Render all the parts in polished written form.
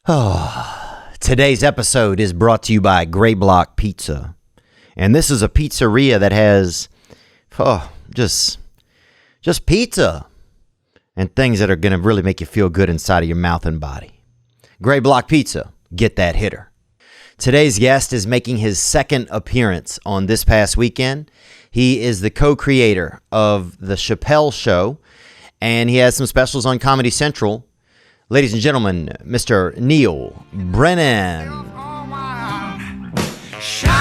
Oh, today's episode is brought to you by Gray Block Pizza. And this is a pizzeria that has just pizza and things that are going to really make you feel good inside of your mouth and body. Gray Block Pizza, get that hitter. Today's guest is making his second appearance on This Past Weekend. He is the co-creator of The Chappelle Show, and he has some specials on Comedy Central. Ladies and gentlemen, Mr. Neal Brennan. Shine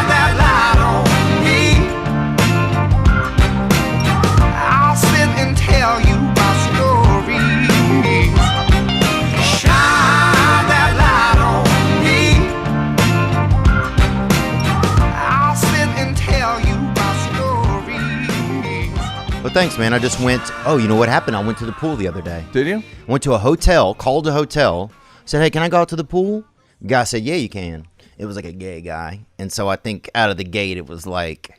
that light on me. I'll sit and tell you my stories. Shine that light on me. I'll sit and tell you my stories. Well, thanks, man. I just went, you know what happened? I went to the pool the other day. Did you? Went to a hotel, called a hotel, said, hey, can I go out to the pool? The guy said, yeah, you can. It was like a gay guy. And so I think out of the gate, it was like,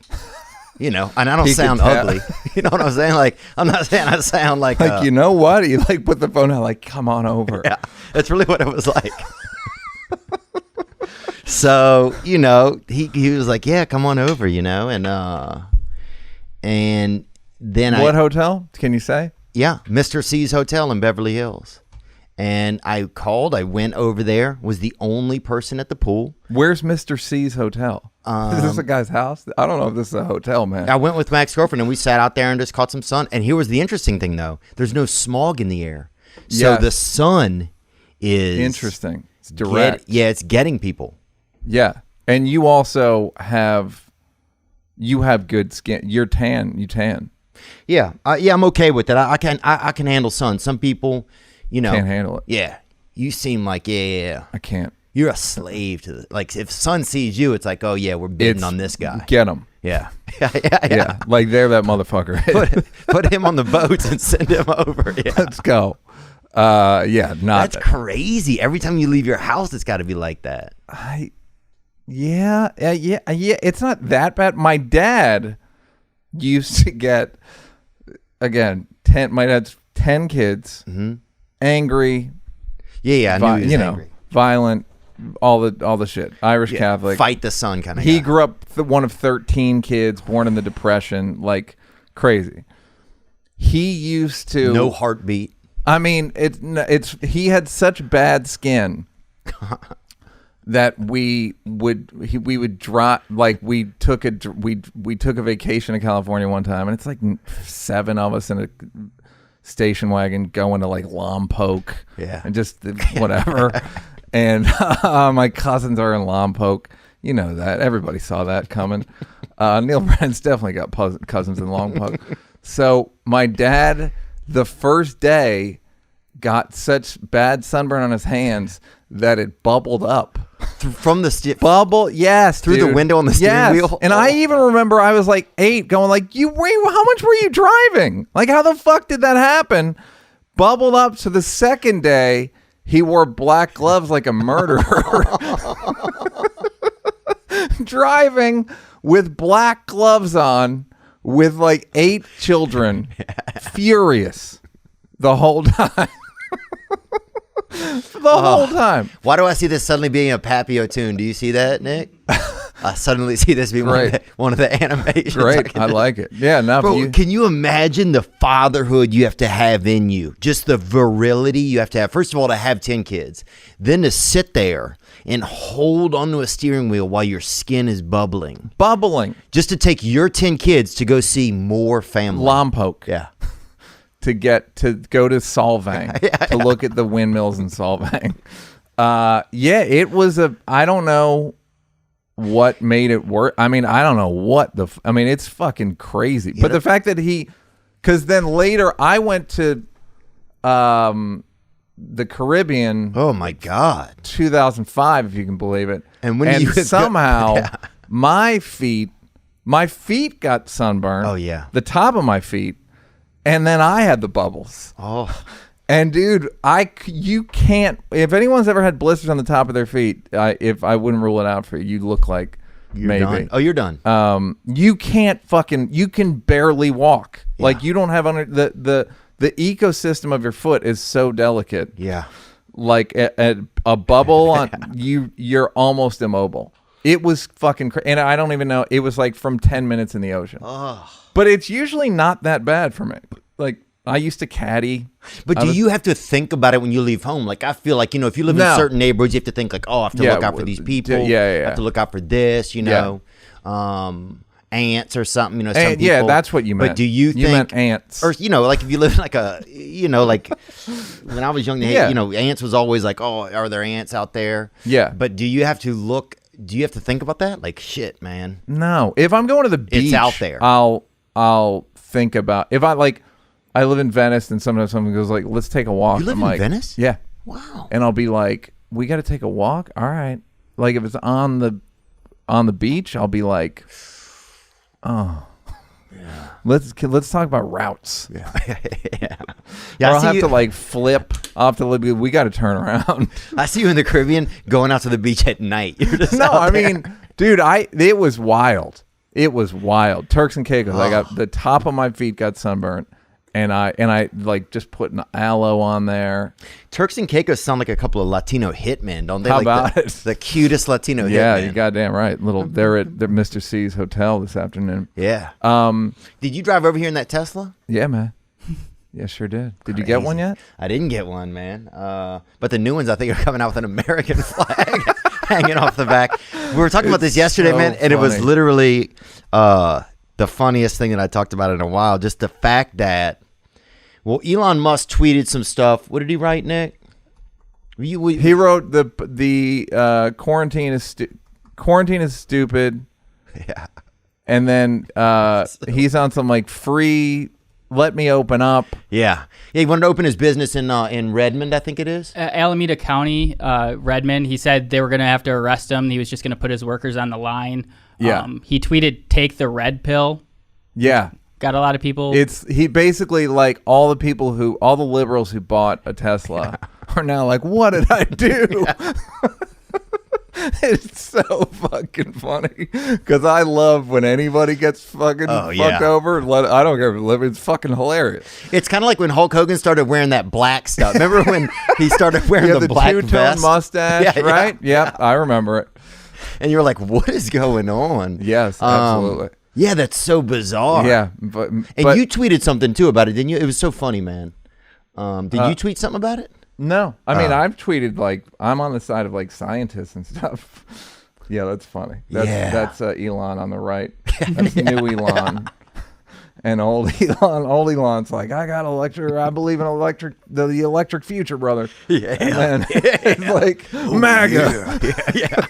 and I don't sound ugly. You know what I'm saying? Like, I'm not saying I sound like you know what? He put the phone out like, come on over. Yeah, that's really what it was like. So, he was like, yeah, come on over, and then What hotel? Can you say? Yeah, Mr. C's Hotel in Beverly Hills. And I called. I went over there. Was the only person at the pool. Where's Mr. C's Hotel? Is this a guy's house? I don't know if this is a hotel, man. I went with my ex-girlfriend, and we sat out there and just caught some sun. And here was the interesting thing, though. There's no smog in the air. So the sun is... Interesting. It's direct. It's getting people. Yeah. And you also have... You have good skin. You're tan. You tan. Yeah. I'm okay with that. I can handle sun. Some people... can't handle it. Yeah. You seem like, yeah. I can't. You're a slave to like, if sun sees you, it's like, oh, yeah, we're bidding on this guy. Get him. Yeah. Yeah. Like, they're that motherfucker. put him on the boats and send him over. Yeah. Let's go. That's crazy. Every time you leave your house, it's got to be like that. Yeah. It's not that bad. My dad used to get, again, my dad's 10 kids. Mm-hmm. Angry, I knew he was angry. Violent, all the shit. Irish Catholic, fight the sun kind of. He grew up one of 13 kids, born in the Depression, like crazy. He used to no heartbeat. I mean, he had such bad skin that we would drive. Like we took a vacation to California one time, and it's like 7 of us in a station wagon going to like Lompoc, and just whatever. And my cousins are in Lompoc. You know that. Everybody saw that coming. Neal Brennan's definitely got cousins in Lompoc. So my dad, the first day, got such bad sunburn on his hands that it bubbled up. From the through the window on the steering wheel. And I even remember I was like 8 going like, how much were you driving? Like, how the fuck did that happen? Bubbled up. So the second day he wore black gloves like a murderer. Driving with black gloves on with like 8 children. Furious the whole time. Whole time. Why do I see this suddenly being a Papio tune? Do you see that, Nick? I suddenly see this being one of the animations. Great. I like it. Yeah. Now, bro, can you imagine the fatherhood you have to have in you? Just the virility you have to have. First of all, to have 10 kids. Then to sit there and hold onto a steering wheel while your skin is bubbling. Just to take your 10 kids to go see more family. Lompoc. Yeah. To go to Solvang to look at the windmills in Solvang. It was I don't know what made it work. I mean, I don't know what it's fucking crazy. But the fact that because then later I went to the Caribbean. Oh my God. 2005, if you can believe it. And when you somehow my feet got sunburned. Oh yeah. The top of my feet. And then I had the bubbles. Oh. And dude, you can't. If anyone's ever had blisters on the top of their feet, if I wouldn't rule it out for you, you look like you're maybe. Done. Oh, you're done. You can't you can barely walk. Yeah. Like you don't have the ecosystem of your foot is so delicate. Yeah. like a bubble on you're almost immobile. It was fucking crazy. And I don't even know. It was like from 10 minutes in the ocean. Oh. But it's usually not that bad for me. Like, I used to caddy. But do you have to think about it when you leave home? Like, I feel like, if you live in certain neighborhoods, you have to think like, oh, I have to look out for these people. I have to look out for this, ants or something, some people. Yeah, that's what you meant. But do you think... You meant ants. Or, like if you live in like a, like when I was young, ants was always like, oh, are there ants out there? Yeah. But do you have to think about that? Like, shit, man. No. If I'm going to the beach, it's out there. I'll think about, if I live in Venice and sometimes someone goes like, let's take a walk. You live in Venice? Yeah. Wow. And I'll be like, we got to take a walk? All right. Like if it's on the beach, I'll be like, oh, yeah. Let's talk about routes. Yeah. Or I'll have to like flip. I'll have to we got to turn around. I see you in the Caribbean going out to the beach at night. You're just dude, it was wild. It was wild. Turks and Caicos. I got the top of my feet got sunburnt. And I like just put an aloe on there. Turks and Caicos sound like a couple of Latino hitmen, don't they? How like about it? The cutest Latino hitmen. Yeah, you goddamn right. They're at Mr. C's hotel this afternoon. Yeah. Did you drive over here in that Tesla? Yeah, man. Yeah, sure did. Did you get one yet? I didn't get one, man. But the new ones I think are coming out with an American flag hanging off the back. We were talking about this yesterday, man, and it was literally the funniest thing that I talked about in a while. Just the fact that, Elon Musk tweeted some stuff. What did he write, Nick? He wrote the quarantine is stupid. Yeah. And then he's on some like free. Let me open up. Yeah. He wanted to open his business in Redmond, I think it is. Alameda County, Redmond. He said they were going to have to arrest him. He was just going to put his workers on the line. Yeah. He tweeted, "Take the red pill." Yeah. Got a lot of people. He basically like all the liberals who bought a Tesla are now like, what did I do? Yeah. It's so fucking funny because I love when anybody gets fucking fucked over. I don't care if it's fucking hilarious. It's kind of like when Hulk Hogan started wearing that black stuff. Remember when he started wearing the black two-tone vest? Mustache, right? Yep, I remember it. And you're like, what is going on? Yes, absolutely. Yeah, that's so bizarre. Yeah, but you tweeted something too about it, didn't you? It was so funny, man. Did you tweet something about it? No, I mean I've tweeted like I'm on the side of like scientists and stuff. Yeah, that's funny. That's Elon on the right. That's new Elon. And old Elon's like, I got electric. I believe in the electric future, brother. Yeah, and it's like MAGA. Yeah.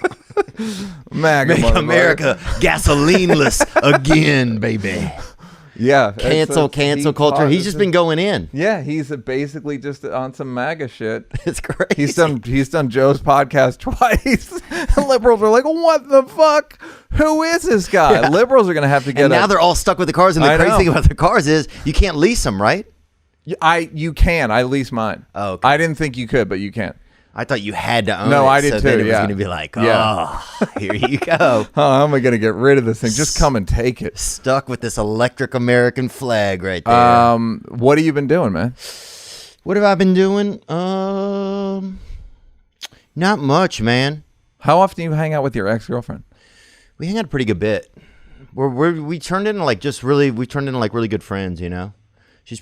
MAGA. Make America gasolineless again, baby. Yeah, cancel culture. He's just been going in. Yeah, he's basically just on some MAGA shit. It's crazy. He's done Joe's podcast twice. Liberals are like, what the fuck? Who is this guy? Yeah. Liberals are gonna have to get. And now they're all stuck with the cars. And the crazy thing about the cars is you can't lease them, right? You can. I lease mine. Oh, okay. I didn't think you could, but you can. I thought you had to own it. No, I did so too. Then it was going to be like, here you go. How am I going to get rid of this thing? Just come and take it. Stuck with this electric American flag right there. What have you been doing, man? What have I been doing? Not much, man. How often do you hang out with your ex-girlfriend? We hang out a pretty good bit. We turned into like really good friends, you know. She's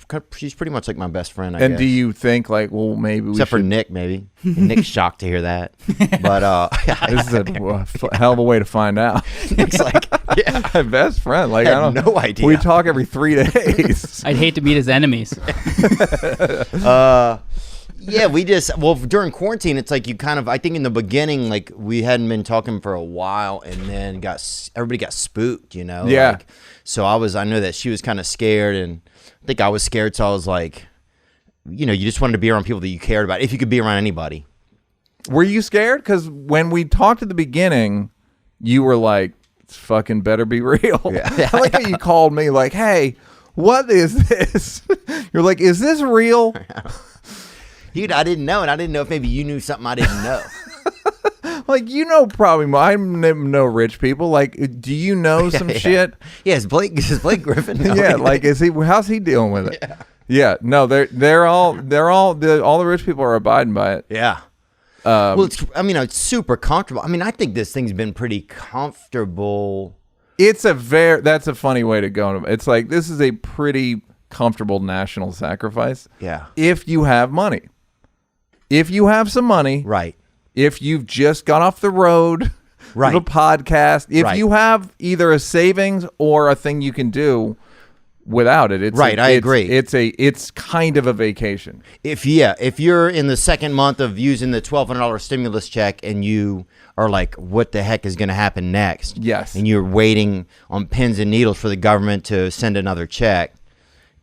pretty much like my best friend, I guess. Do you think like, well, maybe except for Nick, maybe. Nick's shocked to hear that. But this is a hell of a way to find out. Nick's like, yeah, my best friend. Like, I have no idea. We talk every 3 days. I'd hate to meet his enemies. Yeah, during quarantine, it's like you kind of, I think in the beginning, like we hadn't been talking for a while, and then everybody got spooked, you know? Yeah. Like, so I know that she was kind of scared, and I think I was scared, so I was like, you know, you just wanted to be around people that you cared about, if you could be around anybody. Were you scared? Because when we talked at the beginning, you were like, it's fucking better be real. Yeah. I like how you called me like, hey, what is this? You're like, is this real? Dude, I didn't know, and I didn't know if maybe you knew something I didn't know. Like, you know, probably I know rich people. Like, do you know some shit? Yeah, is Blake Griffin? Yeah, like, how's he dealing with it? Yeah, no, all the rich people are abiding by it. Yeah. Well, it's super comfortable. I mean, I think this thing's been pretty comfortable. That's a funny way to go. It's like, this is a pretty comfortable national sacrifice. Yeah. If you have money. If you have some money. Right. If you've just got off the road. Right. The podcast. If Right. you have either a savings or a thing you can do without it. I agree. It's kind of a vacation. If you're in the second month of using the $1,200 stimulus check and you are like, what the heck is going to happen next? Yes. And you're waiting on pins and needles for the government to send another check.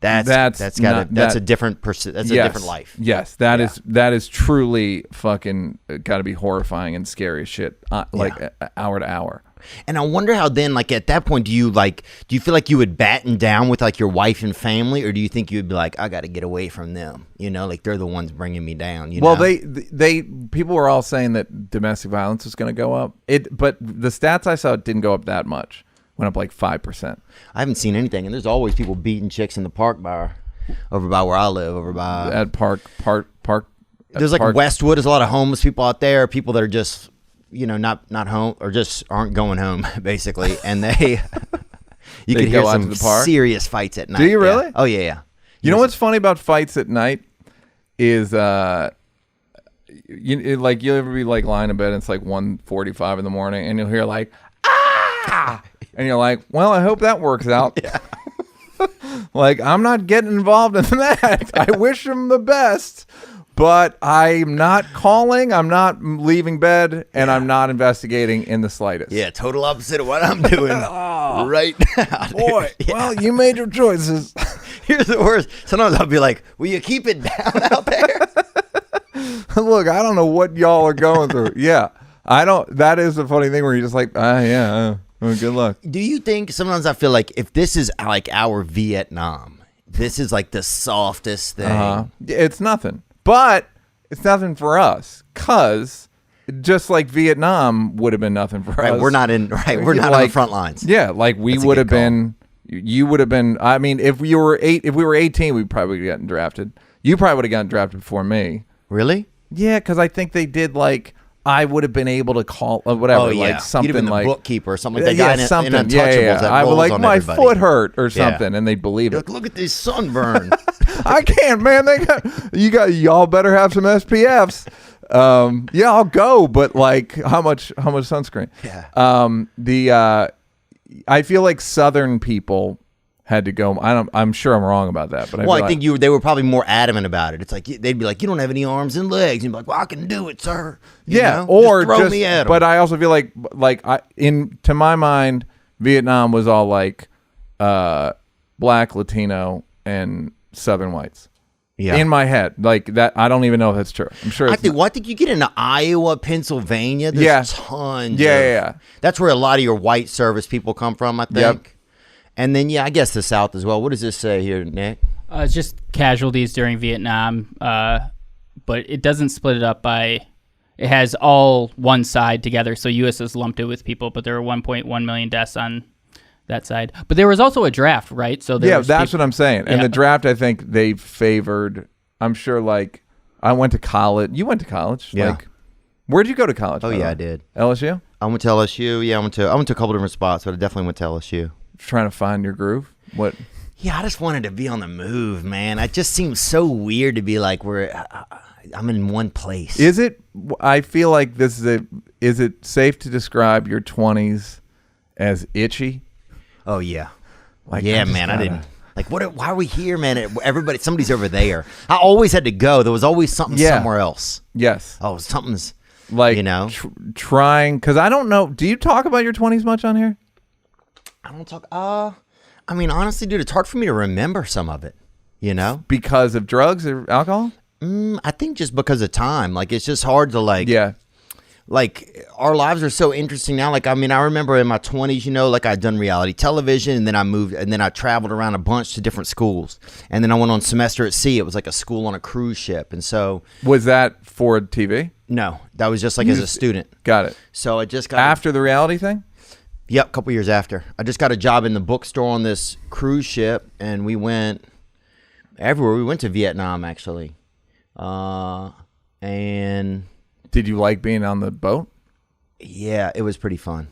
That's a different a different life. Yes, that is truly fucking got to be horrifying and scary as shit. Hour to hour. And I wonder how then, like at that point, do you feel like you would batten down with like your wife and family, or do you think you would be like, I got to get away from them? You know, like they're the ones bringing me down. Well, people were all saying that domestic violence was going to go up. But the stats I saw didn't go up that much. Went up like 5%. I haven't seen anything, and there's always people beating chicks in the park over by where I live, at park. There's like Westwood. There's a lot of homeless people out there, people that are just not home or just aren't going home basically, and they could hear some serious fights at night. Do you really? Yeah. Oh yeah. You know what's funny about fights at night is you'll ever be like lying in bed and it's like 1:45 in the morning and you'll hear like and you're like, well, I hope that works out. Yeah. Like, I'm not getting involved in that. I wish him the best, but I'm not calling. I'm not leaving bed, and I'm not investigating in the slightest. Yeah, total opposite of what I'm doing right now. Boy, well, you made your choices. Here's the worst. Sometimes I'll be like, will you keep it down out there? Look, I don't know what y'all are going through. Yeah, I don't. That is the funny thing where you're just like, well, good luck. Do you think sometimes I feel like if this is like our Vietnam, this is like the softest thing? It's nothing. But it's nothing for us because just like Vietnam would have been nothing for us. We're not on the front lines. Yeah, like we would have been. You would have been. I mean, if we were 18, we probably would have gotten drafted. You probably would have gotten drafted before me. Really? Yeah, because I think they did like. I would have been able to call whatever, like something You'd have been like the bookkeeper or something. Like that guy something. in Untouchables that I would like on my everybody. foot hurt or something, and they'd believe it. Like, look at this sunburn. I can't, man. Y'all better have some SPFs. Yeah, I'll go, but like, how much sunscreen? Yeah. I feel like Southern people had to go. I'm sure I'm wrong about that, but I think they were probably more adamant about it. It's like they'd be like, "You don't have any arms and legs," and you'd be like, "Well, I can do it, sir." Or just throw me at 'em. But I also feel like to my mind, Vietnam was all like black, Latino, and Southern whites. Yeah. In my head, like that, I don't even know if that's true. I'm sure. I think you get into Iowa, Pennsylvania. There's tons. Yeah. That's where a lot of your white service people come from, I think. Yep. And then, I guess the South as well. What does this say here, Nick? It's just casualties during Vietnam, but it doesn't split it up by. It has all one side together, so U.S. has lumped it with people, but there were 1.1 million deaths on that side. But there was also a draft, right? So that's what I'm saying. And the draft, I think they favored. I'm sure. Like, I went to college. You went to college. Yeah. Like, where'd you go to college? Oh yeah, I did. LSU. I went to LSU. Yeah, I went to a couple different spots, but I definitely went to LSU. Trying to find your groove. What? Yeah, I just wanted to be on the move, man. It just seems so weird to be like I'm in one place. Is it? I feel like is it safe to describe your 20s as itchy? Oh yeah. Like, man. I didn't. Like, why are we here, man? Somebody's over there. I always had to go. There was always something somewhere else. Yes. Oh, something's like trying. Because I don't know. Do you talk about your 20s much on here? I don't talk. I mean, honestly, dude, it's hard for me to remember some of it. Because of drugs or alcohol. I think just because of time. Like, it's just hard to like. Yeah. Like, our lives are so interesting now. Like, I mean, I remember in my 20s, like I'd done reality television, and then I moved, and then I traveled around a bunch to different schools, and then I went on semester at sea. It was like a school on a cruise ship, and so. Was that for TV? No, that was just like as a student. Got it. So I just got after the reality thing. Yep, a couple years after. I just got a job in the bookstore on this cruise ship, and we went Everywhere. We went to Vietnam, actually. And Did you like being on the boat? yeah, it was pretty fun.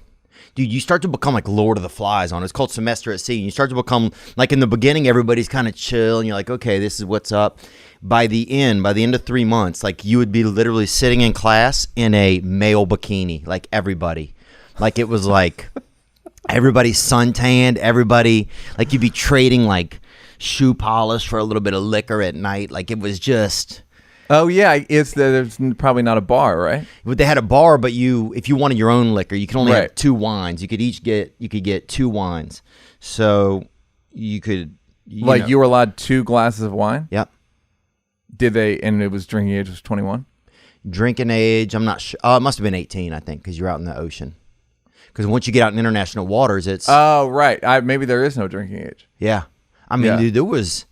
Dude, you start to become like Lord of the Flies on it. It's called Semester at Sea. And you start to become, like in the beginning, everybody's kind of chill. And you're like, okay, this is what's up. By the end of 3 months, like you would be literally sitting in class in a male bikini, like everybody. Like it was like everybody's suntanned. Everybody, like you'd be trading like shoe polish for a little bit of liquor at night. Like it was just... Oh yeah, there's probably not a bar, right? But they had a bar, but if you wanted your own liquor, you could only Right. have 2 wines. You could get 2 wines. So you could You know. were allowed 2 glasses of wine? Yep. Did they? And it was drinking age was 21. Drinking age, I'm not sure. It must have been 18, I think, because you're out in the ocean. Because once you get out in international waters, it's Oh right, maybe there is no drinking age. yeah. I mean, Yeah. dude, it was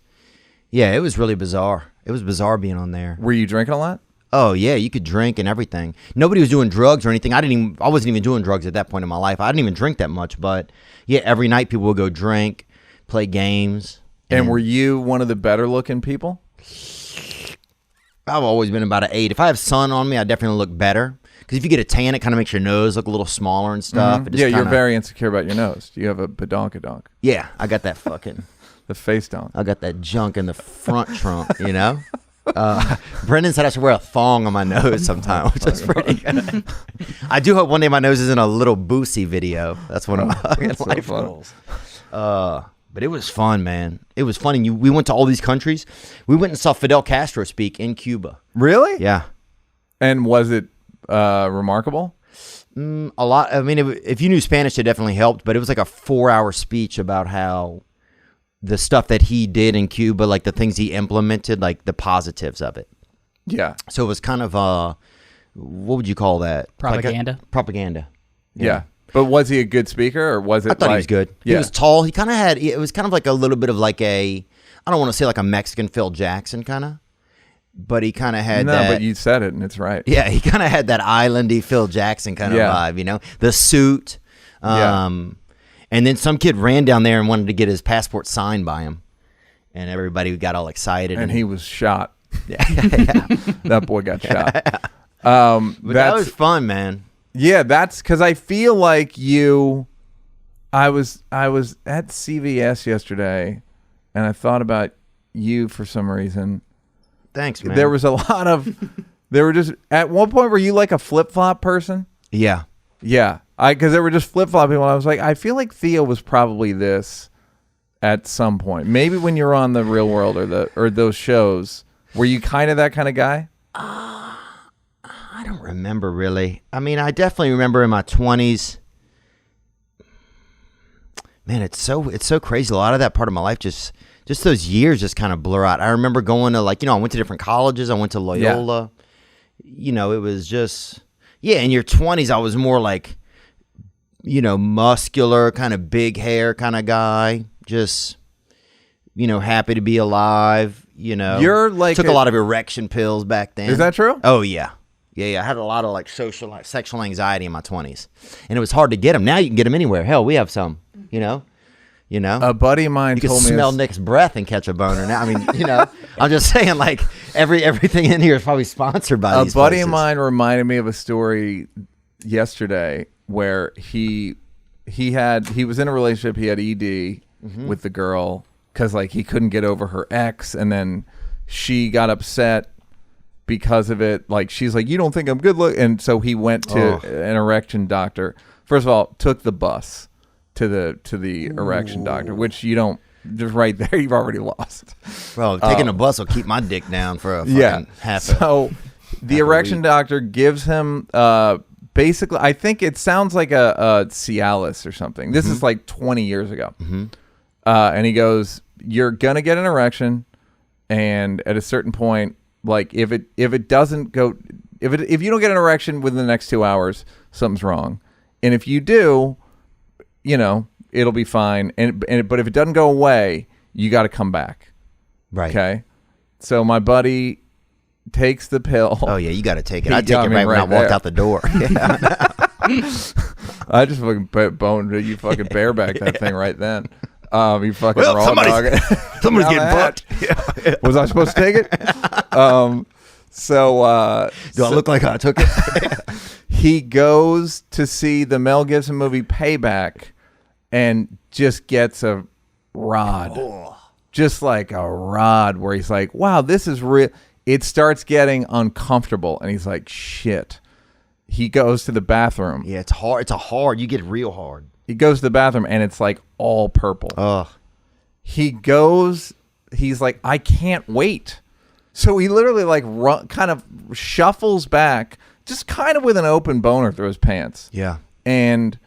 really bizarre. It was bizarre being on there. Were you drinking a lot? Oh yeah, you could drink and everything. Nobody was doing drugs or anything. I wasn't even doing drugs at that point in my life. I didn't even drink that much, but yeah, every night people would go drink, play games. And were you one of the better looking people? I've always been about an 8. If I have sun on me, I definitely look better. Because if you get a tan, it kind of makes your nose look a little smaller and stuff. It just Yeah, you're kinda- very insecure about your nose. You have a badonkadonk, Yeah, I got that fucking... the face donk. I got that junk in the front trunk, you know? Brendan said I should wear a thong on my nose sometime, which is pretty good. I do hope one day my nose is in a little Boosie video. That's one of my That's so life funny. goals. But it was fun, man. It was fun. And we went to all these countries. We went and saw Fidel Castro speak in Cuba. Really? Yeah. And was it remarkable? A lot. I mean, if you knew Spanish, it definitely helped. But it was like a 4-hour speech about how the stuff that he did in Cuba, like the things he implemented, like the positives of it. Yeah. So it was kind of what would you call that? Propaganda? Like propaganda. Yeah. But was he a good speaker, or was it? I thought he was good. Yeah. He was tall. He kind of had. It was kind of like a little bit of like I don't want to say like a Mexican Phil Jackson kind of, but he kind of had No, that. but you said it, and it's right. Yeah, he kind of had that islandy Phil Jackson kind of Yeah. vibe, you know, the suit. Yeah. And then some kid ran down there and wanted to get his passport signed by him, and everybody got all excited. And he was shot. yeah. That boy got shot. But that was fun, man. Yeah, that's because I feel like you. I was at CVS yesterday, and I thought about you for some reason. Thanks, man. There was a lot of. There were just at one point were you like a flip flop person? Yeah. Yeah, because they were just flip flopping. When I was like, I feel like Theo was probably this at some point. Maybe when you're on the Real World or those shows, were you kind of that kind of guy? I don't remember really. I mean, I definitely remember in my 20s. Man, it's so crazy. A lot of that part of my life just those years just kind of blur out. I remember going to I went to different colleges. I went to Loyola. Yeah. It was just in your 20s I was more like muscular, kind of big hair kind of guy. Just happy to be alive, You're like took a lot of erection pills back then. Is that true? Oh yeah. Yeah. I had a lot of sexual anxiety in my 20s, and it was hard to get them. Now you can get them anywhere. Hell, we have some. A buddy of mine You can told me smell this- Nick's breath and catch a boner. Now, I mean, I'm just saying, like everything in here is probably sponsored by these A buddy places. of mine reminded me of a story yesterday where he was in a relationship. He had ED with the girl because he couldn't get over her ex, and then she got upset because of it. She's like, you don't think I'm good look, and so he went to an erection doctor. First of all, took the bus to the erection doctor, which you don't. Just right there, you've already lost. Bro, taking a bus will keep my dick down for a fucking half a So the erection week. doctor gives him basically, I think it sounds like a Cialis or something. This is 20 years ago. And he goes, you're going to get an erection. And at a certain point, if it doesn't go, if you don't get an erection within the next 2 hours, something's wrong. And if you do, it'll be fine. But if it doesn't go away, you got to come back. right. Okay. So my buddy takes the pill. Oh yeah, you got to take it. He I take got it me right when I right walked there. out the door. Yeah. I just fucking boned you, fucking bareback that thing right then. You fucking Well, raw somebody's dog. getting Now booked. that. Was I supposed to take it? Do I look like I took it? He goes to see the Mel Gibson movie Payback and just gets a rod. Just like a rod where he's like, wow, this is real. It starts getting uncomfortable and he's like, shit. He goes to the bathroom. Yeah, it's hard. It's a hard. You get real hard. He goes to the bathroom and it's like all purple. Ugh. He's like, I can't wait. So he literally like kind of shuffles back, just kind of with an open boner through his pants. Yeah. And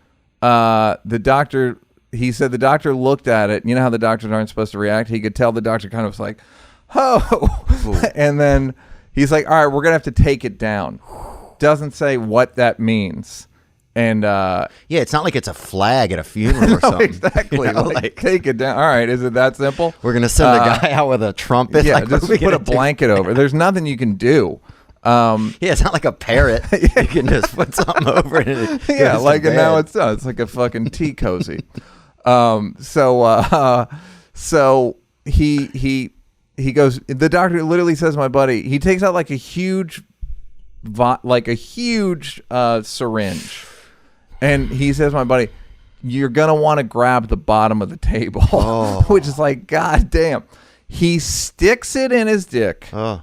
the doctor, he said the doctor looked at it. You know how the doctors aren't supposed to react? He could tell the doctor kind of was like, oh. And then he's like, all right, we're going to have to take it down. Doesn't say what that means. And yeah, it's not like it's a flag at a funeral or no, something. exactly. You know, like, take it down. All right, is it that simple? We're gonna send a guy out with a trumpet. Yeah, like, what just are we put gonna a blanket over. There's nothing you can do. Yeah, it's not like a parrot. You can just put something over it. And it Yeah, goes to like and now bed. it's like a fucking tea cozy. So he goes. The doctor literally says, "My buddy." He takes out like a huge, syringe, and he says, "My buddy, you're gonna want to grab the bottom of the table," which is like, God damn. He sticks it in his dick. Oh.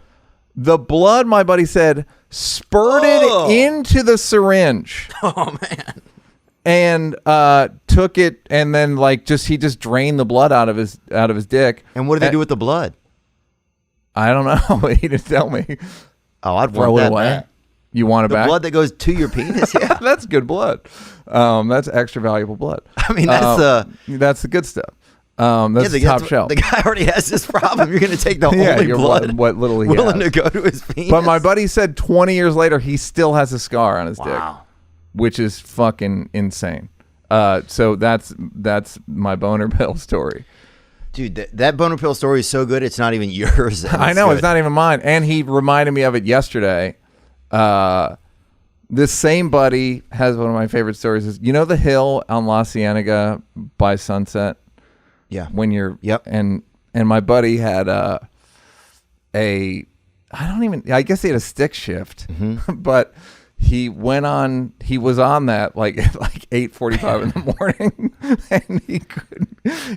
The blood, my buddy said, spurted into the syringe. Oh man. And took it, and then he just drained the blood out of his dick. And what do they do with the blood? I don't know. He didn't tell me. Oh, I'd Throw want it that away. back. You want it The back? blood that goes to your penis. Yeah. That's good blood. That's extra valuable blood. I mean, that's that's the good stuff. That's top shelf. The guy already has this problem. You're going to take the Yeah, only you're blood what little he willing has. to go to his penis. But my buddy said 20 years later, he still has a scar on his dick, which is fucking insane. So that's my boner pill story. Dude, that boner pill story is so good, it's not even yours. I know, it's not even mine. And he reminded me of it yesterday. This same buddy has one of my favorite stories. Is you know the hill on La Cienega by sunset? Yeah. When you're Yep. And my buddy had I guess he had a stick shift, but he was on that like at 8:45 in the morning, and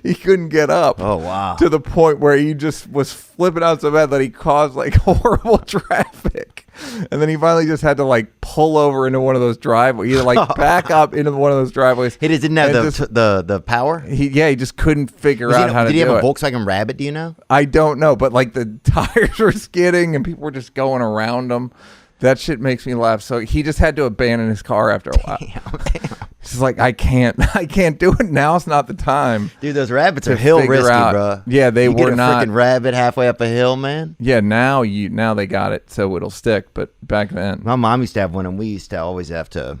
he couldn't get up. Oh, wow. To the point where he just was flipping out so bad that he caused like horrible traffic, and then he finally just had to like pull over into one of those driveways, either like back up into one of those driveways. He just didn't have the power? He just couldn't figure out how to do it. Did he have a Volkswagen Rabbit, do you know? I don't know, but like the tires were skidding and people were just going around him. That shit makes me laugh. So he just had to abandon his car after a while. Damn. He's like, I can't do it. Now's not the time. Dude, those rabbits To are hill figure risky, out- bro. Yeah, they you were get a not- freaking rabbit halfway up a hill, man. Yeah, now they got it, so it'll stick. But back then, My mom used to have one, and we used to always have to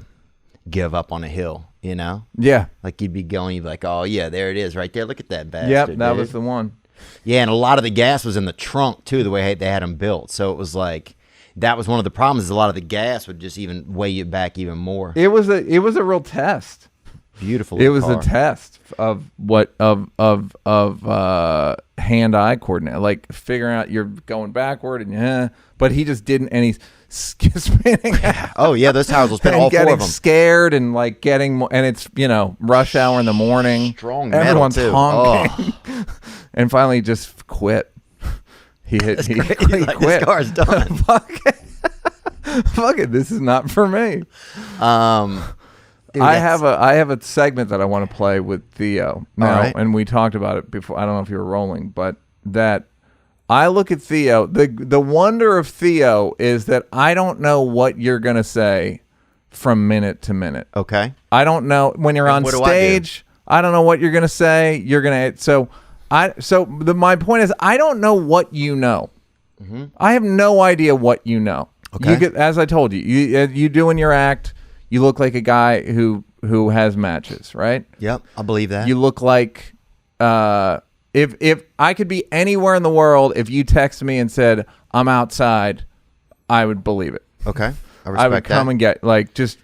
give up on a hill, you know? yeah, Like you'd be going, you'd be like, oh, yeah, there it is right there. Look at that bastard. yep, that dude. was the one. Yeah, and a lot of the gas was in the trunk, too, the way they had them built. So it was like, that was one of the problems, is a lot of the gas would just even weigh you back even more. It was a real test. Beautiful. It was car. a test of hand-eye coordinate, like figuring out you're going backward and but he just didn't, and he's spinning out. Oh, yeah, those tires will spin And all four getting of them. scared and like getting more, and it's rush hour in the morning. Strong metal, Everyone's too. honking, and finally just quit. He He's like, quit. this car's done. Fuck it. This is not for me. Dude, I have a segment that I want to play with Theo now, All right. and we talked about it before. I don't know if you were rolling, but that I look at Theo. The wonder of Theo is that I don't know what you're gonna say from minute to minute. Okay. I don't know when you're on what do I do? stage. I don't know what you're gonna say. My point is I don't know what you know. I have no idea what you know. Okay. You get, as I told you, you doing your act. You look like a guy who has matches, right? Yep, I believe that. You look like if I could be anywhere in the world, if you text me and said I'm outside, I would believe it. Okay. I respect I would come that. and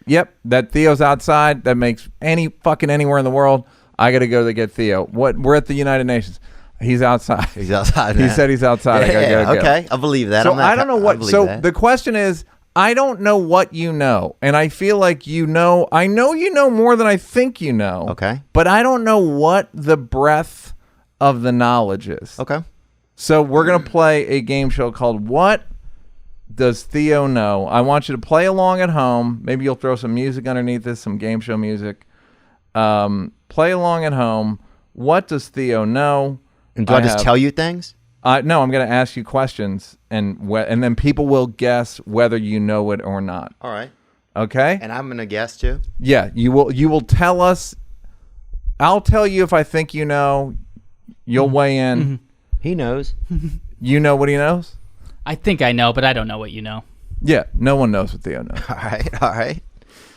get that Theo's outside. That makes anywhere in the world. I got to go to get Theo. What? We're at the United Nations. He's outside. He's outside. He man. said he's outside. I gotta go. Okay, I believe that. So I'm not- I don't know I what. believe So that. the question is, I don't know what you know, and I feel like you know. I know you know more than I think you know. Okay. But I don't know what the breadth of the knowledge is. Okay. So we're gonna play a game show called "What Does Theo Know?" I want you to play along at home. Maybe you'll throw some music underneath this, some game show music. Play along at home. What does Theo know? And do I just tell you things? No, I'm going to ask you questions, and then people will guess whether you know it or not. All right. Okay? And I'm gonna guess too. Yeah, you will tell us. I'll tell you if I think you know. You'll weigh in. He knows. You know what he knows? I think I know, but I don't know what you know. Yeah, no one knows what Theo knows. All right. All right.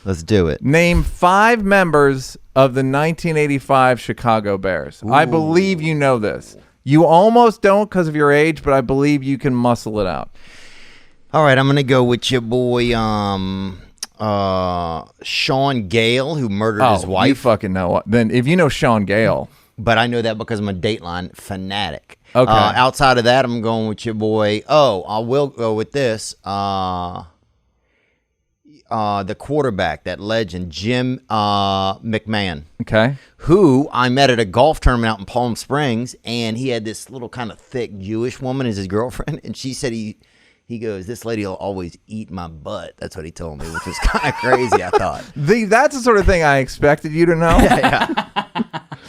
Let's do it. Name 5 members of the 1985 Chicago Bears. I believe you know this. You almost don't because of your age, but I believe you can muscle it out. All right. I'm gonna go with your boy, Sean Gale, who murdered his You wife. fucking know. Then if you know Sean Gale. But I know that because I'm a Dateline fanatic. Okay. Outside of that, I'm going with your boy. Oh, I will go with this. The quarterback, that legend, Jim McMahon, Okay. who I met at a golf tournament out in Palm Springs, and he had this little kind of thick Jewish woman as his girlfriend, and she said he goes, "This lady will always eat my butt." That's what he told me, which was kind of crazy, I thought. That's the sort of thing I expected you to know.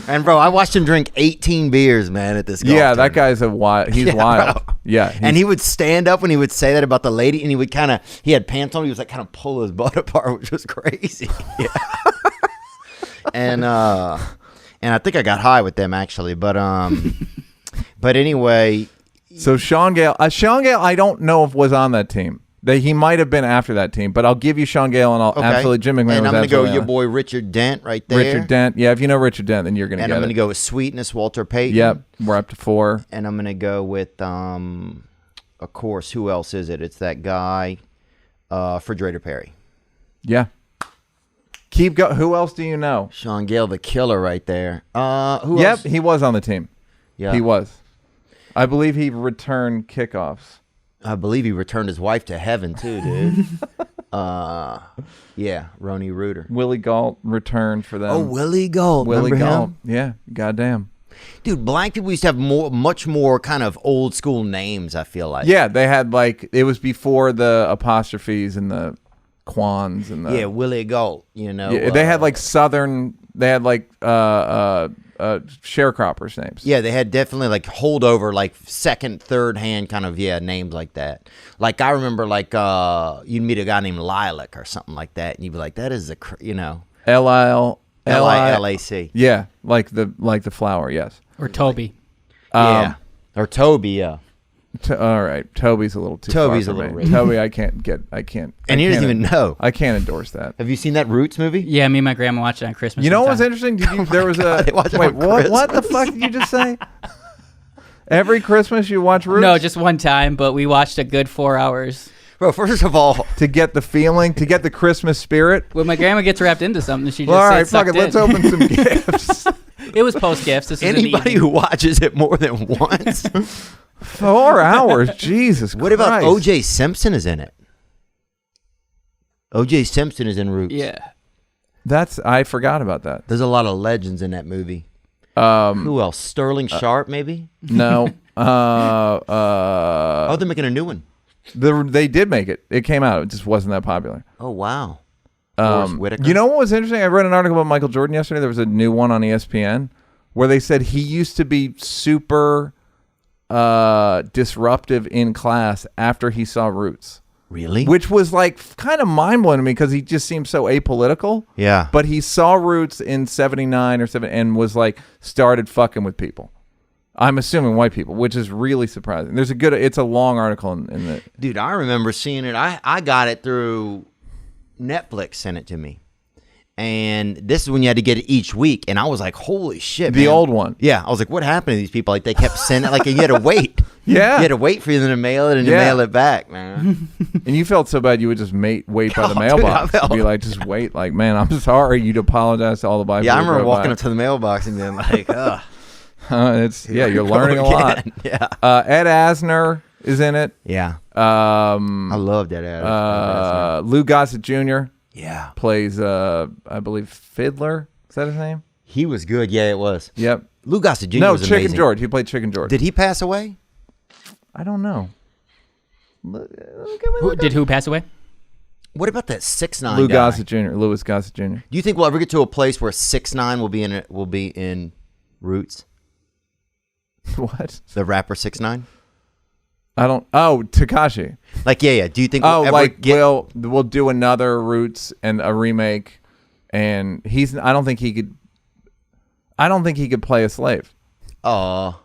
And bro, I watched him drink 18 beers, man, at this golf Yeah, that tournament. guy's a wild. He's Yeah, wild. bro. Yeah. And he would stand up when he would say that about the lady, and he would he had pants on, he was like kind of pull his butt apart, which was crazy. Yeah. And I think I got high with them actually, but anyway. So Sean Gale, I don't know if was on that team. He might have been after that team, but I'll give you Sean Gale, and I'll absolutely Jim McMahon. And I'm going to go with your boy Richard Dent right there. Richard Dent. Yeah, if you know Richard Dent, then you're going to get it. And I'm going to go with Sweetness, Walter Payton. Yep, we're up to 4. And I'm going to go with, of course, who else is it? It's that guy, Refrigerator Perry. Yeah. Keep going. Who else do you know? Sean Gale, the killer right there. Who Yep, else? he was on the team. Yeah. He was. I believe he returned kickoffs. I believe he returned his wife to heaven too, dude. Yeah, Ronnie Reuter. Willie Galt returned for them. Oh, Willie Galt. Willie Remember Galt. him? Yeah, goddamn. Dude, black people used to have much more kind of old school names, I feel like. Yeah, they had it was before the apostrophes and the quans and the. Yeah, Willie Galt, you know. Yeah, they had Southern. They had sharecroppers names. Yeah, they had definitely holdover, second, third hand kind of names like that. Like I remember, you'd meet a guy named Lilac or something like that, and you'd be like, "That is Lilac." Yeah, like the flower. Yes. Or Toby. Yeah, or Toby. Yeah. All right, Toby's a little too. Toby's far a for little me. rich. Toby, I can't. And he doesn't even know. I can't endorse that. Have you seen that Roots movie? Yeah, me and my grandma watched it on Christmas. You know what was sometime. interesting? There was God, they watch it wait. on What the Christmas. fuck did you just say? Every Christmas you watch Roots? No, just one time, but we watched a good 4 hours. Bro, first of all, to get the feeling, to get the Christmas spirit. When my grandma gets wrapped into something, she just Well, all right, says, fuck it. Let's open some gifts. It was post gifts. This is an anybody evening. who watches it more than once. 4 hours, Jesus What about Christ. O.J. Simpson is in it? O.J. Simpson is in Roots. Yeah. I forgot about that. There's a lot of legends in that movie. Who else? Sterling Sharp, maybe? No. Oh, they're making a new one. They did make it. It came out. It just wasn't that popular. Oh, wow. Forrest Whitaker. You know what was interesting? I read an article about Michael Jordan yesterday. There was a new one on ESPN where they said he used to be super disruptive in class after he saw Roots. Really? Which was kind of mind-blowing to me because he just seemed so apolitical. Yeah. But he saw Roots in 79 or 7 and was started fucking with people. I'm assuming white people, which is really surprising. It's a long article in the. Dude, I remember seeing it. I got it through Netflix, sent it to me. And this is when you had to get it each week. And I was like, holy shit, The man. old one. Yeah. I was like, what happened to these people? Like, they kept sending, like, you had to wait. Yeah. You had to wait for them to mail it and to Yeah. mail it back, man. And you felt so bad you would just wait by the Oh, dude, mailbox. I felt- Be like, just wait. Like, man, I'm sorry. You'd apologize to all the black Yeah, I people. remember walking up to the mailbox and being like, ugh. You're learning a lot. Yeah. Ed Asner is in it. Yeah. I love that ad. Lou Gossett Jr. Yeah. plays, I believe, Fiddler. Is that his name? He was good. Yeah, it was. Yep. Lou Gossett Jr. No, was Chicken amazing. George. He played Chicken George. Did he pass away? I don't know. Who pass away? What about that 6ix9ine Lou guy? Gossett Jr. Louis Gossett Jr. Do you think we'll ever get to a place where 6ix9ine will be in Roots? What? The rapper 6ix9ine? I don't. Oh, Takashi. Like, yeah. Do you think we'll Oh, ever like get... we'll do another Roots and a remake, and I don't think he could play a slave. Oh.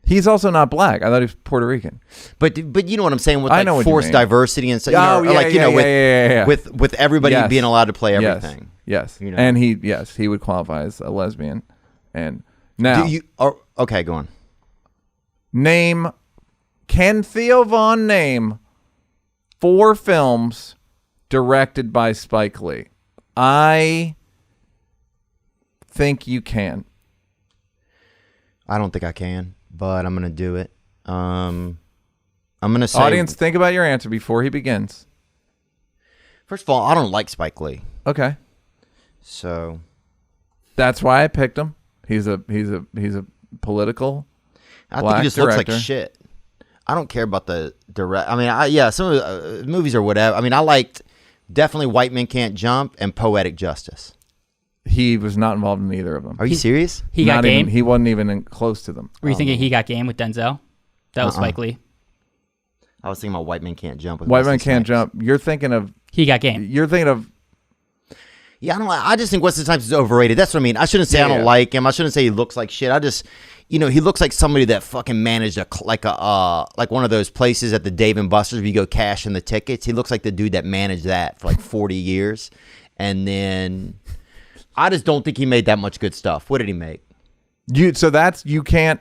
He's also not black. I thought he was Puerto Rican. But you know what I'm saying with I like know what you forced mean. diversity and stuff. Oh, yeah. With everybody Yes. being allowed to play everything. Yes. You know. And he would qualify as a lesbian. And now Okay, go on. Can Theo Von name 4 films directed by Spike Lee? I think you can. I don't think I can, but I'm gonna do it. I'm gonna say, Audience, think about your answer before he begins. first of all, I don't like Spike Lee, Okay. so That's why I picked him. He's a political I think black he just director. looks like shit. I don't care about the direct. I mean, some of the movies or whatever. I mean, I liked definitely White Men Can't Jump and Poetic Justice. He was not involved in either of them. Are you serious? He got Not game. even, he wasn't even close to them. Were you thinking He Got Game with Denzel? That was Spike Lee. I was thinking about White Men Can't Jump. With White Wesley Man Can't Snipes. Jump. You're thinking of He Got Game. Yeah, I just think Wesley Snipes is overrated. That's what I mean. I shouldn't say I don't like him. I shouldn't say he looks like shit. I just, he looks like somebody that fucking managed like one of those places at the Dave and Buster's where you go cash in the tickets. He looks like the dude that managed that for like 40 years. And then I just don't think he made that much good stuff. What did he make? you could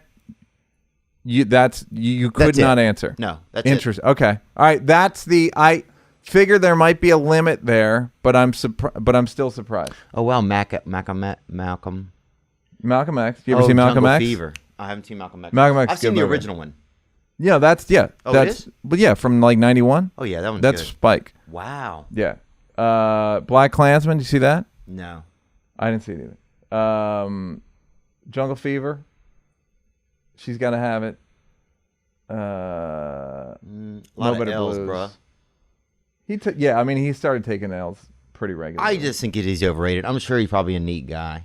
not answer. No, that's Interesting. Okay. All right. I figure there might be a limit there, but I'm still surprised. it. Oh, wow. Malcolm. Malcolm X. You ever see Malcolm Jungle X? Fever. I haven't seen Malcolm X. Malcolm X I've is a seen good the movie. original one. Yeah, that's it is? But yeah, from like 91. Oh, yeah, that one's That's good. Spike. Wow. Yeah. Black Klansman. You see that? No. I didn't see it either. Jungle Fever. She's got to have it. A lot Little of bit of L's, blues. bruh. He started taking L's pretty regularly. I just think he's overrated. I'm sure he's probably a neat guy.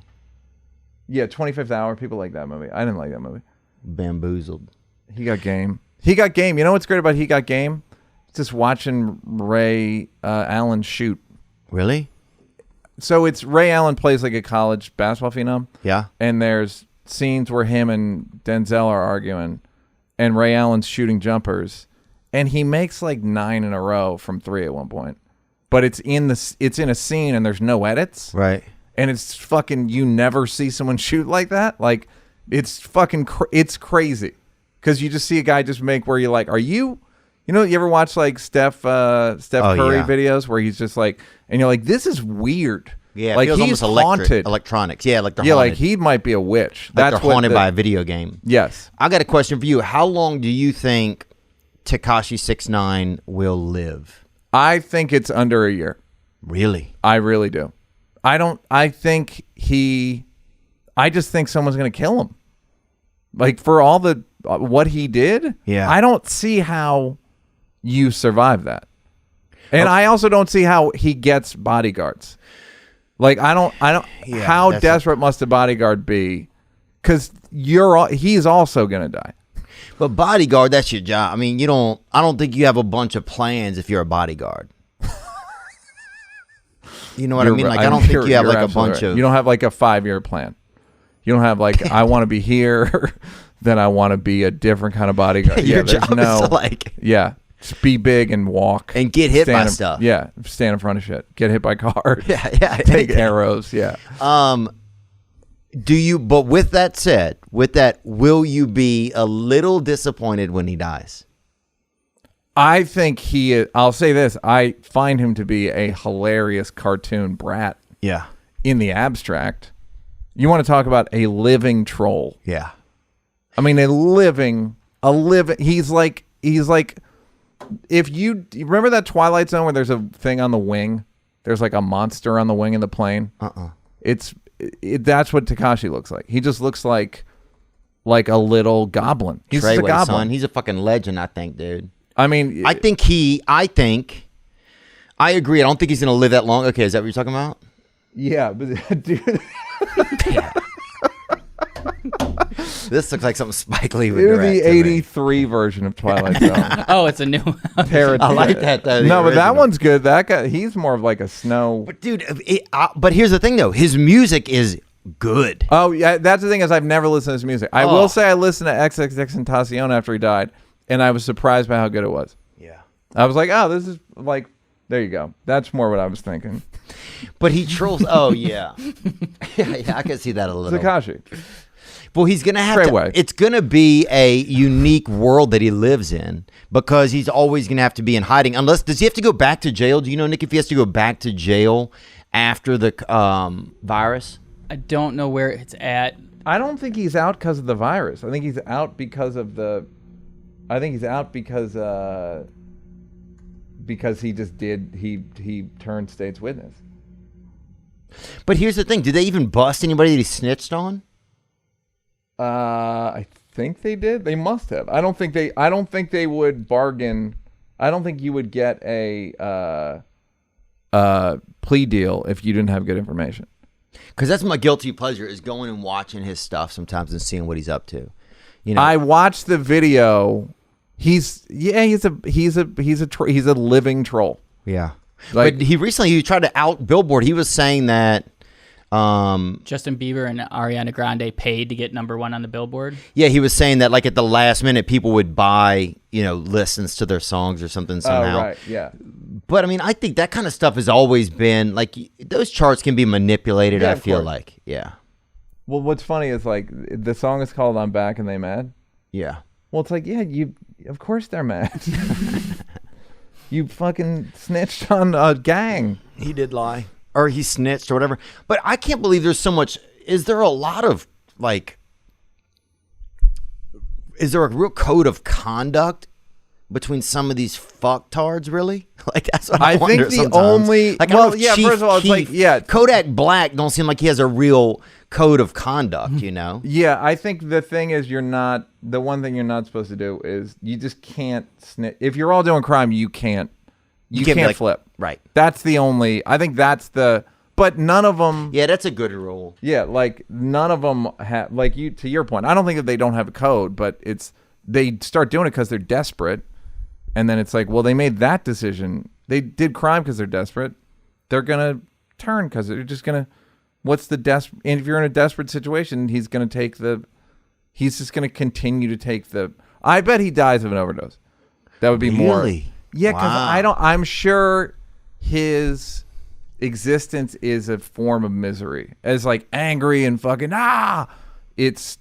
Yeah, 25th Hour. People like that movie. I didn't like that movie. Bamboozled. He Got Game. He Got Game. You know what's great about He Got Game? Just watching Ray Allen shoot. Really? So it's Ray Allen plays like a college basketball phenom. Yeah. And there's scenes where him and Denzel are arguing, and Ray Allen's shooting jumpers, and he makes like 9 in a row from 3 at one point. But it's in a scene and there's no edits. Right. And it's fucking, you never see someone shoot like that. Like, it's fucking it's crazy. Because you just see a guy just make where you're like, are you ever watch like Steph Curry videos where he's just like, and you're like, this is weird. Yeah, like it feels he's almost haunted. electronics. Yeah, like they're Yeah, haunted. like he might be a witch. Like That's they're haunted by a video game. Yes. I got a question for you. How long do you think Takashi 6ix9ine will live? I think it's under a year. Really? I really do. I just think someone's going to kill him. Like, for all the what he did, Yeah. I don't see how you survive that. And I also don't see how he gets bodyguards. Like, I don't Yeah, how that's desperate must a bodyguard be? Cuz he's also going to die. But bodyguard, that's your job. I mean, I don't think you have a bunch of plans if you're a bodyguard. You know what I mean? Like, I don't think you have like a bunch of... You don't have like a 5-year plan. You don't have like, I want to be here, then I want to be a different kind of bodyguard. Your there's job is to like... Yeah. Just be big and walk. And get hit by Stand stuff. Yeah, stand in front of shit. Get hit by cars. Yeah. Take arrows. Yeah. Do you? But with that said, will you be a little disappointed when he dies? I think I'll say this. I find him to be a hilarious cartoon brat. Yeah. In the abstract. You want to talk about a living troll. Yeah. I mean, a living, he's like, if you remember that Twilight Zone where there's a thing on the wing, there's like a monster on the wing of the plane. That's what Takashi looks like. He just looks like a little goblin. He's just a goblin. Son. He's a fucking legend, I think, dude. I mean, I agree. I don't think he's going to live that long. Okay. Is that what you're talking about? Yeah, but dude. This looks like something Spike Lee would It was direct. the 83 version of Twilight Zone. Oh, it's a new one. I like that, though. No, but that one's good. That guy, he's more of like a snow. But dude, but here's the thing, though. His music is good. Oh, yeah. That's the thing is I've never listened to his music. I will say I listened to XXXTentacion after he died, and I was surprised by how good it was. Yeah. I was like, oh, this is like, there you go. That's more what I was thinking. But he trolls. Oh, yeah. yeah, I can see that a little. Takashi. Well, he's going to have to. It's going to be a unique world that he lives in because he's always going to have to be in hiding. Unless, does he have to go back to jail? Do you know, Nick, if he has to go back to jail after the virus? I don't know where it's at. I don't think he's out because of the virus. I think he's out because of the. I think he's out because he just did. He turned state's witness. But here's the thing: did they even bust anybody that he snitched on? I think they did. They must have. I don't think they would bargain. I don't think you would get a plea deal if you didn't have good information. Because that's my guilty pleasure is going and watching his stuff sometimes and seeing what he's up to. You know, I watched the video. He's a living troll. Yeah. Like, but he tried to out Billboard. He was saying that Justin Bieber and Ariana Grande paid to get #1 on the Billboard. Yeah, he was saying that like at the last minute people would buy, listens to their songs or something somehow. Oh, right, yeah. But I mean, I think that kind of stuff has always been like those charts can be manipulated, Yeah, I of feel course. like. Yeah. Well, what's funny is like the song is called "I'm Back and They Mad." Yeah. Well, it's like, yeah, of course they're mad. You fucking snitched on a gang. He did lie. Or he snitched or whatever. But I can't believe there's so much. Is there a lot of is there a real code of conduct between some of these fucktards, really? Like, that's what I wonder think the sometimes. only, like, well, yeah, first of all, it's like, yeah. Kodak Black don't seem like he has a real code of conduct, Yeah, I think the thing is the one thing you're not supposed to do is you just can't snitch. If you're all doing crime, you can't flip. Right. That's the only, I think that's but none of them. Yeah, that's a good rule. Yeah, like none of them have, like to your point, I don't think that they don't have a code, but they start doing it because they're desperate. And then it's like, well, they made that decision. They did crime because they're desperate. They're going to turn because they're just going to, and if you're in a desperate situation, he's just going to continue to take I bet he dies of an overdose. That would be more. Really? Yeah, because I'm sure his existence is a form of misery. As like angry and fucking, it's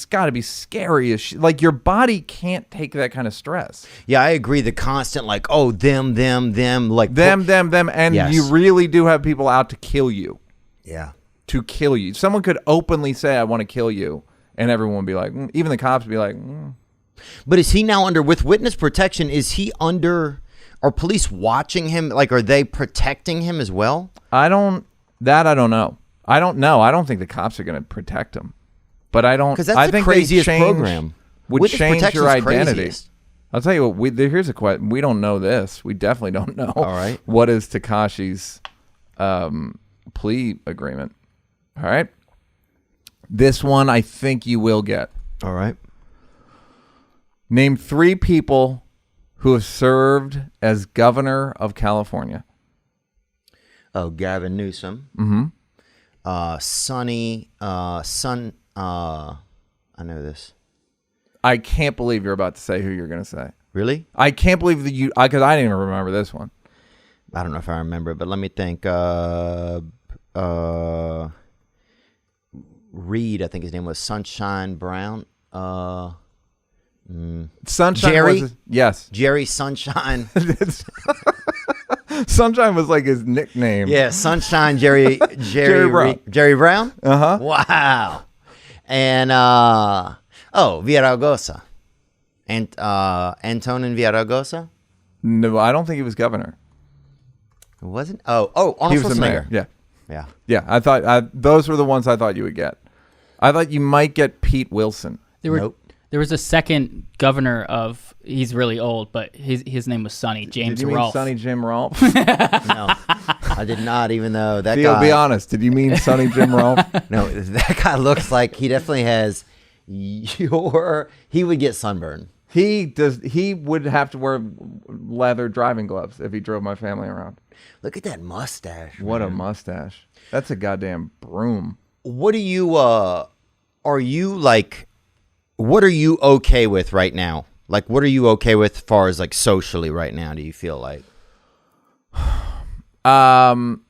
got to be scary as shit. Like your body can't take that kind of stress. Yeah, I agree. The constant like, oh, them, like them, and yes. You really do have people out to kill you. Yeah. To kill you. Someone could openly say, I want to kill you, and everyone would be like, even the cops would be like, But is he now with witness protection, are police watching him? Like, are they protecting him as well? I don't know. I don't know. I don't think the cops are going to protect him. But I don't. Because that's I the craziest program. Would Witness change your protection's identity. craziest. I'll tell you what. Here's a question. We don't know this. We definitely don't know. All right. What is Takashi's plea agreement? All right. This one I think you will get. All right. Name 3 people who have served as governor of California. Oh, Gavin Newsom. Mm-hmm. Sonny. I know this. I can't believe you're about to say who you're going to say. Really? I can't believe that because I didn't even remember this one. I don't know if I remember, but let me think. Reed, I think his name was Sunshine Brown. Sunshine Jerry? Yes. Jerry Sunshine. Sunshine was like his nickname. Yeah, Sunshine Jerry Brown. Jerry Brown? Uh-huh. Wow. And Villaraigosa. And Antonin Villaraigosa? No, I don't think he was governor. It wasn't? Oh, Arnold He was the Schwarzenegger. mayor. Yeah. Yeah. Yeah, I thought those were the ones I thought you would get. I thought you might get Pete Wilson. Nope. There was a second governor of. He's really old, but his name was Sonny James Did you Rolfe. mean Sonny Jim Rolfe? No, I did not, even though that Theo, guy. be honest. Did you mean Sonny Jim Rolfe? No, that guy looks like he definitely has he would get sunburn. He does. He would have to wear leather driving gloves if he drove my family around. Look at that mustache. What man. a mustache! That's a goddamn broom. What are you what are you okay with right now? Like, what are you okay with as far as like socially right now? Do you feel like? I don't.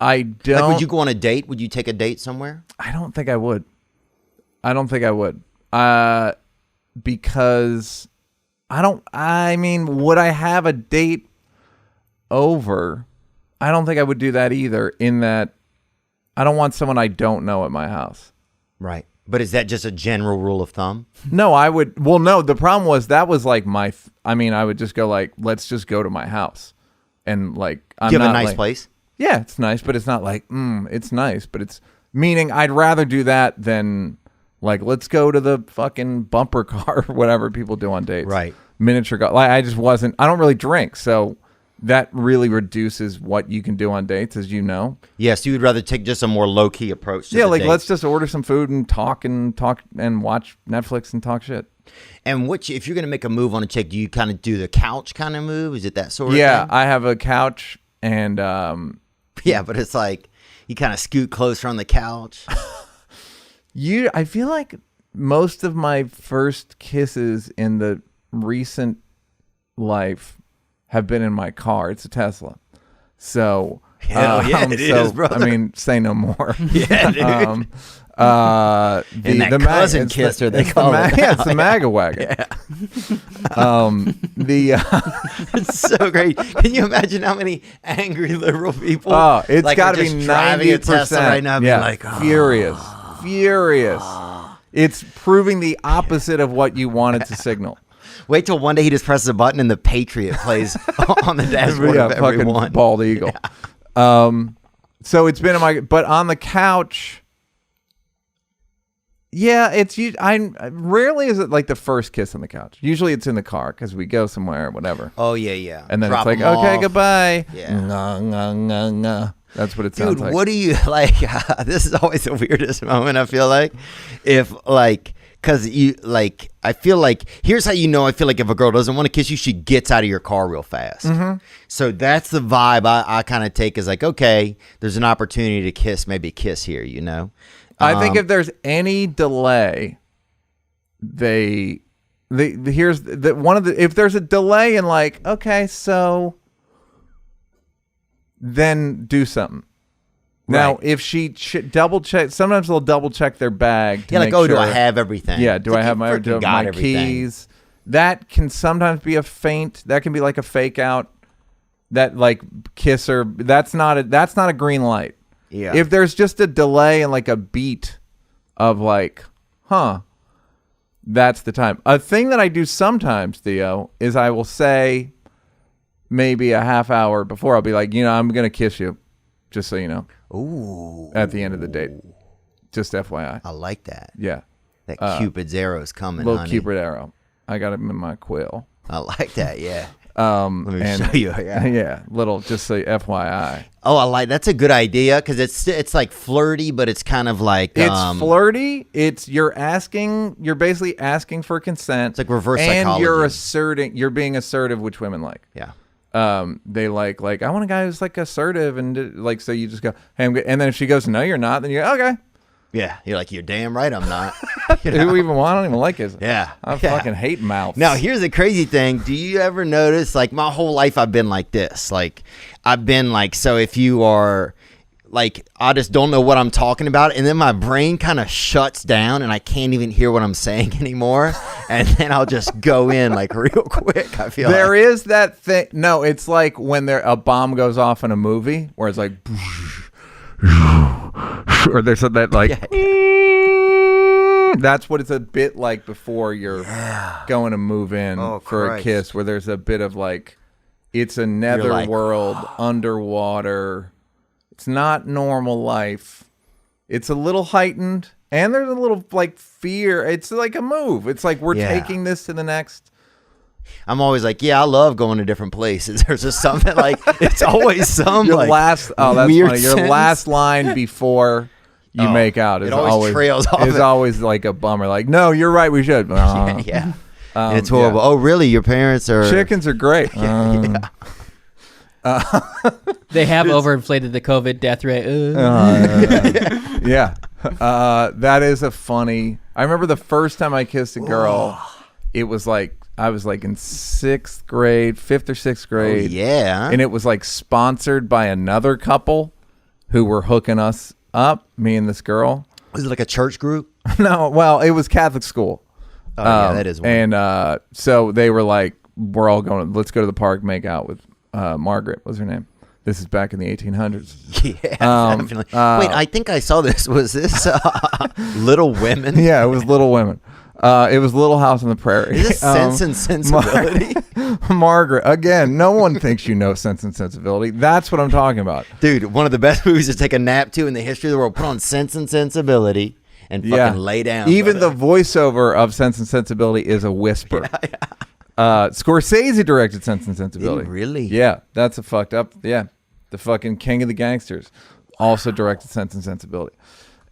Like, would you go on a date? Would you take a date somewhere? I don't think I would. Because I mean, would I have a date over? I don't think I would do that either, in that I don't want someone I don't know at my house. Right. But is that just a general rule of thumb? No, I would. Well, no, the problem was that was like I would just go like, let's just go to my house. And like, I'm Do you have not a nice like, place? Yeah, it's nice, but it's not like, it's nice, but it's meaning I'd rather do that than like, let's go to the fucking bumper car or whatever people do on dates. Right. Miniature golf. Like, I don't really drink. So that really reduces what you can do on dates, as you know. Yes, you would rather take just a more low key approach to Yeah, the like date. let's just order some food and talk and watch Netflix and talk shit. And if you're gonna make a move on a chick, do you kind of do the couch kind of move? Is it that sort of Yeah, thing? I have a couch and Yeah, but it's like you kind of scoot closer on the couch. I feel like most of my first kisses in the recent life have been in my car. It's a Tesla. So Hell yeah, it is, brother. I mean, say no more. Yeah, dude. And that cousin kisser, they call it Yeah, now. it's the MAGA wagon. Yeah. It's so great. Can you imagine how many angry liberal people? Oh, it's like, got to are be just driving a Tesla 90% right now, and yeah, being like, oh. furious. It's proving the opposite of what you wanted to signal. Wait till one day he just presses a button and the Patriot plays on the dashboard Yeah, of fucking everyone. bald eagle. Yeah. So it's been but on the couch. Yeah, rarely is it like the first kiss on the couch. Usually it's in the car because we go somewhere or whatever. Oh yeah. And then Drop it's like, 'em okay, off. goodbye. Yeah. Nah. That's what it sounds Dude, like. what do you like? This is always the weirdest moment. I feel like, because you like, I feel like here's how you know. I feel like if a girl doesn't want to kiss you, she gets out of your car real fast. Mm-hmm. So that's the vibe I kind of take is like, okay, there's an opportunity to kiss, maybe kiss here, you know. I think if there's any delay, if there's a delay in like, okay, so then do something. Now, Right. if she double check, sometimes they'll double check their bag. To Yeah, like, make oh, do sure- I have everything? Yeah, do It's I like have you my freaking got everything. keys? That can sometimes be a feint. That can be like a fake out. That like kisser. That's not a green light. Yeah. If there's just a delay and like a beat of like, that's the time. A thing that I do sometimes, Theo, is I will say maybe a half hour before, I'll be like, I'm going to kiss you, just so you know. Ooh, At the end of the date. Just FYI. I like that. Yeah. That Cupid's arrow's coming, Little honey. Cupid arrow. I got it in my quill. I like that. Yeah. Let me show you, yeah. Yeah. Little, just say FYI. Oh, I like that's a good idea because it's like flirty, but it's kind of like It's flirty. You're basically asking for consent. It's like reverse and psychology. you're being assertive, which women like. Yeah. They like I want a guy who's like assertive and like, so you just go, hey, I'm good. And then if she goes, no, you're not, then you're okay. Yeah, you're like, you're damn right I'm not. Who even want? I don't even like his. Yeah. I Yeah. fucking hate mouths. Now, here's the crazy thing. Do you ever notice, like, my whole life I've been like this? Like, I've been like, so if you are, like, I just don't know what I'm talking about, and then my brain kind of shuts down, and I can't even hear what I'm saying anymore, and then I'll just go in, like, real quick, I feel there like. is that thing. No, it's like when a bomb goes off in a movie where it's like, or there's that like, that's what it's a bit like before you're going to move in for Christ. a kiss, where there's a bit of like, it's a like, netherworld, underwater. It's not normal life. It's a little heightened, and there's a little like fear. It's like a move. It's like we're taking this to the next. I'm always like, yeah, I love going to different places. There's just something like, it's always some Your like last, that's weird funny. Your sentence. last line before you make out is it always trails off is it. always like a bummer. Like, no, you're right. We should. Yeah. And it's horrible. yeah. Oh, really? Your parents are Chickens are great. They have overinflated the COVID death rate. Yeah. That is a funny. I remember the first time I kissed a girl. It was like I was like in 6th grade, 5th or 6th grade. yeah. And it was like sponsored by another couple who were hooking us up, me and this girl. Was it like a church group? No, well, it was Catholic school. Oh, yeah, that is one. And so they were like, we're all going, let's go to the park, make out with Margaret, was her name. This is back in the 1800s. Yeah, definitely. Wait, I think I saw this. Was this Little Women? Yeah, it was Little Women. It was Little House on the Prairie. Is this Sense and Sensibility? Margaret, again, no one thinks you know Sense and Sensibility. That's what I'm talking about. Dude, one of the best movies to take a nap to in the history of the world. Put on Sense and Sensibility and fucking lay down. Even brother. the voiceover of Sense and Sensibility is a whisper. Scorsese directed Sense and Sensibility. Really? Yeah, that's a fucked up. Yeah, the fucking king of the gangsters also directed Sense and Sensibility.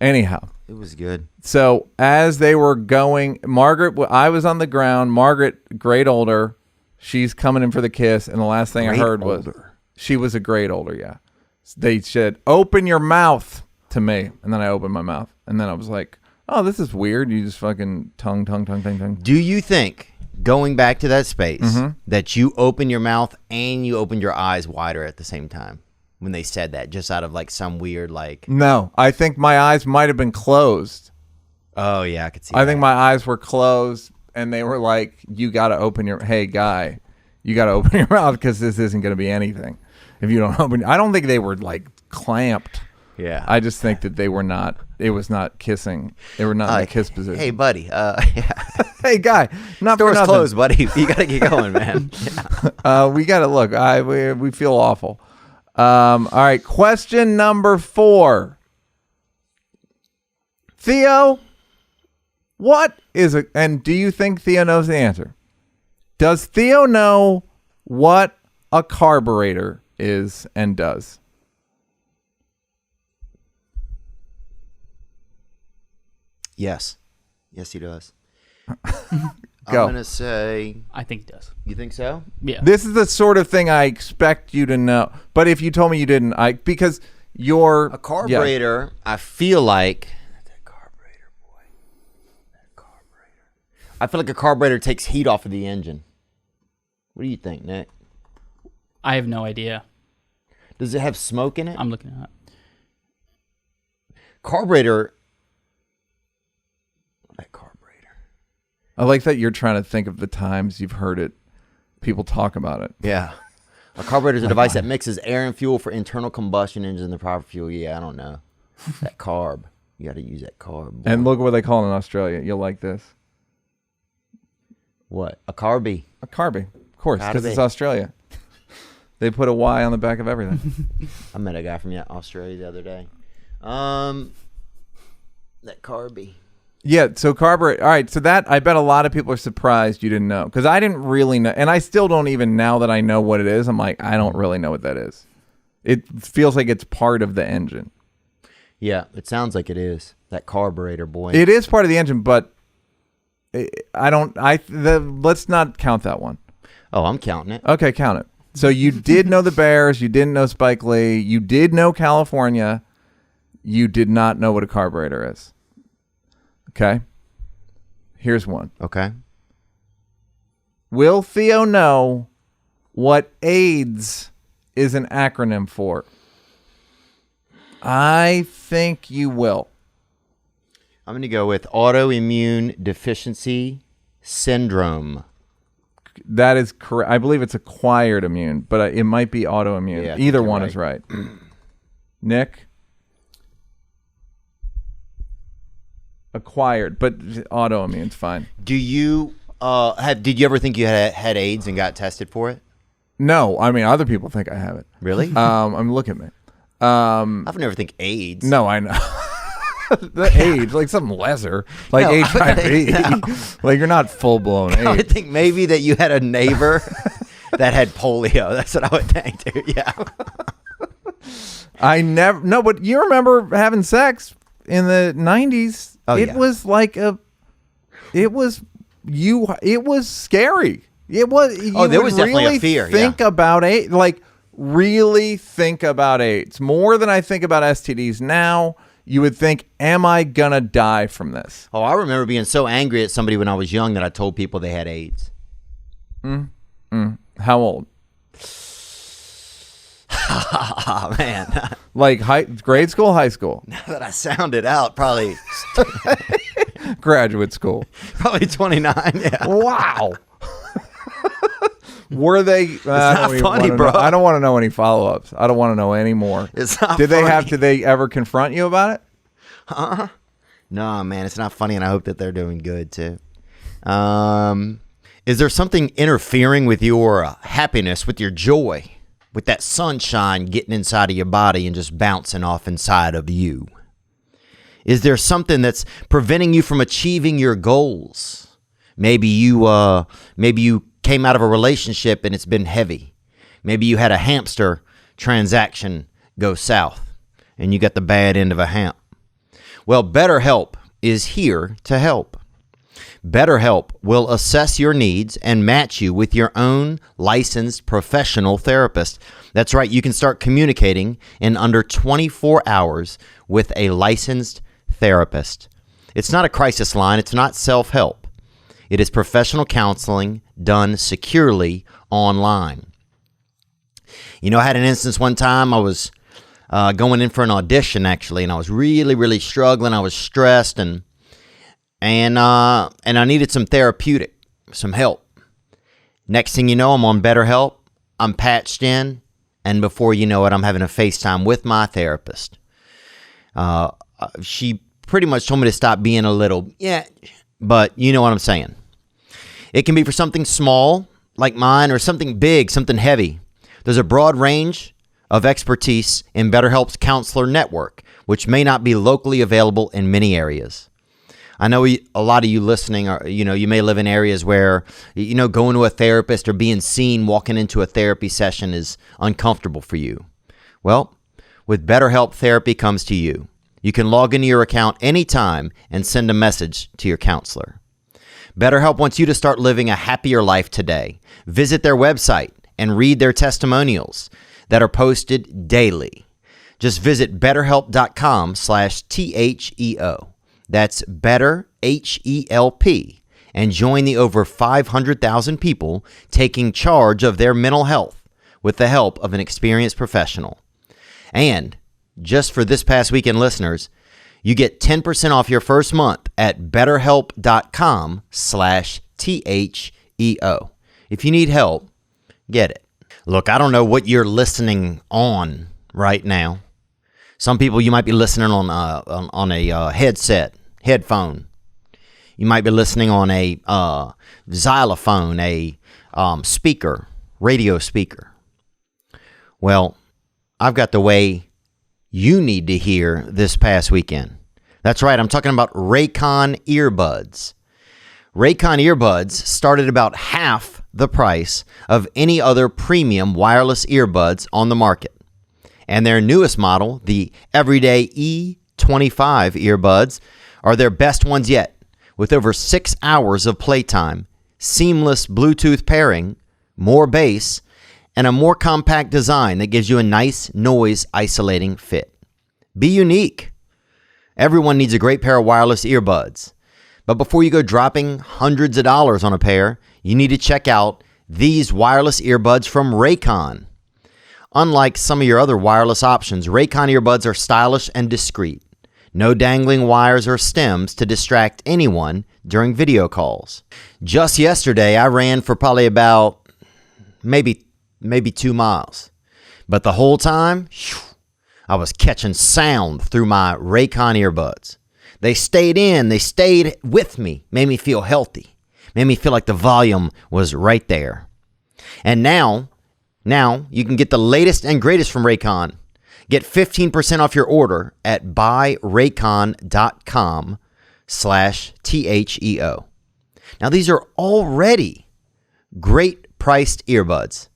Anyhow, It was good. so as they were going, Margaret, I was on the ground. Margaret, grade older, she's coming in for the kiss, and the last thing I heard was she was a grade older. Yeah, they said, "Open your mouth" to me, and then I opened my mouth, and then I was like, "Oh, this is weird." You just fucking tongue. Do you think, going back to that space, that you open your mouth and you opened your eyes wider at the same time when they said that, just out of like some weird like? No, I think my eyes might have been closed. Oh yeah, I could see. I think my eyes were closed, and they were like, "You got to open your you got to open your mouth because this isn't going to be anything if you don't open." I don't think they were like clamped. Yeah. I just think that they were not. It was not kissing. They were not in the kiss position. Hey, buddy. Yeah. Hey, guy, not for Door's nothing. closed, buddy. You gotta get going, man. We got to look. We feel awful. All right. Question number 4. Theo, what is a? And do you think Theo knows the answer? Does Theo know what a carburetor is and does? Yes, he does. Go. I'm gonna say. I think it does. You think so? Yeah. This is the sort of thing I expect you to know. But if you told me you didn't, because you're A carburetor. I feel like that carburetor, boy. That carburetor. I feel like a carburetor takes heat off of the engine. What do you think, Nick? I have no idea. Does it have smoke in it? I'm looking at it. Carburetor. That carburetor. I like that you're trying to think of the times you've heard it. People talk about it. Yeah. A carburetor is a device that mixes air and fuel for internal combustion engines and the proper fuel. Yeah, I don't know. That carb. You got to use that carb. Boy. And look what they call it in Australia. You'll like this. What? A carby. A carby. Of course, because it's Carby. Australia. They put a Y on the back of everything. I met a guy from Australia the other day. That carby. Yeah, so carburetor. All right, so that, I bet a lot of people are surprised you didn't know. Because I didn't really know. And I still don't even, now that I know what it is, I'm like, I don't really know what that is. It feels like it's part of the engine. Yeah, it sounds like it is. That carburetor, boy. It is part of the engine, but let's not count that one. Oh, I'm counting it. Okay, count it. So you did know the Bears. You didn't know Spike Lee. You did know California. you did not know what a carburetor is. Okay? Here's one. Okay. Will Theo know what AIDS is an acronym for? I think you will. I'm going to go with autoimmune deficiency syndrome. That is correct. I believe it's acquired immune, but it might be autoimmune. Yeah, Either you're one right. is right. Nick? Acquired, but autoimmune's fine. Do you did you ever think you had AIDS and got tested for it? No, I mean, other people think I have it. Really? Look at me. I've never think AIDS. No, I know. The AIDS, like something lesser, like No, HIV. Like you're not full blown I would AIDS. think maybe that you had a neighbor that had polio. That's what I would think, dude. Yeah. I never. No, but you remember having sex in the 90s? Oh, it yeah. was like It was scary. It was. You there would was definitely a really fear, Think yeah. about AIDS. Like really think about AIDS more than I think about STDs now. You would think, am I gonna die from this? Oh, I remember being so angry at somebody when I was young that I told people they had AIDS. How old? Oh, man. Like grade school, high school, Now that I sounded out, probably graduate school. 29. Yeah. Wow. Were they? not funny, bro. I don't want to know any follow-ups. I don't want to know any more. It's not Did they funny. Did they ever confront you about it? No, man, it's not funny, and I hope that they're doing good, too. Is there something interfering with your happiness, with your joy, with that sunshine getting inside of your body and just bouncing off inside of you? Is there something that's preventing you from achieving your goals? Maybe you came out of a relationship and it's been heavy. Maybe you had a hamster transaction go south and you got the bad end of a hamp. Well, Betterhelp is here to help. Betterhelp will assess your needs and match you with your own licensed professional therapist. That's right, you can start communicating in under 24 hours with a licensed therapist. It's not a crisis line, it's not self-help. It is professional counseling done securely online. You know, I had an instance one time. I was going in for an audition, actually, and I was really, really struggling. I was stressed, and I needed some therapeutic, some help. Next thing you know, I'm on BetterHelp. I'm patched in, and before you know it, I'm having a FaceTime with my therapist. She pretty much told me to stop being a little, but you know what I'm saying. It can be for something small, like mine, or something big, something heavy. There's a broad range of expertise in BetterHelp's counselor network, which may not be locally available in many areas. I know a lot of you listening are, you may live in areas where, going to a therapist or being seen walking into a therapy session is uncomfortable for you. Well, with BetterHelp, therapy comes to you. You can log into your account anytime and send a message to your counselor. BetterHelp wants you to start living a happier life today. Visit their website and read their testimonials that are posted daily. Just visit betterhelp.com/THEO. That's BetterHelp, and join the over 500,000 people taking charge of their mental health with the help of an experienced professional. And just for this past weekend listeners, you get 10% off your first month at betterhelp.com/THEO. If you need help, get it. Look, I don't know what you're listening on right now. Some people, you might be listening on a headphone. You might be listening on a xylophone, a speaker, radio speaker. Well, I've got the way you need to hear this past weekend. That's right, I'm talking about Raycon earbuds. Raycon earbuds start at about half the price of any other premium wireless earbuds on the market. And their newest model, the Everyday E25 earbuds, are their best ones yet, with over 6 hours of playtime, seamless Bluetooth pairing, more bass, and a more compact design that gives you a nice noise isolating fit. Be unique. Everyone needs a great pair of wireless earbuds. But before you go dropping hundreds of dollars on a pair, you need to check out these wireless earbuds from Raycon. Unlike some of your other wireless options, Raycon earbuds are stylish and discreet. No dangling wires or stems to distract anyone during video calls. Just yesterday, I ran for probably about maybe 2 miles. But the whole time, I was catching sound through my Raycon earbuds. They stayed with me, made me feel healthy, made me feel like the volume was right there. And now you can get the latest and greatest from Raycon. Get 15% off your order at buyraycon.com/THEO. Now, these are already great priced earbuds,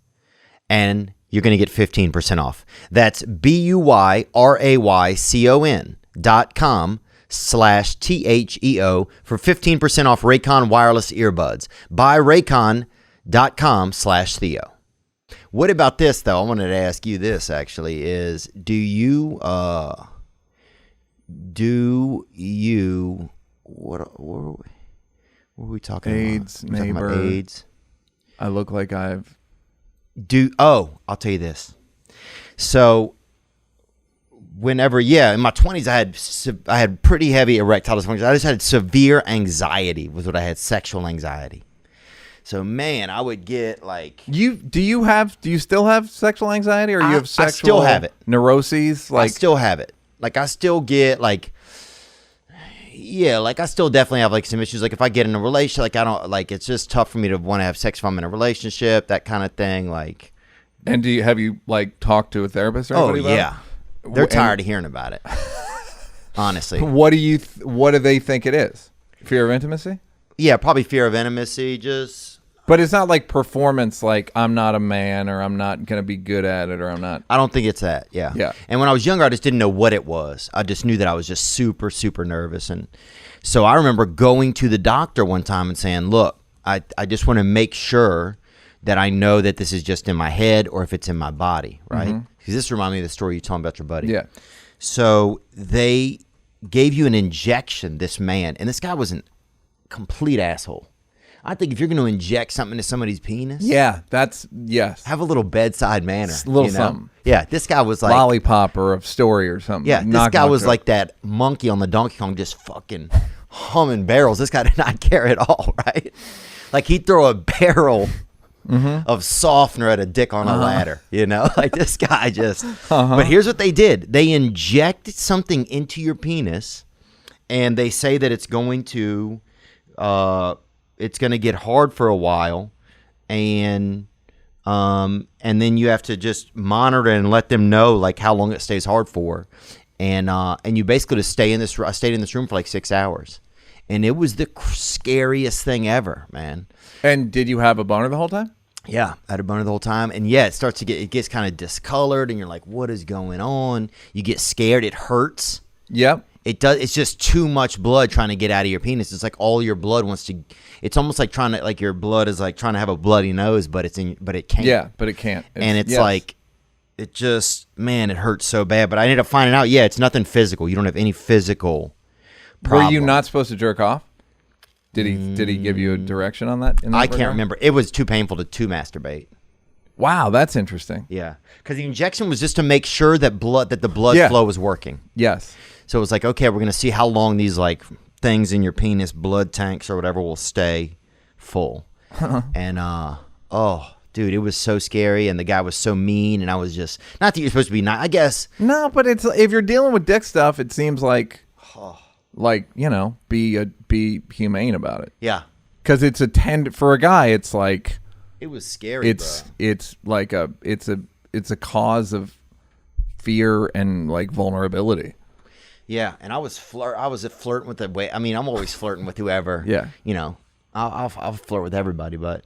and you're going to get 15% off. That's buyraycon.com/THEO for 15% off Raycon wireless earbuds. Buyraycon.com/Theo. What about this, though? I wanted to ask you this, actually, is what were we talking AIDS, about? We're talking neighbor. about AIDS. I look like I'll tell you this. So whenever, in my 20s, I had pretty heavy erectile dysfunction. I just had severe anxiety was what I had, sexual anxiety. So, man, I would get like... Do you still have sexual anxiety, or you have sexual I still have it. Neuroses? I still have it. Like, I still get like... Yeah, like I still definitely have like some issues. Like if I get in a relationship, like I don't like, it's just tough for me to want to have sex if I'm in a relationship, that kind of thing. Like, and have you like talked to a therapist or anybody about yeah, it? They're tired of hearing about it. Honestly, what do they think it is? Fear of intimacy? Yeah, probably fear of intimacy. But it's not like performance, like I'm not a man, or I'm not going to be good at it, or I'm not. I don't think it's that. Yeah. Yeah. And when I was younger, I just didn't know what it was. I just knew that I was just super, super nervous. And so I remember going to the doctor one time and saying, look, I just want to make sure that I know that this is just in my head or if it's in my body, right? Because this reminded me of the story you told me about your buddy. Yeah. So they gave you an injection, this man, and this guy was a complete asshole. I think if you're going to inject something into somebody's penis, Yeah, yes. have a little bedside manner. A little you know? something. Yeah, this guy was like Lollipop or a story or something. Yeah, this Knock guy them was up. like that monkey on the Donkey Kong, just fucking humming barrels. This guy did not care at all, right? Like he'd throw a barrel of softener at a dick on a ladder, you know? Like this guy just. But here's what they did: they inject something into your penis, and they say that it's going to get hard for a while, and then you have to just monitor and let them know like how long it stays hard for, and you basically just stay in this. I stayed in this room for like 6 hours, and it was the scariest thing ever, man. And did you have a boner the whole time? Yeah, I had a boner the whole time, and yeah, it gets kind of discolored, and you're like, what is going on? You get scared. It hurts. Yep. It does. It's just too much blood trying to get out of your penis. It's like all your blood wants to. It's almost like trying to, like your blood is like trying to have a bloody nose, but it can't. Yeah, but it can't. It's yes. like, it just, man, it hurts so bad. But I ended up finding out, yeah, it's nothing physical. You don't have any physical problem. Were you not supposed to jerk off? Did he give you a direction on that? I can't remember. It was too painful to masturbate. Wow, that's interesting. Yeah, because the injection was just to make sure that the blood flow was working. Yes. So it was like, okay, we're gonna see how long these like things in your penis, blood tanks or whatever, will stay full. And oh, dude, it was so scary, and the guy was so mean, and I was just, not that you're supposed to be nice, I guess. No, but it's, if you're dealing with dick stuff, it seems like be humane about it. Yeah, because it's for a guy, it's like it was scary. It's like it's a cause of fear and like vulnerability. Yeah, and I was flirting with the way. I mean, I'm always flirting with whoever. Yeah, you know, I'll flirt with everybody, but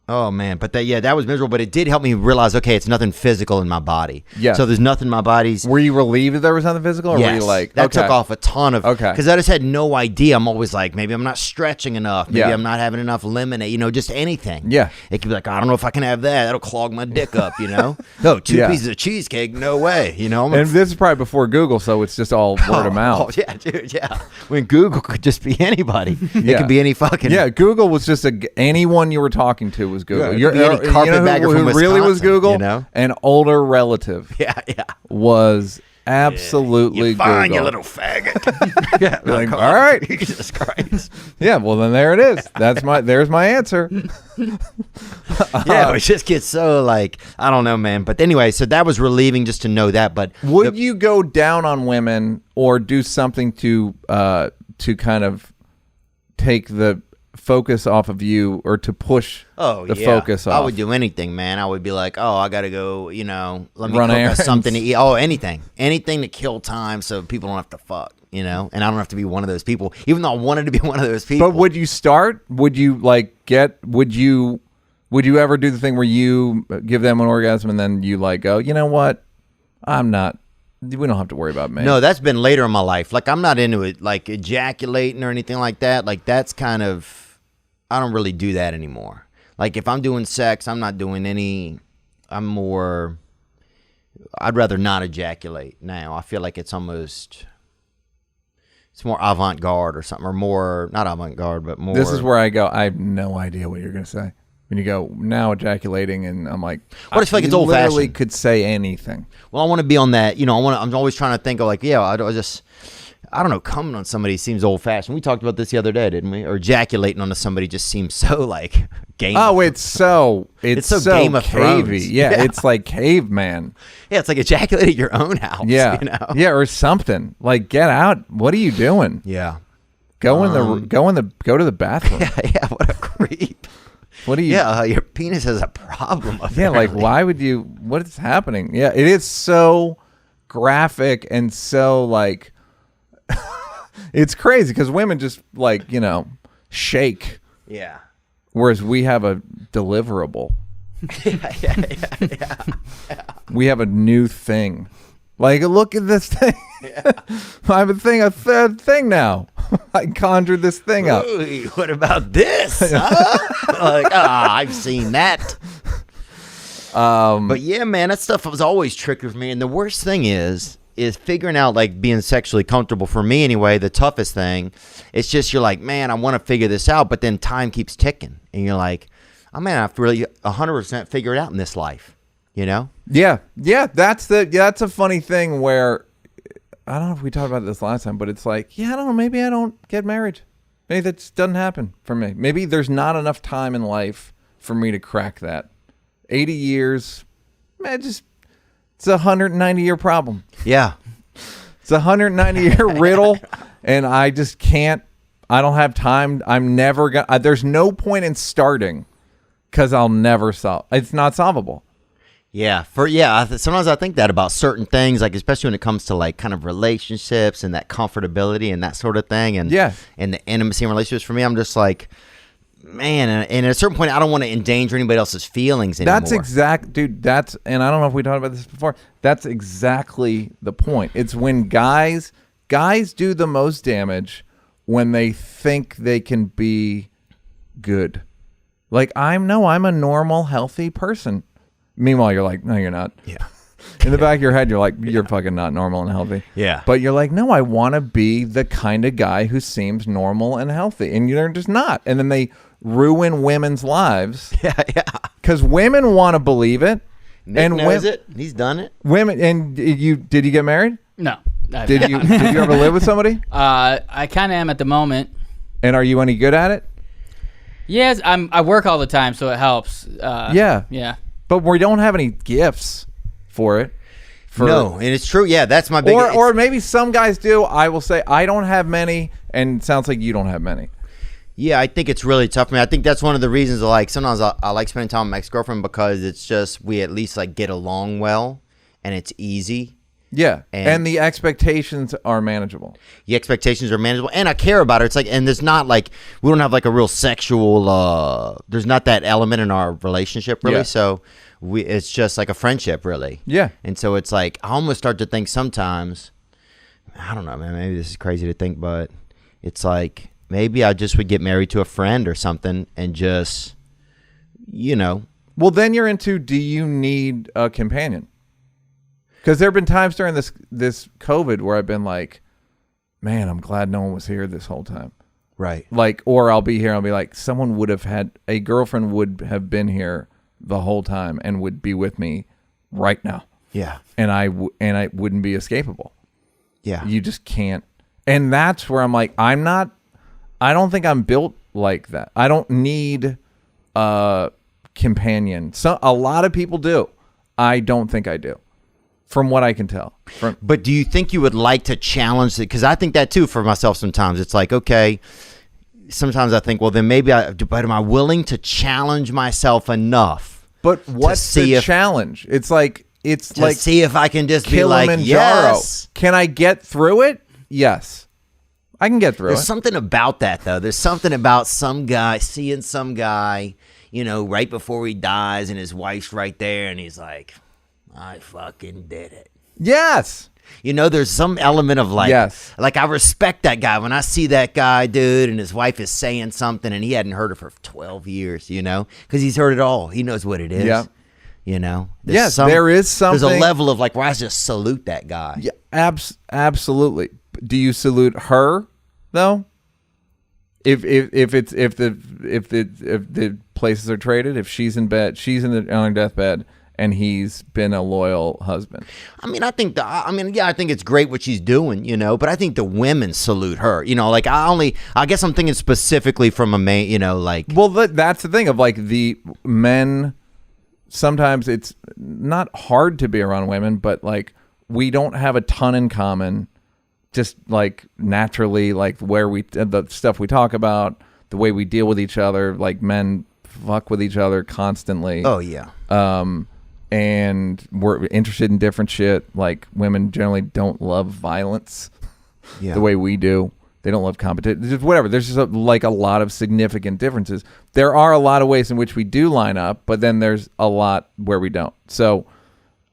Oh man, but that was miserable. But it did help me realize, okay, it's nothing physical in my body. Yeah. So there's nothing in my body's. Were you relieved that there was nothing physical, or were you like, that okay. took off a ton of. Okay. Because I just had no idea. I'm always like, maybe I'm not stretching enough. Maybe I'm not having enough lemonade. Just anything. Yeah. It could be like, I don't know if I can have that. That'll clog my dick up. No, two pieces of cheesecake. No way. And this is probably before Google, so it's just all word of mouth. Oh yeah, dude. Yeah. When Google could just be anybody. It could be any fucking. Yeah. Google was just anyone you were talking to was Google. Yeah, carpetbagger from Wisconsin, really was Google? An older relative. Yeah. Was absolutely You're fine, Google. you little faggot. Yeah. Like, all right. Jesus Christ. Yeah. Well, then there it is. There's my answer. Yeah, it just gets so like, I don't know, man. But anyway, so that was relieving just to know that. But would you go down on women or do something to kind of take the focus off of you, or to push the focus off? I would do anything, man. I would be like, oh, I gotta go, let me run cook errands. us something to eat. Oh, anything to kill time so people don't have to fuck, and I don't have to be one of those people, even though I wanted to be one of those people. But would you start? Would you would you ever do the thing where you give them an orgasm and then you like go, you know what, we don't have to worry about me? No, that's been later in my life. Like, I'm not into it, like ejaculating or anything like that. Like, that's kind of, I don't really do that anymore. Like, if I'm doing sex, I'm not doing any, I'd rather not ejaculate now. I feel like it's more avant-garde or something, or more, not avant-garde, but more. This is where I go, I have no idea what you're going to say. When you go, now ejaculating, and I'm like, I just feel like it's old-fashioned. Literally could say anything. Well, I want to be on that, I'm always trying to think of like, I don't know, coming on somebody seems old-fashioned. We talked about this the other day, didn't we? Or ejaculating onto somebody just seems so like game. Oh, it's so Game of cavey. Thrones. Yeah, it's like caveman. Yeah, it's like ejaculate at your own house. Yeah, yeah, or something. Like, get out. What are you doing? Yeah, go to the bathroom. Yeah. What a creep. What do you? Yeah, your penis has a problem. Apparently. Yeah, like, why would you? What is happening? Yeah, it is so graphic and so like. It's crazy because women just like, shake. Yeah. Whereas we have a deliverable. Yeah. We have a new thing. Like, look at this thing. Yeah. I have a thing now. I conjured this thing up. Ooh, what about this? Huh? Like, I've seen that. But yeah, man, that stuff was always tricky for me. And the worst thing is figuring out, like, being sexually comfortable for me anyway. The toughest thing, it's just, you're like, man, I want to figure this out, but then time keeps ticking, and you're like, I have to really 100% figure it out in this life, Yeah, that's a funny thing where, I don't know if we talked about this last time, but it's like, I don't know, maybe I don't get married. Maybe that doesn't happen for me. Maybe there's not enough time in life for me to crack that. 80 years, man, it's a 190-year problem. Yeah. It's a 190-year riddle, and I just can't. I don't have time. I'm never going to. There's no point in starting because I'll never solve. It's not solvable. Yeah. Sometimes I think that about certain things, like especially when it comes to like kind of relationships and that comfortability and that sort of thing, and the intimacy in relationships. For me, I'm just like, man, and at a certain point, I don't want to endanger anybody else's feelings anymore. That's and I don't know if we talked about this before. That's exactly the point. It's when guys do the most damage when they think they can be good. Like, I'm a normal, healthy person. Meanwhile, you're like, no, you're not. Yeah. In the back of your head, you're like, you're fucking not normal and healthy. Yeah. But you're like, no, I want to be the kind of guy who seems normal and healthy. And you're just not. And then they ruin women's lives. Yeah. Because women want to believe it. Nick knows it. He's done it. Women, and did you get married? No. Did you ever live with somebody? I kind of am at the moment. And are you any good at it? Yes, I work all the time, so it helps. Yeah. But we don't have any gifts for it. No, and it's true. Yeah, that's my big. Or maybe some guys do. I will say I don't have many, and it sounds like you don't have many. Yeah, I think it's really tough for me. I think that's one of the reasons sometimes I like spending time with my ex-girlfriend, because it's just we at least like get along well, and it's easy. Yeah, and the expectations are manageable. The expectations are manageable, and I care about her. It's like, and there's not like, we don't have like a real sexual, there's not that element in our relationship really. Yeah. So it's just like a friendship really. Yeah. And so it's like, I almost start to think sometimes, I don't know, man, maybe this is crazy to think, but it's like, maybe I just would get married to a friend or something and just, you know. Well, then you're into, do you need a companion? Because there have been times during this COVID where I've been like, man, I'm glad no one was here this whole time. Right. Like, or I'll be here and I'll be like, someone would have had, a girlfriend would have been here the whole time and would be with me right now. Yeah. And I wouldn't be escapable. Yeah. You just can't. And that's where I'm like, I don't think I'm built like that. I don't need a companion. So a lot of people do. I don't think I do. From what I can tell. But do you think you would like to challenge it? Because I think that too for myself sometimes. It's like, okay, sometimes I think, well, then maybe but am I willing to challenge myself enough? But what's the challenge? It's like see if I can just be like, Kilimanjaro. yes. Can I get through it? Yes. I can get through There's it. something about that, though. There's something about seeing some guy, you know, right before he dies and his wife's right there and he's like, I fucking did it. Yes. You know, there's some element of like, yes. Like I respect that guy when I see that guy, dude, and his wife is saying something and he hadn't heard it for 12 years, you know, because he's heard it all. He knows what it is. Yeah. You know, yes, there is something. There's a level of like where I just salute that guy. Yeah, absolutely. Do you salute her though? If the places are traded, if she's in bed, on her deathbed, and he's been a loyal husband. I mean, I think it's great what she's doing, you know, but I think the women salute her, you know, like I guess I'm thinking specifically from a man, you know, like. Well, that's the thing of like the men, sometimes it's not hard to be around women, but like we don't have a ton in common, just like naturally, like the stuff we talk about, the way we deal with each other, like men fuck with each other constantly. Oh, yeah. And we're interested in different shit. Like women generally don't love violence the way we do. They don't love competition. Just whatever. There's just a lot of significant differences. There are a lot of ways in which we do line up, but then there's a lot where we don't. So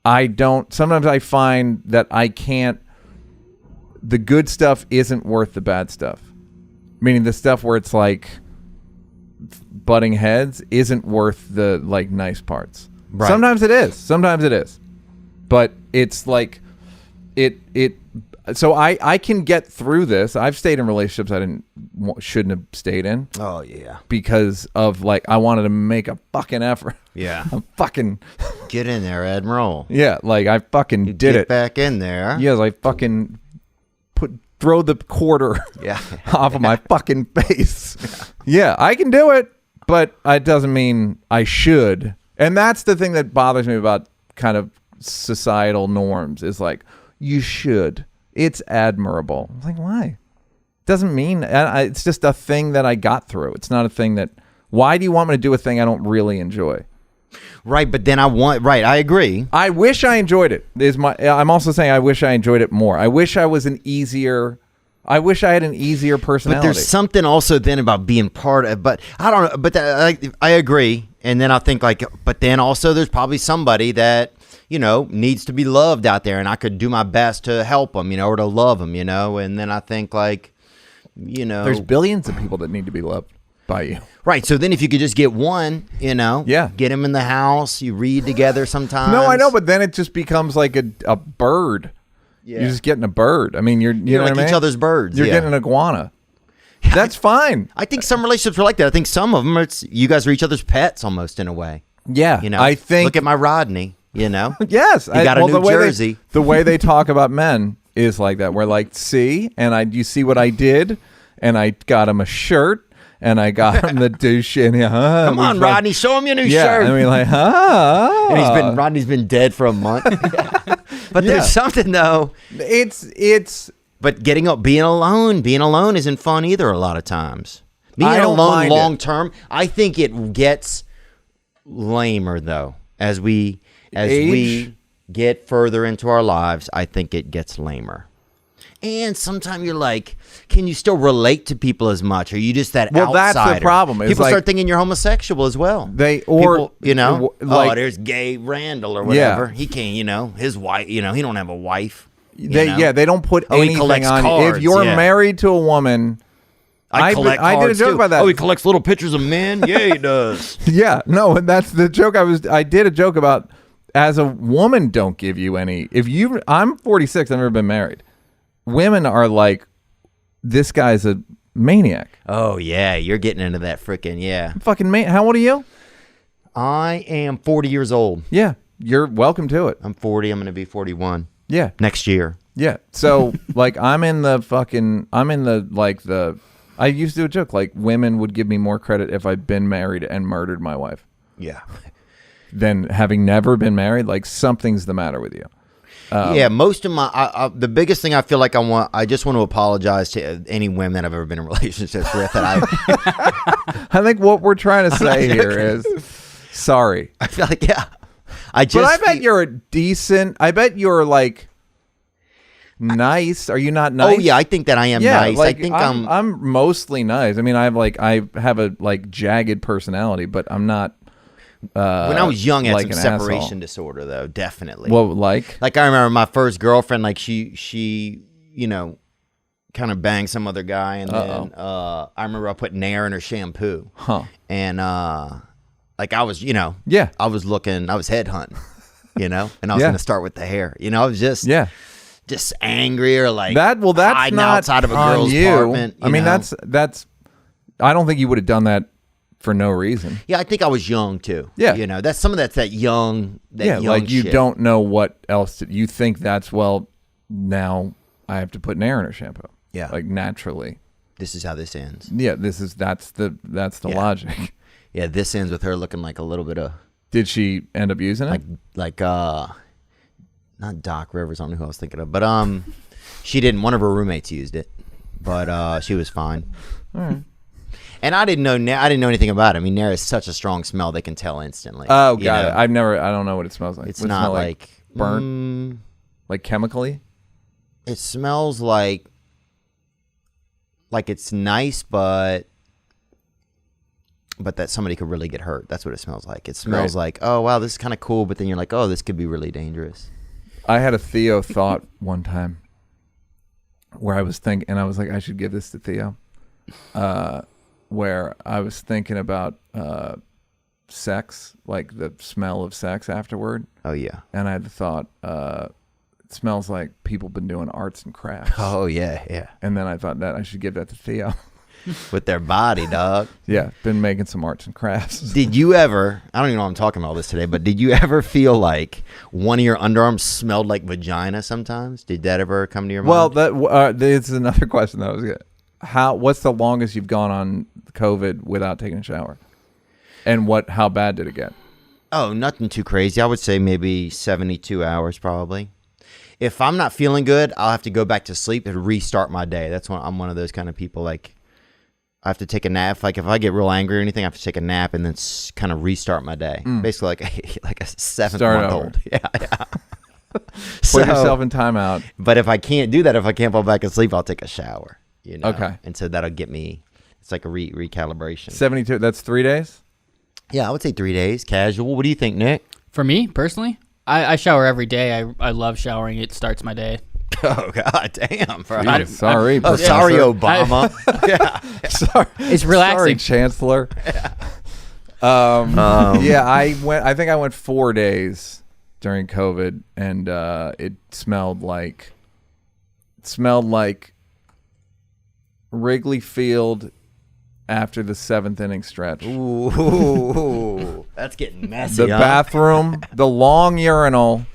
sometimes I find that I can't, the good stuff isn't worth the bad stuff. Meaning the stuff where it's like butting heads isn't worth the like nice parts. Right. Sometimes it is. But it's like so I can get through this. I've stayed in relationships I shouldn't have stayed in. Oh yeah. Because of like I wanted to make a fucking effort. Yeah. I'm fucking get in there, Admiral. Yeah, like I fucking did get it. Back in there. Yes, I fucking throw the quarter off of my fucking face. Yeah, I can do it, but it doesn't mean I should. And that's the thing that bothers me about kind of societal norms is like, you should. It's admirable. I'm like, why? Doesn't mean, it's just a thing that I got through. It's not a thing that, why do you want me to do a thing I don't really enjoy? Right, but then I agree. I wish I enjoyed it. I'm also saying I wish I enjoyed it more. I wish I had an easier personality. But there's something also then about being part of, but I don't know, but I agree. And then I think like, but then also there's probably somebody that, you know, needs to be loved out there and I could do my best to help them, you know, or to love them, you know. And then I think like, you know. There's billions of people that need to be loved by you. Right. So then if you could just get one, you know, get him in the house, you read together sometimes. No, I know, but then it just becomes like a bird. Yeah. You're just getting a bird. I mean, you're like what I mean? Each other's birds. You're getting an iguana. That's fine. I think some relationships are like that. I think some of them, you guys are each other's pets almost in a way. Yeah. You know, I think. Look at my Rodney, you know? Yes. You got a New Jersey. The way they talk about men is like that. We're like, see, and you see what I did, and I got him a shirt. And I got him the douche, and come on, Rodney, show him your new shirt. Yeah, and we're like, And Rodney's been dead for a month. But there's something though. But being alone isn't fun either. A lot of times, being alone long term, I think it gets lamer though as we get further into our lives, I think it gets lamer. And sometimes you're like, can you still relate to people as much? Or are you just that outsider? That's the problem. People start thinking you're homosexual as well. People, there's gay Randall or whatever. He can't, his wife, he don't have a wife. They don't put anything collects on cards, you. If you're married to a woman, I did a joke about that. Oh, he collects little pictures of men? Yeah, he does. Yeah, no, that's the joke. I did a joke about, as a woman, don't give you any. I'm 46, I've never been married. Women are like, this guy's a maniac. Oh, yeah. You're getting into that freaking, Fucking man. How old are you? I am 40 years old. Yeah. You're welcome to it. I'm 40. I'm going to be 41. Yeah. Next year. Yeah. So, like, I used to do a joke, like, women would give me more credit if I'd been married and murdered my wife. Yeah. Than having never been married. Like, something's the matter with you. Most of the biggest thing I feel like I just want to apologize to any women I've ever been in relationships with. I think what we're trying to say here is, sorry. I feel like, but I bet you're I bet you're like nice. Are you not nice? Oh yeah, I think that I am nice. Like, I think I'm mostly nice. I mean, I have a like jagged personality, but I'm not. When I was young, I had like some separation disorder, though. Definitely. Well, like I remember my first girlfriend. Like she kind of banged some other guy, and then I remember I put Nair in her shampoo. Huh. And like I was, I was head hunting, and I was going to start with the hair. I was just angry or like that. Well, that's hiding not outside of a on girl's you. apartment. I mean, that's. I don't think you would have done that for no reason. Yeah, I think I was young too. Yeah, that's some of that young. Young like you shit. don't know what else you think. That's now I have to put Nair in her shampoo. Yeah, like naturally. This is how this ends. Yeah, that's the logic. Yeah, this ends with her looking like a little bit of. Did she end up using it? Like not Doc Rivers. I don't know who I was thinking of, but she didn't. One of her roommates used it, but she was fine. All right. And I didn't know anything about it. I mean, Nair is such a strong smell; they can tell instantly. Oh, got it. I don't know what it smells like. It's not like burnt, like chemically. It smells like it's nice, but that somebody could really get hurt. That's what it smells like. It smells like, oh wow, this is kind of cool, but then you're like, oh, this could be really dangerous. I had a Theo thought one time where I was thinking, and I was like, I should give this to Theo. Where I was thinking about sex, like the smell of sex afterward. Oh, yeah. And I had the thought, it smells like people been doing arts and crafts. Oh, yeah, yeah. And then I thought that I should give that to Theo. With their body, dog. Yeah, been making some arts and crafts. Did you ever, I don't even know why I'm talking about all this today, but did you ever feel like one of your underarms smelled like vagina sometimes? Did that ever come to your mind? Well, this is another question that I was getting. What's the longest you've gone on COVID without taking a shower? And how bad did it get? Oh, nothing too crazy. I would say maybe 72 hours probably. If I'm not feeling good, I'll have to go back to sleep and restart my day. I'm one of those kind of people, like I have to take a nap. Like if I get real angry or anything, I have to take a nap and then kind of restart my day. Basically like a 7-month-old. Yeah. Put yourself in timeout. But if I can't do that, if I can't fall back asleep, I'll take a shower. Okay. And so that'll get me, it's like a recalibration. 72, that's 3 days? Yeah, I would say 3 days. Casual. What do you think, Nick? For me, personally, I shower every day. I love showering. It starts my day. Oh, God damn. Sorry, sorry, Obama. Sorry. It's relaxing. Sorry, Chancellor. Yeah, I think I went 4 days during COVID, and it smelled like Wrigley Field after the 7th inning stretch. Ooh, that's getting messy. The bathroom, the long urinal.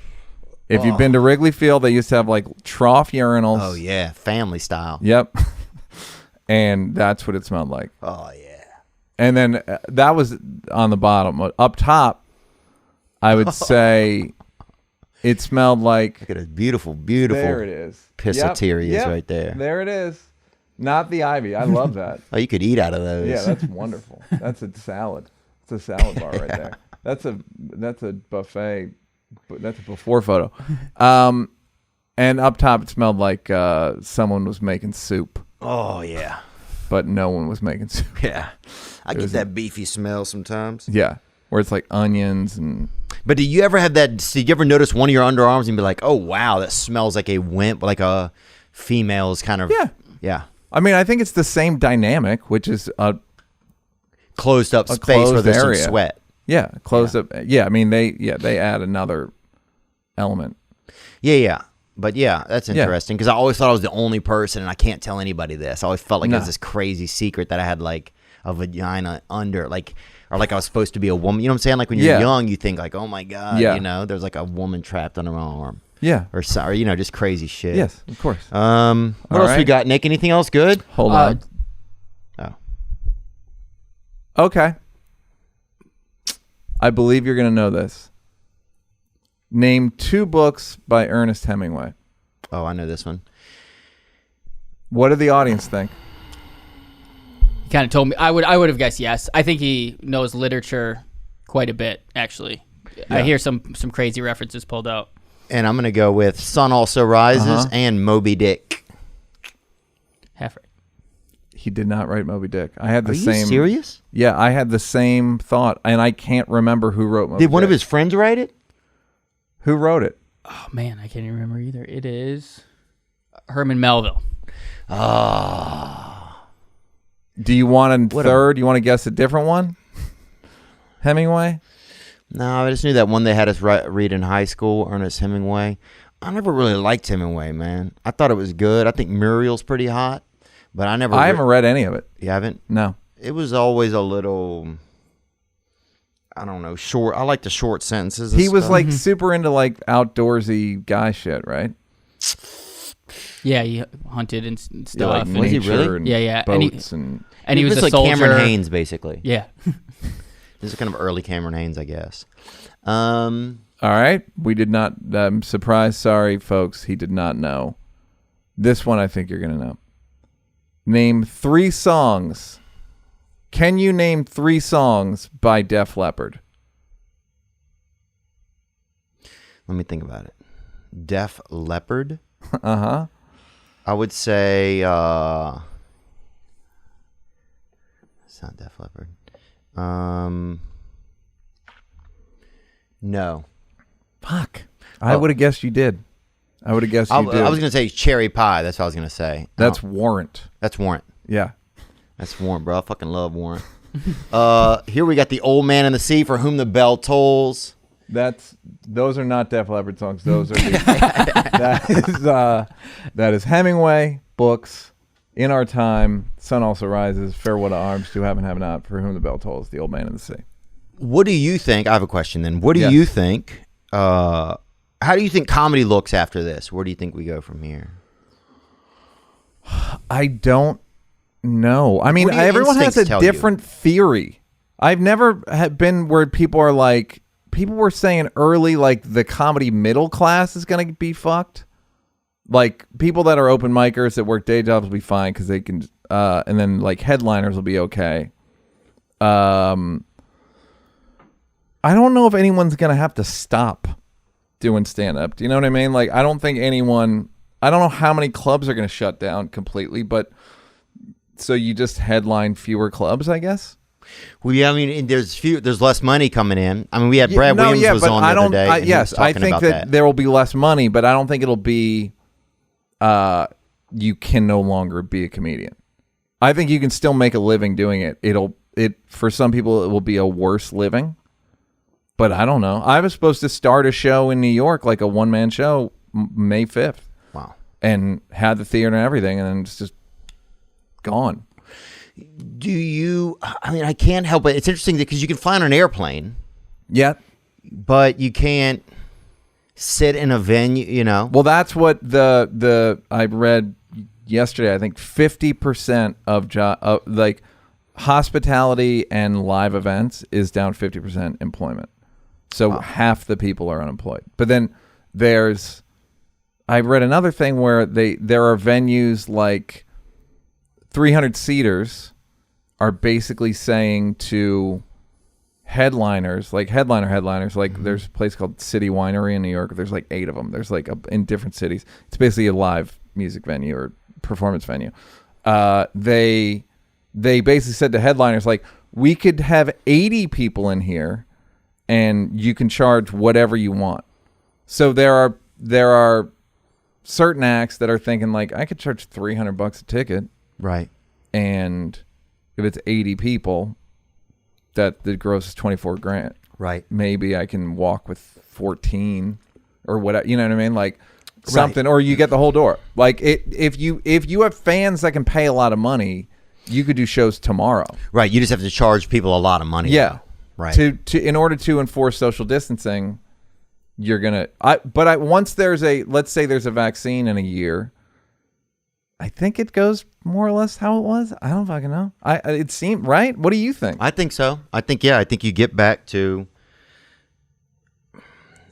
If you've been to Wrigley Field, they used to have like trough urinals. Oh yeah, family style. Yep. And that's what it smelled like. Oh yeah. And then that was on the bottom. Up top, I would say it smelled like. Look at it, beautiful, beautiful. There it is. Pissoterias right there. There it is. Not the ivy. I love that. Oh, you could eat out of those. Yeah, that's wonderful. That's a salad. It's a salad bar right there. That's a buffet But that's a before photo. And up top, it smelled like someone was making soup, Oh yeah, but no one was making soup. yeah. I get that beefy smell sometimes. Yeah, where it's like onions and. But do you ever have that? Did you ever notice one of your underarms and be like, "Oh wow, that smells like a wimp, like a female's kind of." Yeah. I mean, I think it's the same dynamic, which is a Closed up space closed where there's area. some sweat. closed up. Yeah, I mean they add another element. Yeah. But yeah, that's interesting because I always thought I was the only person, and I can't tell anybody this. I always felt like it was this crazy secret that I had like a vagina under, like, or like I was supposed to be a woman. You know what I'm saying? Like when you're young, you think like, oh my god, you know, there's like a woman trapped under my arm. Yeah, or you know, just crazy shit. Yes, of course. What else we got, Nick? Anything else good? Hold on. Oh, okay. I believe you're gonna know this. Name 2 books by Ernest Hemingway. oh, I know this one. What did the audience think? He kind of told me. I would have guessed yes. I think he knows literature quite a bit, actually. I hear some crazy references pulled out. And I'm gonna go with Sun Also Rises and Moby Dick. Half right. He did not write Moby Dick. I had the Are same. you serious? Yeah, I had the same thought, and I can't remember who wrote Moby Dick. Did one of his friends write it? Who wrote it? Oh man, I can't even remember either. It is Herman Melville. Do you want a third? You want to guess a different one? Hemingway? No, I just knew that one they had us read in high school, Ernest Hemingway. I never really liked Hemingway, man. I thought it was good. I think Muriel's pretty hot, but I haven't read any of it. You haven't? No. It was always a little, I don't know, short. I like the short sentences. And He was stuff. like super into like outdoorsy guy shit, right? Yeah, he hunted and stuff. Yeah, like and Was he nature really? and Yeah. boats And he was a like soldier. Cameron Haynes, basically. Yeah. This is kind of early Cameron Haynes, I guess. All right. We did not. I'm surprised. Sorry, folks. He did not know. This one I think you're going to know. Name 3 songs. Can you name 3 songs by Def Leppard? Let me think about it. Def Leppard. Uh-huh. I would say it's not Def Leppard. No. Fuck. I would have guessed you did. I would have guessed you did. I was going to say Cherry Pie. That's what I was going to say. That's Warrant. That's Warrant. Yeah. That's Warrant, bro. I fucking love Warrant. Here we got The Old Man in the Sea, For Whom the Bell Tolls. Those are not Def Leppard songs. Those are that is Hemingway books. In Our Time, Sun Also Rises, Farewell to Arms, To Have and Have Not, For Whom the Bell Tolls, The Old Man in the Sea. What do you think? I have a question then. What do you think? How do you think comedy looks after this? Where do you think we go from here? I don't know. I mean, What do your everyone has a instincts tell you? different theory. I've never been where people are like, people were saying early, like the comedy middle class is going to be fucked. Like people that are open micers that work day jobs will be fine because they can, and then like headliners will be okay. I don't know if anyone's going to have to stop doing stand-up. Do you know what I mean? Like, I don't think anyone, I don't know how many clubs are going to shut down completely, but so you just headline fewer clubs, I guess? Well, yeah, I mean, there's less money coming in. I mean, we had Brad Williams was on the other day. And he was I talking think about that there will be less money, but I don't think it'll be, you can no longer be a comedian. I think you can still make a living doing it. For some people, it will be a worse living. But I don't know. I was supposed to start a show in New York, like a one-man show, May 5th. Wow. And had the theater and everything, and then it's just gone. Do you, I mean, I can't help it. It's interesting because you can fly on an airplane. Yeah. But you can't sit in a venue, you know? Well, that's what I read yesterday. I think 50% of like hospitality and live events is down 50% employment. So half the people are unemployed. But then I read another thing where there are venues like 300 seaters are basically saying to headliners, like headliners. Like there's a place called City Winery in New York. There's like 8 of them. There's like in different cities. It's basically a live music venue or performance venue. They basically said to headliners, like, we could have 80 people in here and you can charge whatever you want. So there are certain acts that are thinking, like, I could charge $300 a ticket. Right. And if it's 80 people, that the gross is $24,000. Right. Maybe I can walk with 14 or whatever. You know what I mean? Like something, or you get the whole door. Like if you have fans that can pay a lot of money, you could do shows tomorrow. Right. You just have to charge people a lot of money. Yeah. Now. Right. To in order to enforce social distancing, you're gonna. Once there's let's say there's a vaccine in a year, I think it goes more or less how it was. I don't fucking know. It seemed right. What do you think? I think so. I think you get back to.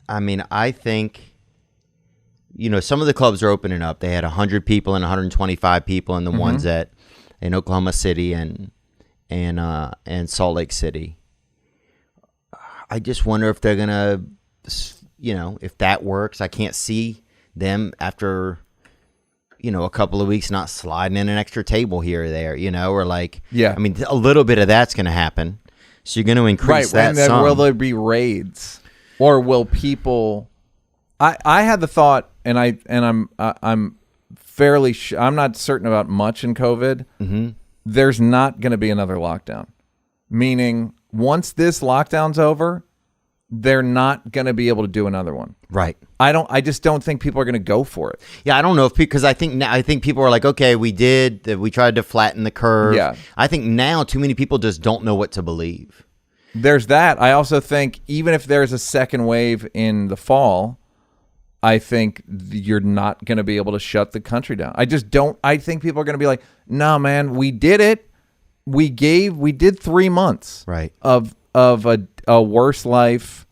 I mean, I think. Some of the clubs are opening up. They had 100 people and 125 people in the ones that in Oklahoma City and Salt Lake City. I just wonder if they're gonna, if that works. I can't see them after, a couple of weeks not sliding in an extra table here or there, or like, yeah. I mean, a little bit of that's gonna happen. So you're going to increase that and then some. will there be raids, or will people? I had the thought, and I'm fairly I'm not certain about much in COVID. Mm-hmm. There's not going to be another lockdown. Meaning, once this lockdown's over, they're not going to be able to do another one. Right. I just don't think people are going to go for it. Yeah, I don't know if because I think people are like, okay, we tried to flatten the curve. Yeah. I think now too many people just don't know what to believe. There's that. I also think even if there's a second wave in the fall, I think you're not going to be able to shut the country down. I just don't. I think people are going to be like, no, man, we did it. We did 3 months right. of a worse life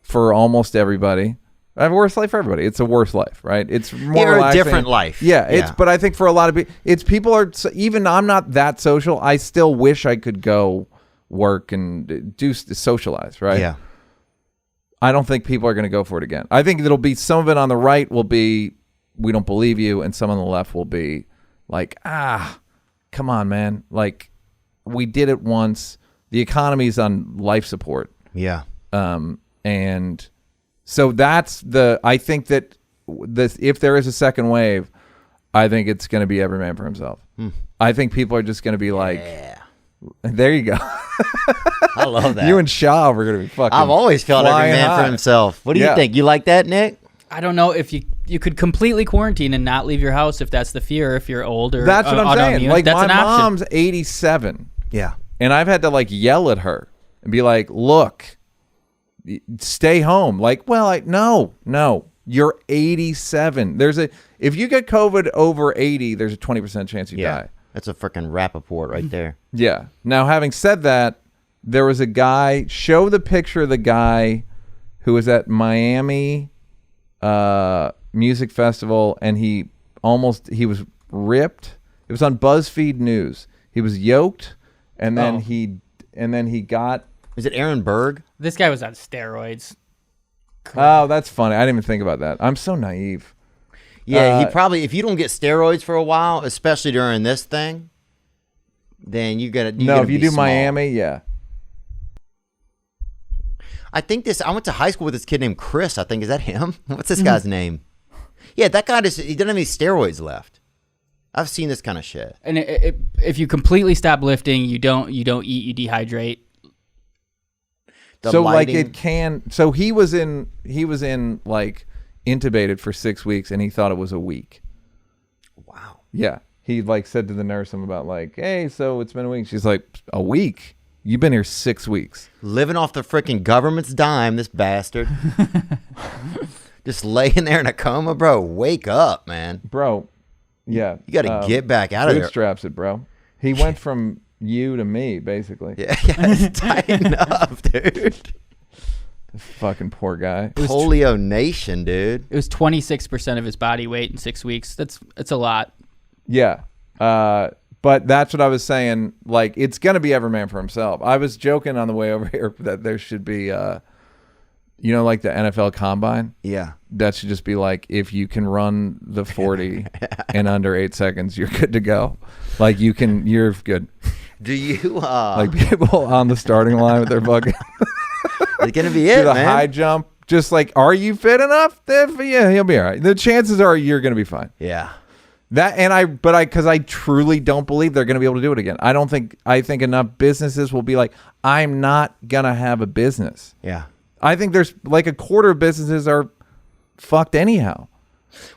for almost everybody. I have a worse life for everybody. It's a worse life, right? It's more a different life. Yeah, but I think for a lot of people, even I'm not that social. I still wish I could go work and socialize, right? Yeah. I don't think people are going to go for it again. I think it'll be some of it on the right will be, we don't believe you, and some on the left will be like, come on, man. Like, we did it once. The economy's on life support. Yeah. And so I think that if there is a second wave, I think it's going to be every man for himself. I think people are just going to be like, yeah. There you go. I love that. You and Shaw are going to be fucking I've always felt every flying man high. for himself. What do you think? You like that, Nick? I don't know if you could completely quarantine and not leave your house if that's the fear, if you're old or That's what I'm saying. Like, that's my an option. mom's 87. Yeah. And I've had to like yell at her and be like, look, stay home. Like, well, no, you're 87. If you get COVID over 80, there's a 20% chance you die. That's a freaking Rappaport right there. Yeah. Now, having said that, there was a guy, show the picture of the guy who was at Miami Music Festival, and he was ripped. It was on BuzzFeed News. He was yoked, and then he got. Is it Aaron Berg? This guy was on steroids. Oh, that's funny. I didn't even think about that. I'm so naive. Yeah, he probably, if you don't get steroids for a while, especially during this thing, then you got to. No, if you do small. Miami, yeah. I went to high school with this kid named Chris. I think, is that him? What's this guy's name? Yeah, that guy he doesn't have any steroids left. I've seen this kind of shit. And if you completely stop lifting, you don't eat, you dehydrate. The lighting. Like it can. So he was in like intubated for 6 weeks, and he thought it was a week. Wow. Yeah, he like said to the nurse something about like, hey, so it's been a week. She's like, a week? You've been here 6 weeks. Living off the freaking government's dime, this bastard. Just laying there in a coma, bro. Wake up, man. Bro, yeah. You got to get back out of there. Bootstraps it, bro. He went from you to me, basically. Yeah, it's tighten up, dude. This fucking poor guy. Polio Nation, dude. It was 26% of his body weight in 6 weeks. That's a lot. Yeah. But that's what I was saying. Like, it's going to be every man for himself. I was joking on the way over here that there should be, like the NFL Combine? Yeah. That should just be like, if you can run the 40 in under 8 seconds, you're good to go. Like, you're good. Do you, like, people on the starting line with their fucking... it's going to be do the man. high jump. Just like, are you fit enough? Yeah, he'll be all right. The chances are you're going to be fine. Yeah. Because I truly don't believe they're going to be able to do it again. I think enough businesses will be like, I'm not going to have a business. Yeah. I think there's like a quarter of businesses are fucked anyhow.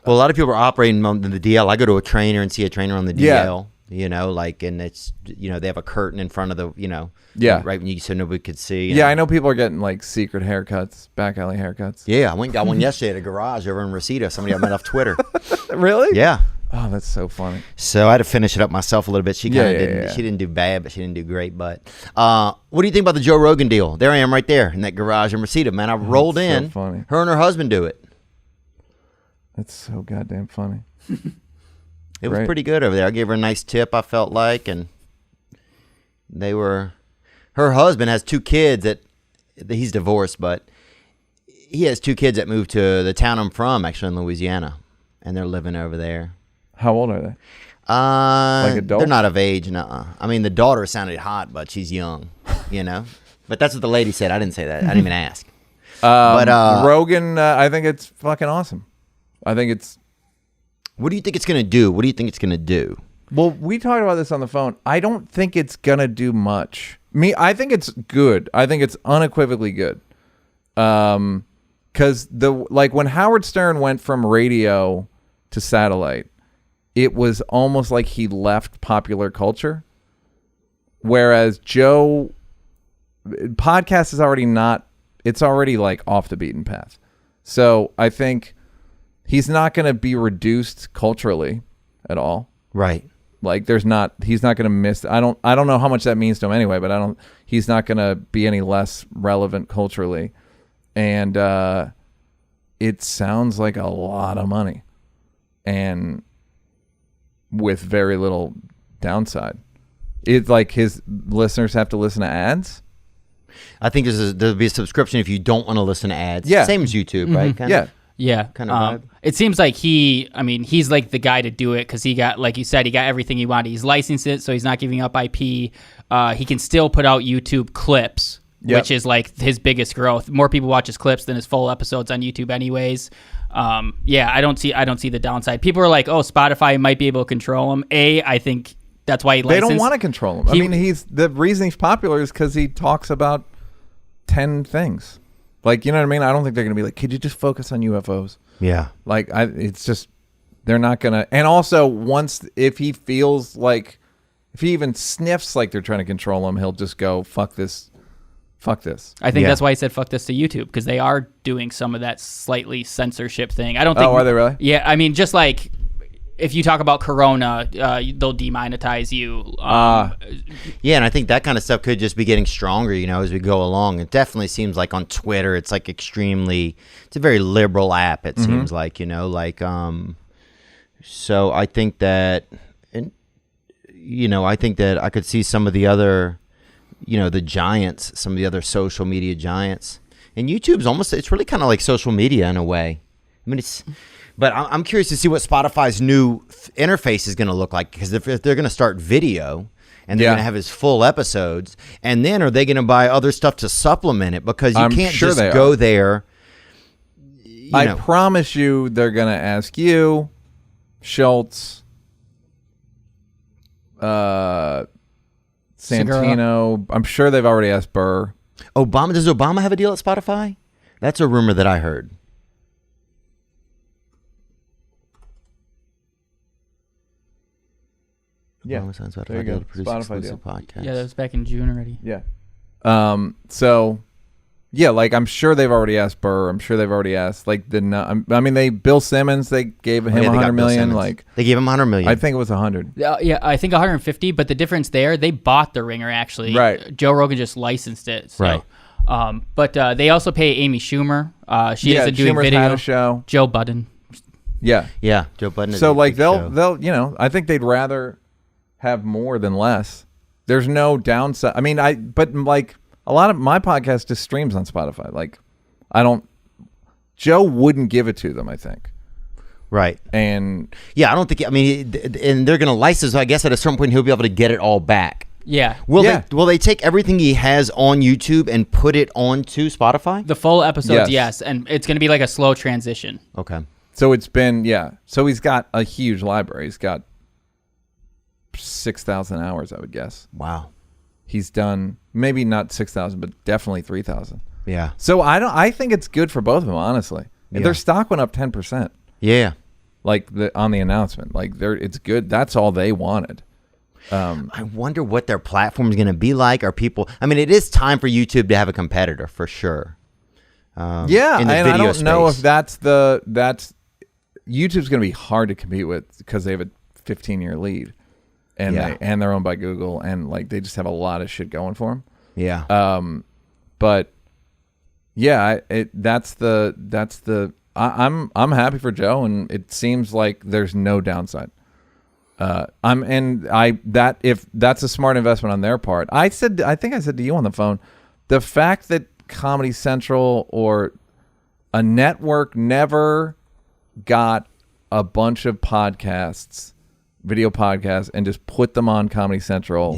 Well, a lot of people are operating on the DL. I go to a trainer and see a trainer on the DL, and it's, they have a curtain in front of the, right when so nobody could see. Yeah, I know people are getting like secret haircuts, back alley haircuts. Yeah, I went and got one yesterday at a garage over in Reseda. Somebody I met off Twitter. Really? Yeah. Oh, that's so funny. So I had to finish it up myself a little bit. She kind of didn't. Yeah. She didn't do bad, but she didn't do great. But what do you think about the Joe Rogan deal? There I am, right there in that garage in Reseda. Man, I rolled in. So funny. Her and her husband do it. That's so goddamn funny. It was pretty good over there. I gave her a nice tip. I felt like, and her husband has 2 kids that he's divorced, but he has 2 kids that moved to the town I'm from, actually in Louisiana, and they're living over there. How old are they? Like adults? They're not of age. Nuh-uh. I mean, the daughter sounded hot, but she's young, But that's what the lady said. I didn't say that. I didn't even ask. But Rogan, I think it's fucking awesome. I think it's... What do you think it's going to do? What do you think it's going to do? Well, we talked about this on the phone. I don't think it's going to do much. I think it's good. I think it's unequivocally good. Because when Howard Stern went from radio to satellite, it was almost like he left popular culture. Whereas Joe, podcast is already it's already like off the beaten path. So I think he's not going to be reduced culturally at all. Right. Like he's not going to miss. I don't know how much that means to him anyway, but he's not going to be any less relevant culturally. And it sounds like a lot of money and with very little downside. It's like his listeners have to listen to ads. I think there'll be a subscription if you don't want to listen to ads. Yeah. Same as YouTube, right? Yeah. Yeah. Kind of vibe. It seems like he's like the guy to do it because he got, like you said, he got everything he wanted. He's licensed it, so he's not giving up IP. He can still put out YouTube clips, which is like his biggest growth. More people watch his clips than his full episodes on YouTube anyways. I don't see the downside. People are like, oh, Spotify might be able to control him. I think that's why he licensed. They don't want to control him. The reason he's popular is because he talks about 10 things. Like, you know what I mean? I don't think they're going to be like, could you just focus on UFOs? Yeah. Like, it's just, they're not going to. And also, if he feels like, if he even sniffs like they're trying to control him, he'll just go, fuck this. I think that's why he said fuck this to YouTube, because they are doing some of that slightly censorship thing. I don't think. Oh, are they really? Yeah, I mean, just like if you talk about Corona, they'll demonetize you. Yeah, and I think that kind of stuff could just be getting stronger, as we go along. It definitely seems like on Twitter, it's like it's a very liberal app. It seems like, so I think that, I think that I could see some of the other, the giants, some of the other social media giants, and YouTube's it's really kind of like social media in a way. I mean, but I'm curious to see what Spotify's new interface is going to look like, because if they're going to start video and they're going to have his full episodes, and then are they going to buy other stuff to supplement it? Because you can't just go there. I promise you they're going to ask you, Schultz, Santino. I'm sure they've already asked Burr. Obama. Does Obama have a deal at Spotify? That's a rumor that I heard. Yeah, there you go. Spotify deal. Podcast. Yeah, that was back in June already. Yeah. So, yeah, like I'm sure they've already asked Burr. I'm sure they've already asked Bill Simmons. They gave him $100 million. Like they gave him $100 million. I think it was 100. Yeah, I think 150. But the difference there, they bought the Ringer actually. Right. Joe Rogan just licensed it. So. Right. But they also pay Amy Schumer. She isn't doing Schumer's video. had a show. Joe Budden. Yeah. Yeah. Joe Budden. So like they'll I think they'd rather have more than less. There's no downside. I mean, but like a lot of my podcast just streams on Spotify. Like, Joe wouldn't give it to them, I think. Right. And yeah, I don't think, I mean, and they're going to license, so I guess at a certain point he'll be able to get it all back. Yeah. Will they take everything he has on YouTube and put it onto Spotify? The full episodes, yes. And it's going to be like a slow transition. Okay. So it's been, so he's got a huge library. He's got 6,000 hours, I would guess. Wow. He's done maybe not 6,000, but definitely 3,000. Yeah. So I think it's good for both of them, honestly. Yeah. Their stock went up 10%. Yeah. Like on the announcement. Like it's good. That's all they wanted. I wonder what their platform is going to be like. Are people, I mean, it is time for YouTube to have a competitor for sure. And I don't know if that's YouTube's going to be hard to compete with because they have a 15-year lead, and they're owned by Google, and like they just have a lot of shit going for them. Yeah. But yeah, I'm happy for Joe, and it seems like there's no downside. If that's a smart investment on their part. I think I said to you on the phone, the fact that Comedy Central or a network never got a bunch of podcasts, video podcasts, and just put them on Comedy Central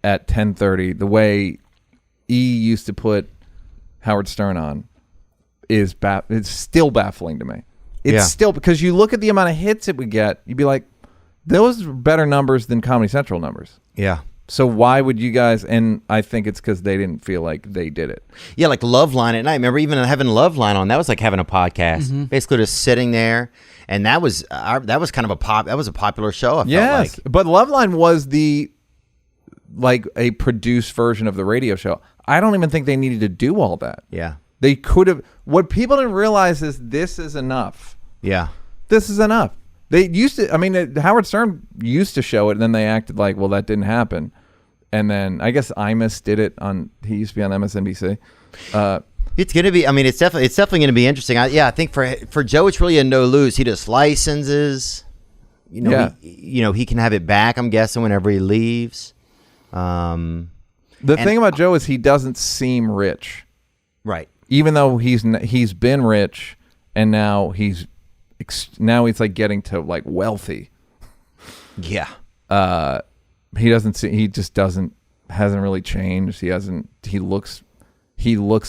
at 10:30, the way E used to put Howard Stern on, it's still baffling to me. It's still, because you look at the amount of hits it would get, you'd be like, those are better numbers than Comedy Central numbers. Yeah. So why would you guys? And I think it's because they didn't feel like they did it. Yeah, like Loveline at night. Remember even having Loveline on? That was like having a podcast. Basically, just sitting there, and that was kind of a popular show. I felt like. But Loveline was like a produced version of the radio show. I don't even think they needed to do all that. Yeah, they could have. What people didn't realize is this is enough. Yeah, this is enough. They used to, I mean, Howard Stern used to show it, and then they acted like, well, that didn't happen. And then I guess Imus did it he used to be on MSNBC. It's going to be, I mean, it's definitely going to be interesting. I think for Joe, it's really a no lose. He just licenses, he can have it back, I'm guessing, whenever he leaves. The thing about Joe is he doesn't seem rich. Right. Even though he's been rich, and now he's like getting to like wealthy. Yeah. Hasn't really changed. He looks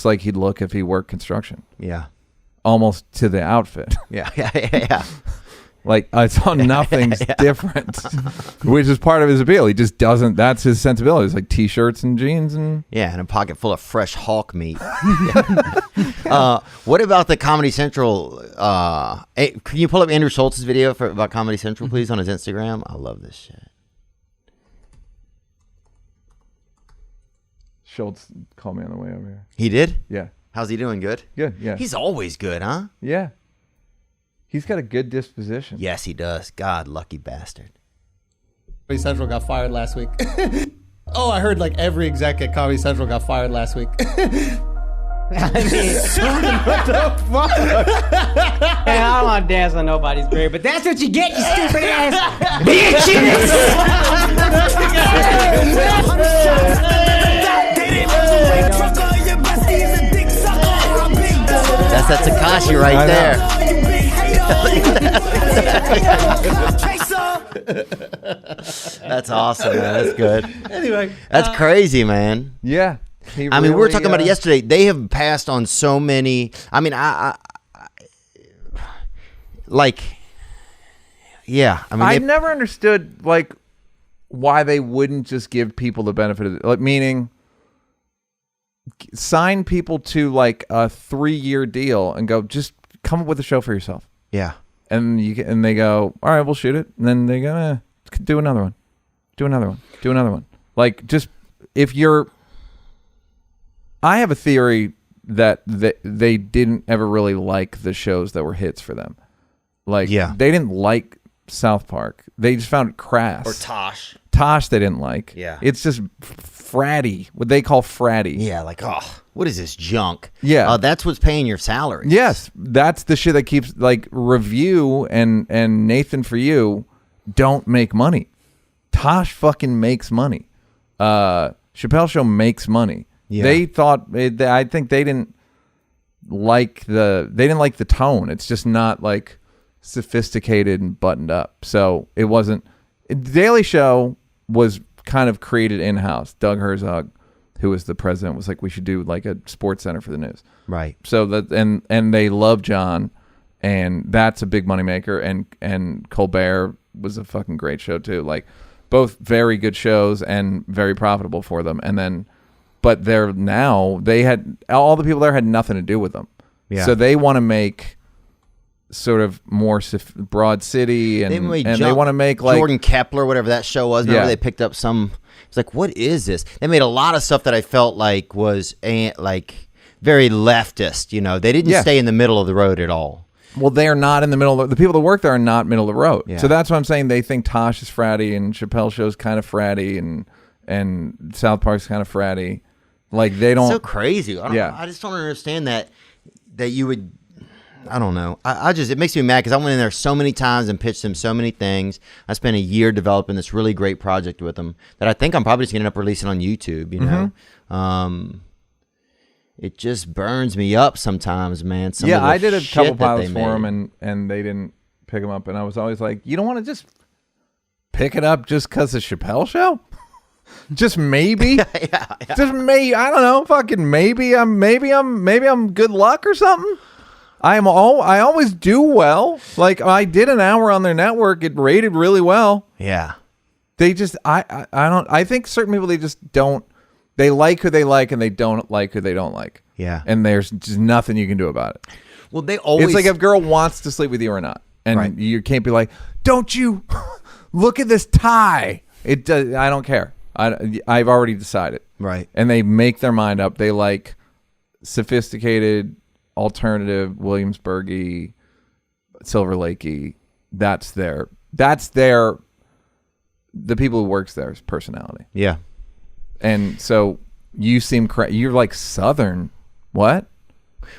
like he'd look if he worked construction. Yeah. Almost to the outfit. Yeah. Like I saw nothing's different, which is part of his appeal. He just doesn't, that's his sensibility. It's like t-shirts and jeans and a pocket full of fresh Hulk meat. What about the Comedy Central? Can you pull up Andrew Schultz's video about Comedy Central, please, on his Instagram? I love this shit. Schultz called me on the way over here. He did? Yeah. How's he doing? Good? Good, yeah. He's always good, huh? Yeah. He's got a good disposition. Yes, he does. God, lucky bastard. Comedy Central got fired last week. Oh, I heard like every exec at Comedy Central got fired last week. I mean, what the fuck? Hey, I don't want to dance on nobody's grave, but that's what you get, you stupid ass bitches! That's that Takashi right there. That's awesome, man. That's good. Anyway, that's crazy, man. Yeah. We were talking about it yesterday. They have passed on so many. I mean, I've never understood like why they wouldn't just give people the benefit of it. Like, meaning sign people to like a 3-year deal and go, just come up with a show for yourself. Yeah. And they go, all right, we'll shoot it. And then they go, do another one. Do another one. Do another one. Like, just I have a theory that they didn't ever really like the shows that were hits for them. Like, they didn't like South Park. They just found it crass. Or Tosh. Tosh they didn't like. Yeah. It's just fratty. What they call fratty. Yeah, like, oh, what is this junk? Yeah. That's what's paying your salary. Yes. That's the shit that keeps, like, Review and Nathan For You don't make money. Tosh fucking makes money. Chappelle Show makes money. Yeah. They thought, I think they didn't like the tone. It's just not like sophisticated and buttoned up. So it wasn't. The Daily Show was kind of created in-house. Doug Herzog, who was the president, was like, we should do like a sports center for the news. Right. So that and they love John, and that's a big moneymaker. And Colbert was a fucking great show too. Like both very good shows and very profitable for them. And then, but they had all the people there had nothing to do with them. Yeah. So they want to make sort of more Broad City, and they want to make like Jordan Kepler, whatever that show was. Remember they picked up some. It's like, what is this? They made a lot of stuff that I felt like was like very leftist. You know, they didn't stay in the middle of the road at all. Well, they're not in the middle of the people that work there are not middle of the road. Yeah. So that's what I'm saying. They think Tosh is fratty and Chappelle Show's kind of fratty and South Park's kind of fratty. Like they don't. So crazy. I just don't understand that you would. I don't know. I just, it makes me mad because I went in there so many times and pitched them so many things. I spent a year developing this really great project with them that I think I'm probably just going to end up releasing on YouTube, you know? It just burns me up sometimes, man. I did a couple pilots for them and they didn't pick them up. And I was always like, you don't want to just pick it up just because of Chappelle Show? Just maybe? Just maybe. I don't know. Fucking maybe I'm good luck or something. I always do well. Like I did an hour on their network. It rated really well. Yeah. They just I think certain people they just don't. They like who they like and they don't like who they don't like. Yeah. And there's just nothing you can do about it. Well, they always. It's like if a girl wants to sleep with you or not, and you can't be like, don't you look at this tie? It does. I don't care. I've already decided. Right. And they make their mind up. They like sophisticated, alternative, Williamsburgy, Silver Lakey. That's their the people who works there's personality. Yeah. And so you seem you're like Southern. What?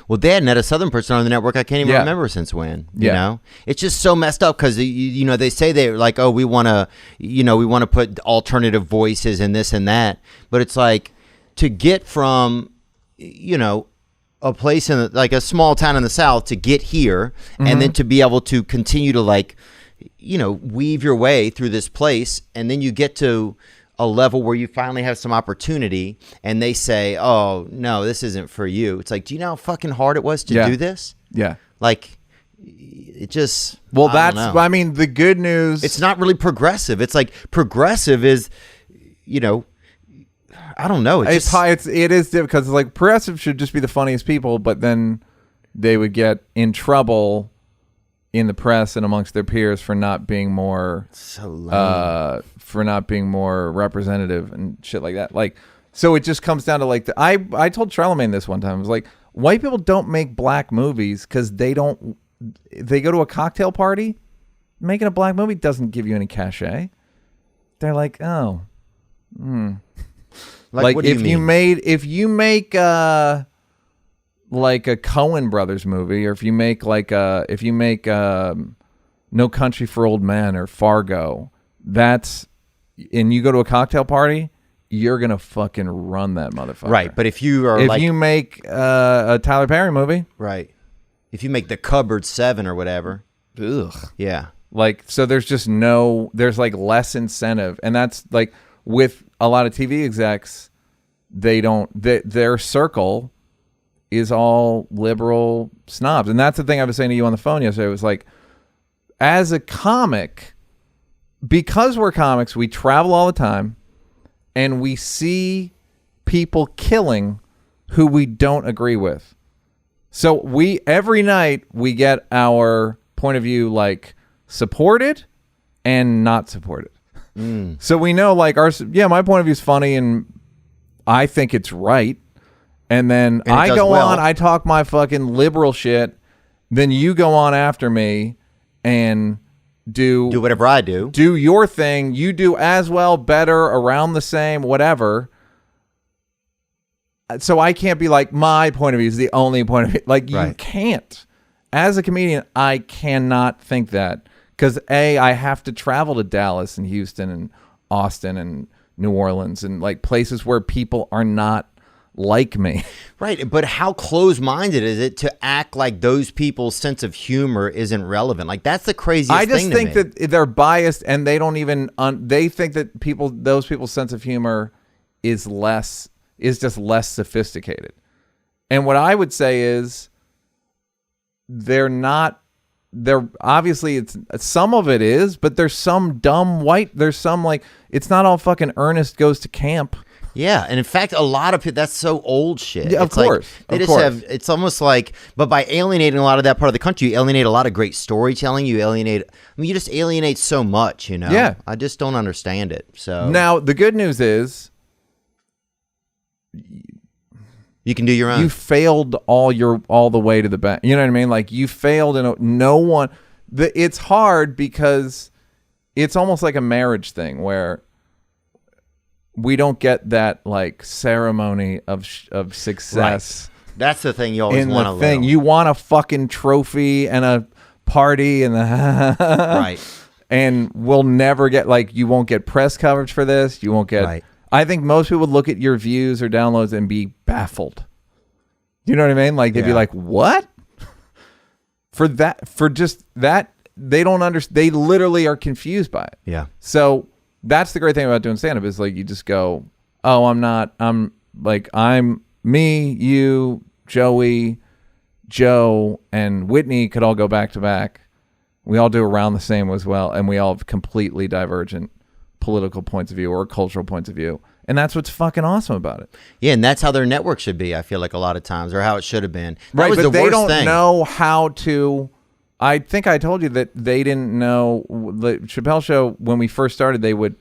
Well, they hadn't had a Southern person on the network. I can't even remember since when. You know, it's just so messed up because you know they say they're like, oh, we want to put alternative voices and this and that, but it's like to get from a place in like a small town in the South to get here and then to be able to continue to like weave your way through this place, and then you get to a level where you finally have some opportunity and they say, oh no, this isn't for you. It's like, do you know how fucking hard it was to do this? Yeah. Like it just, I mean, the good news, it's not really progressive. It's like progressive is, I don't know. It is difficult because like progressive should just be the funniest people, but then they would get in trouble in the press and amongst their peers for not being more representative and shit like that. Like, so it just comes down to like I told Charlemagne this one time. I was like, white people don't make black movies because they go to a cocktail party. Making a black movie doesn't give you any cachet. They're like, oh, like if you make like a Coen Brothers movie, or if you make No Country for Old Men or Fargo, and you go to a cocktail party, you're gonna fucking run that motherfucker. Right, but if you make a Tyler Perry movie, right, if you make The Cupboard 7 or whatever, yeah, like so there's like less incentive, and that's like with a lot of TV execs, their circle is all liberal snobs. And that's the thing I was saying to you on the phone yesterday. It was like, as a comic, because we're comics, we travel all the time and we see people killing who we don't agree with. So every night we get our point of view like supported and not supported. So we know like my point of view is funny and I think it's right. And then I go on, I talk my fucking liberal shit. Then you go on after me and do whatever I do. Do your thing. You do as well, better, around the same, whatever. So I can't be like, my point of view is the only point of view. Like, you can't. As a comedian, I cannot think that. Because, A, I have to travel to Dallas and Houston and Austin and New Orleans and like places where people are not like me. Right, but how close-minded is it to act like those people's sense of humor isn't relevant? Like that's the craziest thing to me. I just think that they're biased and they don't even they think that those people's sense of humor is just less sophisticated. And what I would say is they're obviously it's some of it is, but there's some there's some like it's not all fucking Ernest Goes to Camp. Yeah, and in fact, a lot of people, that's so old shit. Yeah, of course. It's almost like, but by alienating a lot of that part of the country, you alienate a lot of great storytelling. You just alienate so much, you know? Yeah. I just don't understand it. So now, the good news is you can do your own. You failed all the way to the back. You know what I mean? Like you failed and no one, it's hard because it's almost like a marriage thing where we don't get that like ceremony of success. Right. That's the thing you always want. In the thing, you want a fucking trophy and a party and right. And we'll never get you won't get press coverage for this. You won't get. Right. I think most people would look at your views or downloads and be baffled. You know what I mean? Like they'd be like, "What?" For just that, they don't understand. They literally are confused by it. Yeah. So. That's the great thing about doing stand-up is like you just go, oh, I'm me, you, Joey, Joe, and Whitney could all go back to back. We all do around the same as well, and we all have completely divergent political points of view or cultural points of view. And that's what's fucking awesome about it. Yeah, and that's how their network should be, I feel like a lot of times, or how it should have been. Right, but they don't know how to... I think I told you that they didn't know the Chappelle Show when we first started. They would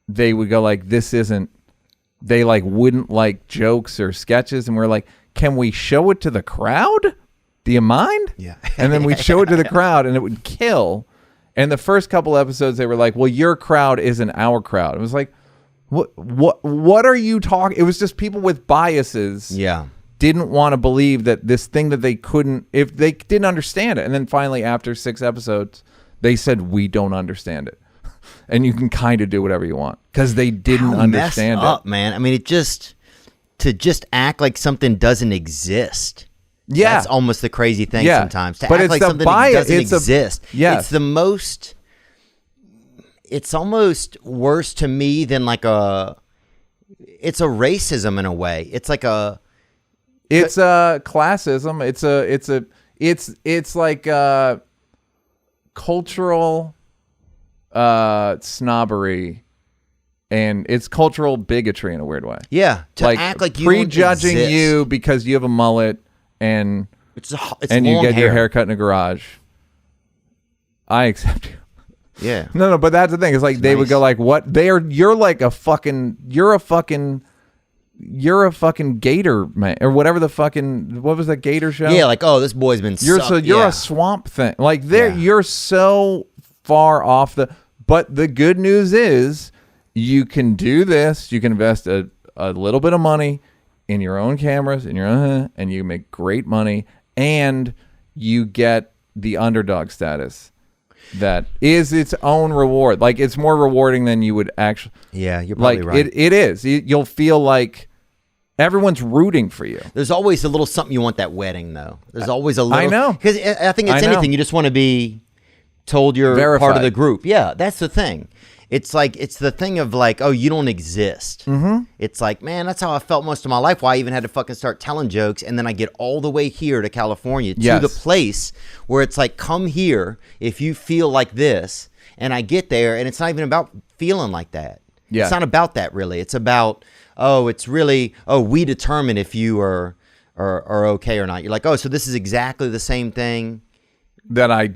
go like, "This isn't." They like wouldn't like jokes or sketches, and we're like, "Can we show it to the crowd? Do you mind?" Yeah, and then we'd show it to the crowd, and it would kill. And the first couple episodes, they were like, "Well, your crowd isn't our crowd." It was like, "What are you talking?" It was just people with biases. Yeah. Didn't want to believe that this thing that they couldn't, if they didn't understand it. And then finally, after 6 episodes, they said, we don't understand it. And you can kind of do whatever you want because they didn't understand it. Man. I mean, to just act like something doesn't exist. Yeah. That's almost the crazy thing sometimes. To but act it's like the something bias. doesn't exist. Yes. It's almost worse to me than it's a racism in a way. It's like it's a classism. It's like cultural snobbery, and it's cultural bigotry in a weird way. Yeah, to act like you prejudging you because you have a mullet and you get your hair cut in a garage. I accept you. Yeah. No, but that's the thing. It's like they would go like, "What? You're a fucking gator man," or whatever the fucking, what was that gator show? Yeah, like, oh, this boy's been you're a swamp thing. Like you're so far off but the good news is you can do this. You can invest a little bit of money in your own cameras, and you make great money, and you get the underdog status. That is its own reward. Like it's more rewarding than you would actually. Yeah, you're probably right. It is. You'll feel like everyone's rooting for you. There's always a little something you want that wedding, though. There's always a little. I know. Because I think it's anything. You just want to be told you're verified. Part of the group. Yeah, that's the thing. It's like, it's the thing of like, oh, you don't exist. Mm-hmm. It's like, man, that's how I felt most of my life. Why I even had to fucking start telling jokes. And then I get all the way here to California, to the place where it's like, come here if you feel like this. And I get there, and it's not even about feeling like that. Yeah. It's not about that, really. It's about, we determine if you are okay or not. You're like, oh, so this is exactly the same thing that I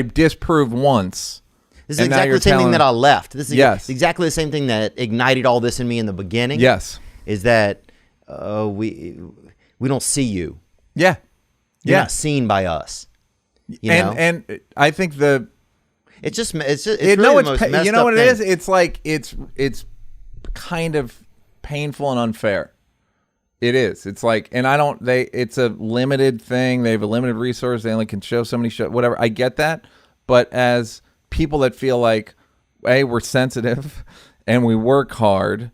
disproved once. This is exactly the same thing that I left. This is exactly the same thing that ignited all this in me in the beginning. Yes. Is that we don't see you. Yeah. You're not seen by us. You know? And I think it's really the most messed up you know what thing. it is? It's like it's kind of painful and unfair. It is. It's like, and it's a limited thing. They have a limited resource. They only can show so many shows, whatever. I get that. But as people that feel like, hey, we're sensitive and we work hard,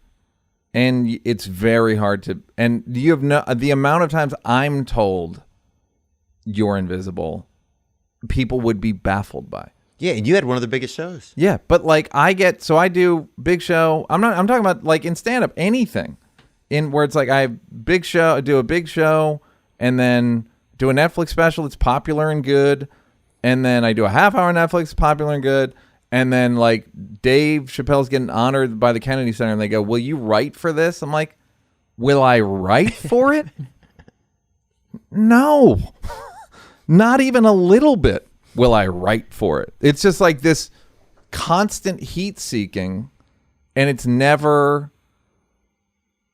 and it's very hard to. And you have the amount of times I'm told you're invisible, people would be baffled by. Yeah, and you had one of the biggest shows. Yeah, but like I do big show. I'm talking about like in stand up, anything in where it's like I do a big show and then do a Netflix special that's popular and good, and then I do a half hour Netflix popular and good, and then like Dave Chappelle's getting honored by the Kennedy Center and they go, "Will you write for this?" I'm like, "Will I write for it?" No. Not even a little bit. Will I write for it? It's just like this constant heat seeking, and it's never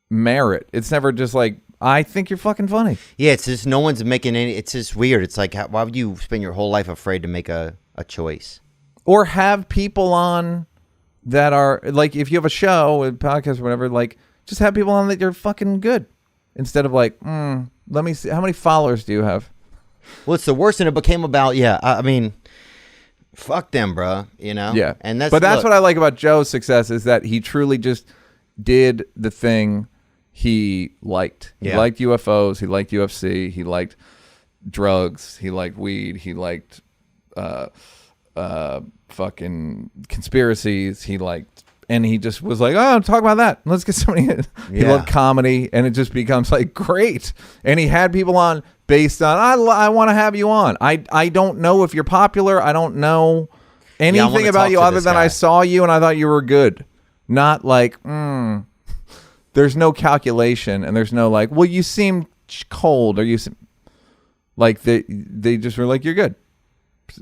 merit. It's never just like, I think you're fucking funny. Yeah, it's just no one's making any. It's just weird. It's like, why would you spend your whole life afraid to make a choice? Or have people on that are like, if you have a show, a podcast or whatever, like just have people on that you're fucking good. Instead of like, let me see, how many followers do you have? Well, it's the worst, and it became about, I mean, fuck them, bro, you know? Yeah. And that's what I like about Joe's success is that he truly just did the thing he liked. He liked UFOs, he liked UFC, he liked drugs, he liked weed, he liked fucking conspiracies, and he just was like, oh, talk about that. Let's get somebody in. He loved comedy, and it just becomes like great. And he had people on based on, I want to have you on. I don't know if you're popular. I don't know anything about you other than I saw you and I thought you were good. Not like, there's no calculation and there's no like, well, you seem cold or you seem like they just were like, you're good.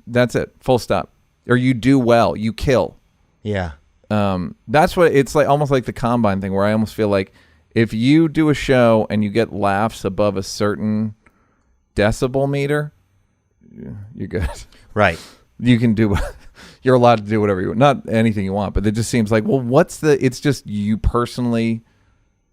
That's it. Full stop. Or you do well. You kill. Yeah. That's what it's like, almost like the Combine thing where I almost feel like if you do a show and you get laughs above a certain decibel meter, you're good. Right. You can do, you're allowed to do whatever you want. Not anything you want, but it just seems like, well, it's just you personally,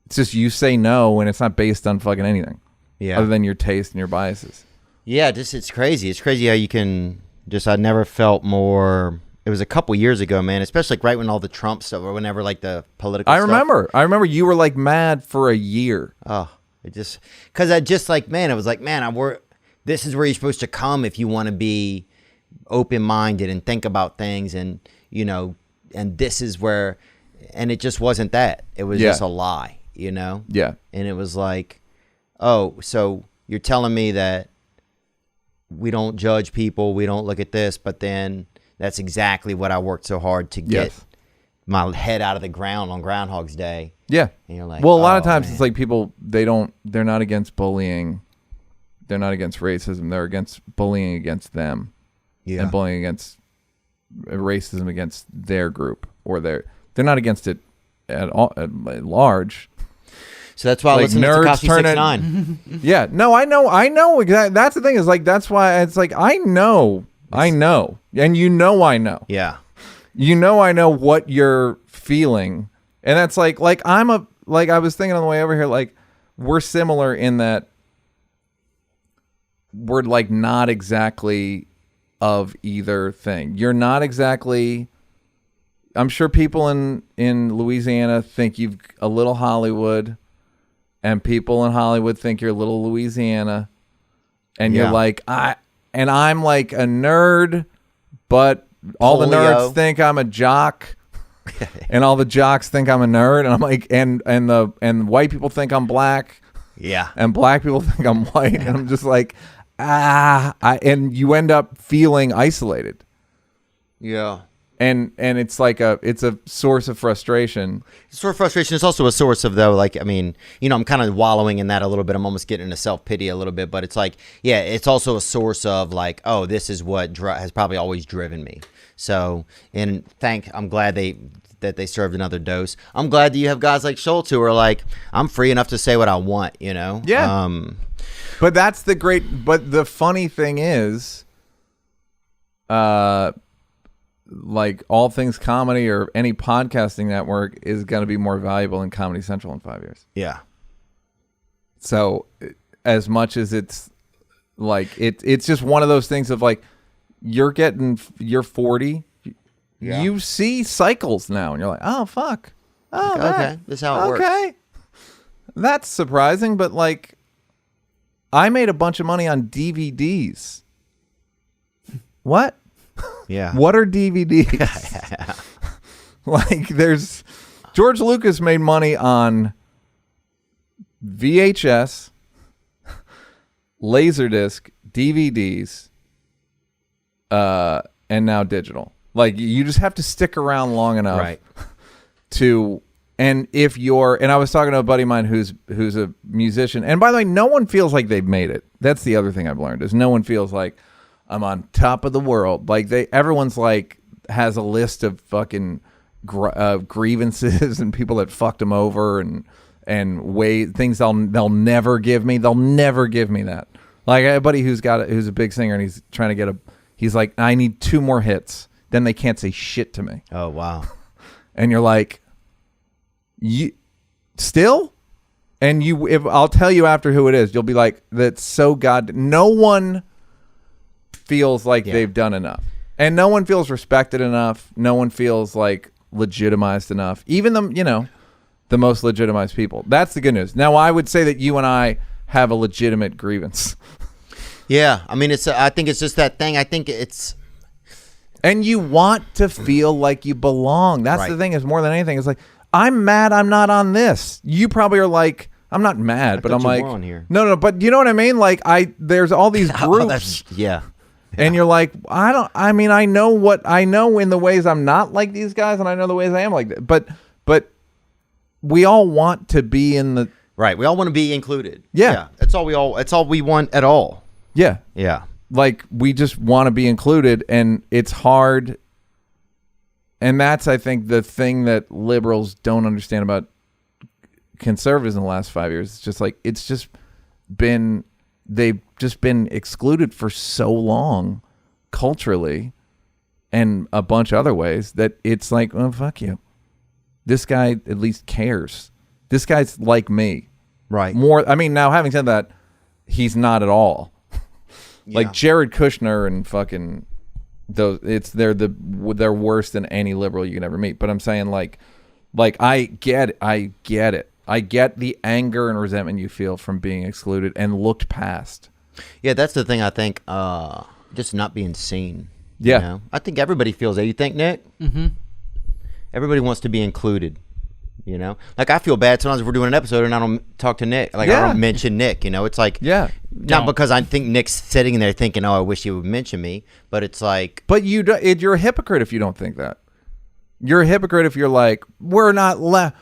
it's just you say no and it's not based on fucking anything. Yeah. Other than your taste and your biases. Yeah, it's crazy. It's crazy how you can I never felt more. It was a couple years ago, man, especially like right when all the Trump stuff or whenever like the political stuff. I remember you were like mad for a year. Oh, it just, because I just like, man, it was like, man, this is where you're supposed to come if you want to be open-minded and think about things and, you know, and this is where, and it just wasn't that. It was just a lie, you know? Yeah. And it was like, oh, so you're telling me that we don't judge people, we don't look at this, but then that's exactly what I worked so hard to get my head out of the ground on Groundhog's Day. Yeah. And you're like, well, a lot of times man. it's like people, they're not against bullying. They're not against racism. They're against bullying against them. Yeah. And bullying against racism against their group, or they're not against it at large. So that's why I listen to Takashi 6ix9ine. Yeah. No, I know exactly. That's the thing is like, that's why it's like, I know. And you know I know. Yeah. You know I know what you're feeling. And that's like I was thinking on the way over here, like we're similar in that we're like not exactly of either thing. You're not exactly, I'm sure people in Louisiana think you've a little Hollywood, and people in Hollywood think you're a little Louisiana. And you're like, I'm like a nerd, but all the nerds think I'm a jock, and all the jocks think I'm a nerd, and I'm like, and white people think I'm black, and black people think I'm white, and I'm just like, and you end up feeling isolated, and it's like it's a source of frustration. It's a source of frustration. It's also a source of, though, like, I mean, you know, I'm kind of wallowing in that a little bit. I'm almost getting into self-pity a little bit, but it's like, yeah, it's also a source of like, oh, this is what has probably always driven me. So, and I'm glad that they served another dose. I'm glad that you have guys like Schultz who are like, I'm free enough to say what I want, you know? Yeah. But that's but the funny thing is, like all things comedy or any podcasting network is going to be more valuable than Comedy Central in 5 years. Yeah. So as much as it's like, it's just one of those things of like, you're 40, you see cycles now, and you're like, oh fuck, oh Okay, this is how it works. okay, that's surprising, but like, I made a bunch of money on DVDs. What? Yeah. What are DVDs? Like, there's George Lucas made money on VHS, Laserdisc, DVDs, and now digital. Like, you just have to stick around long enough Right. to. And if you're, and I was talking to a buddy of mine who's a musician, and by the way, no one feels like they've made it. That's the other thing I've learned is no one feels like I'm on top of the world. Like everyone's like has a list of fucking grievances and people that fucked them over and things they'll never give me. They'll never give me that. Like, I have a buddy who's a big singer, and he's trying to get he's like, I need 2 more hits. Then they can't say shit to me. Oh, wow. And you're like, you still? And if I'll tell you after who it is, you'll be like, that's so no one feels like they've done enough. And no one feels respected enough. No one feels like legitimized enough. Even the most legitimized people. That's the good news. Now, I would say that you and I have a legitimate grievance. Yeah. I mean, I think it's just that thing. I think it's. And you want to feel like you belong. That's the thing, is more than anything. It's like, I'm mad I'm not on this. You probably are like, I'm not mad, but I'm like, on here. No, but you know what I mean? Like, there's all these groups. Yeah. And you're like, I know in the ways I'm not like these guys, and I know the ways I am like that. But we all want to be in the. Right. We all want to be included. Yeah. That's all we want at all. Yeah. Yeah. Like, we just want to be included, and it's hard. And that's, I think, the thing that liberals don't understand about conservatives in the last 5 years. It's just like, they've just been excluded for so long culturally and a bunch of other ways that it's like, oh, fuck you. This guy at least cares. This guy's like me. Right. More. I mean, now, having said that, he's not at all. Like Jared Kushner and fucking those, they're worse than any liberal you can ever meet. But I'm saying, like I get it. I get the anger and resentment you feel from being excluded and looked past. Yeah, that's the thing. I think just not being seen. Yeah, you know? I think everybody feels that. You think, Nick? Mm-hmm. Everybody wants to be included. You know, like, I feel bad sometimes if we're doing an episode and I don't talk to Nick. Like, I don't mention Nick. You know, it's like, not because I think Nick's sitting there thinking, oh, I wish he would mention me, but it's like, but you're a hypocrite if you don't think that. You're a hypocrite if you're like, we're not left.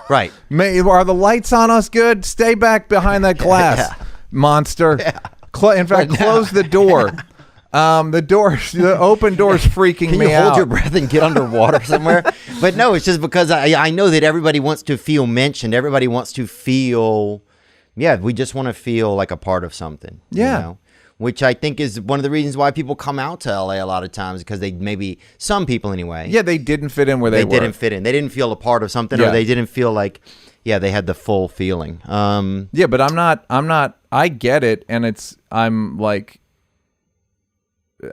right? Are the lights on us good? Stay back behind that glass, monster. Yeah. In fact, close the door. The open door's freaking Can me you out. hold your breath and get underwater somewhere? But no, it's just because I know that everybody wants to feel mentioned. Everybody wants to feel, we just want to feel like a part of something. Yeah. You know? Which I think is one of the reasons why people come out to LA a lot of times, because some people anyway. Yeah, they didn't fit in where they were. They didn't fit in. They didn't feel a part of something, or they didn't feel like, they had the full feeling. Yeah, but I'm not, I get it. And I'm like,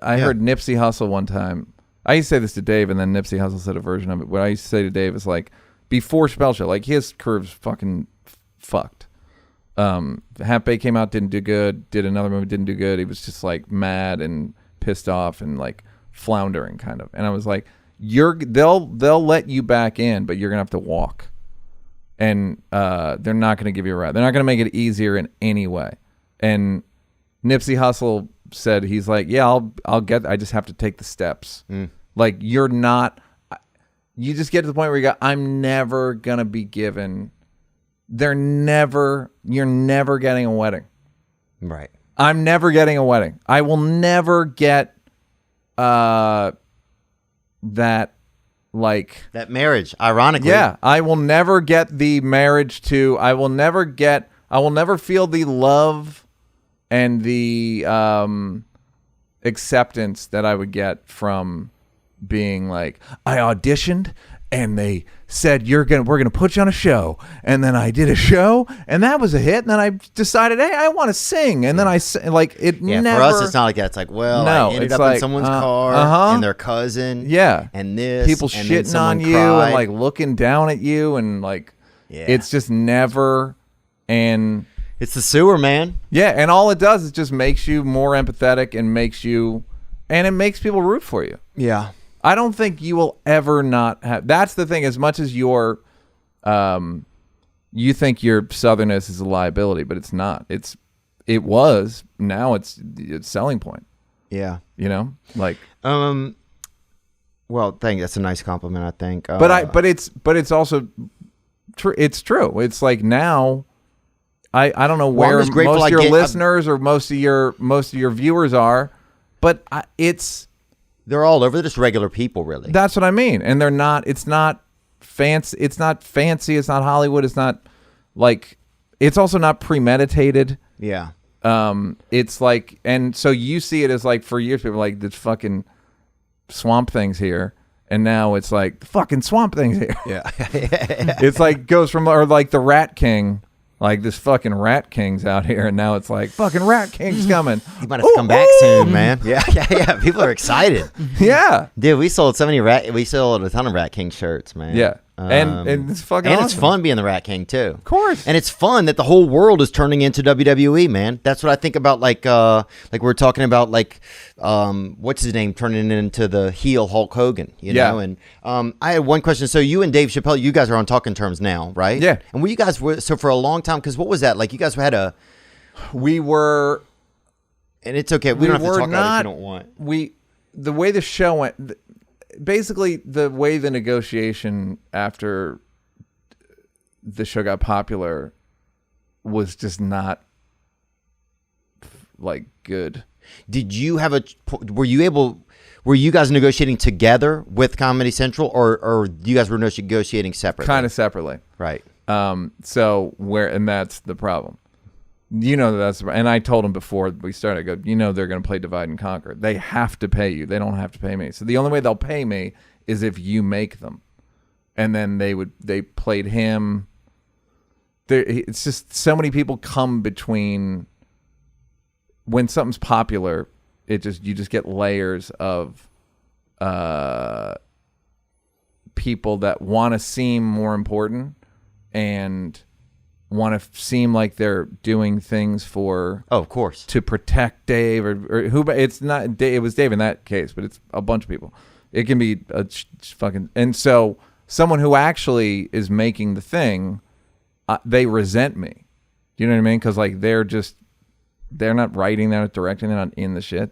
I heard Nipsey Hussle one time. I used to say this to Dave, and then Nipsey Hussle said a version of it. What I used to say to Dave is, like, before Spell Show, like, his curve's fucking fucked. Half Baked came out, didn't do good. Did another movie, didn't do good. He was just, like, mad and pissed off and, like, floundering, kind of. And I was like, they'll let you back in, but you're gonna have to walk. And they're not gonna give you a ride. They're not gonna make it easier in any way. And Nipsey Hussle said, he's like, I just have to take the steps. Like, you just get to the point where you go, I'm never gonna be given. You're never getting a wedding. Right. I'm never getting a wedding. I will never get that, like, that marriage, ironically. Yeah, I will never get the marriage I will never feel the love and the acceptance that I would get from being like, I auditioned and they said we're gonna put you on a show, and then I did a show, and that was a hit, and then I decided, hey, I want to sing, and then it Yeah, never. for us, it's not like that. It's like, well, No, I ended it's up like, in someone's car and their cousin. Yeah, and this people and then shitting on someone you cried. and like looking down at you, and like it's just never. And it's the sewer, man. yeah, and all it does is just makes you more empathetic and it makes people root for you. Yeah. I don't think you will ever not have. That's the thing. As much as you think your southernness is a liability, but it's not. It was. Now it's selling point. Yeah. You know, like. Well, that's a nice compliment, I think. But it's also true. It's true. It's like now. I don't know where most of your listeners or most of your viewers are, but they're all over. They're just regular people, really. That's what I mean. And they're not. It's not fancy. It's not fancy. It's not Hollywood. It's not like. It's also not premeditated. Yeah. It's like, and so you see it as like for years people are like this fucking Swamp Thing's here, and now it's like the fucking Swamp Thing's here. Yeah. It's like goes from or like the Rat King. Like this fucking Rat King's out here, and now it's like fucking Rat King's coming. He might have to come back soon, man. Yeah. People are excited. Yeah, dude, we sold a ton of Rat King shirts, man. Yeah, and it's fucking and awesome. it's fun being the Rat King too. Of course, and it's fun that the whole world is turning into WWE, man. That's what I think about. Like we're talking about, like what's his name turning into the heel Hulk Hogan, you know? And I had one question. So you and Dave Chappelle, you guys are on talking terms now, right? Yeah. And were you guys so for a long time? Because what was that like? You guys had we were, and it's okay. We don't have to talk about it if you don't want. The way the show went. Basically, the way the negotiation after the show got popular was just not like good. Did you have were you guys negotiating together with Comedy Central, or you guys were negotiating separately? Kind of separately. Right. And that's the problem. You know, and I told them before we started, I go, you know, they're going to play divide and conquer. They have to pay you. They don't have to pay me. So the only way they'll pay me is if you make them. And then they played him. It's just so many people come between. When something's popular, you just get layers of people that want to seem more important and want to seem like they're doing things for of course to protect Dave or who. It's not Dave, it was Dave in that case, but it's a bunch of people. It can be a fucking, and so someone who actually is making the thing, they resent me. Do you know what I mean? Because like they're not writing, they're not directing, they're not in the shit.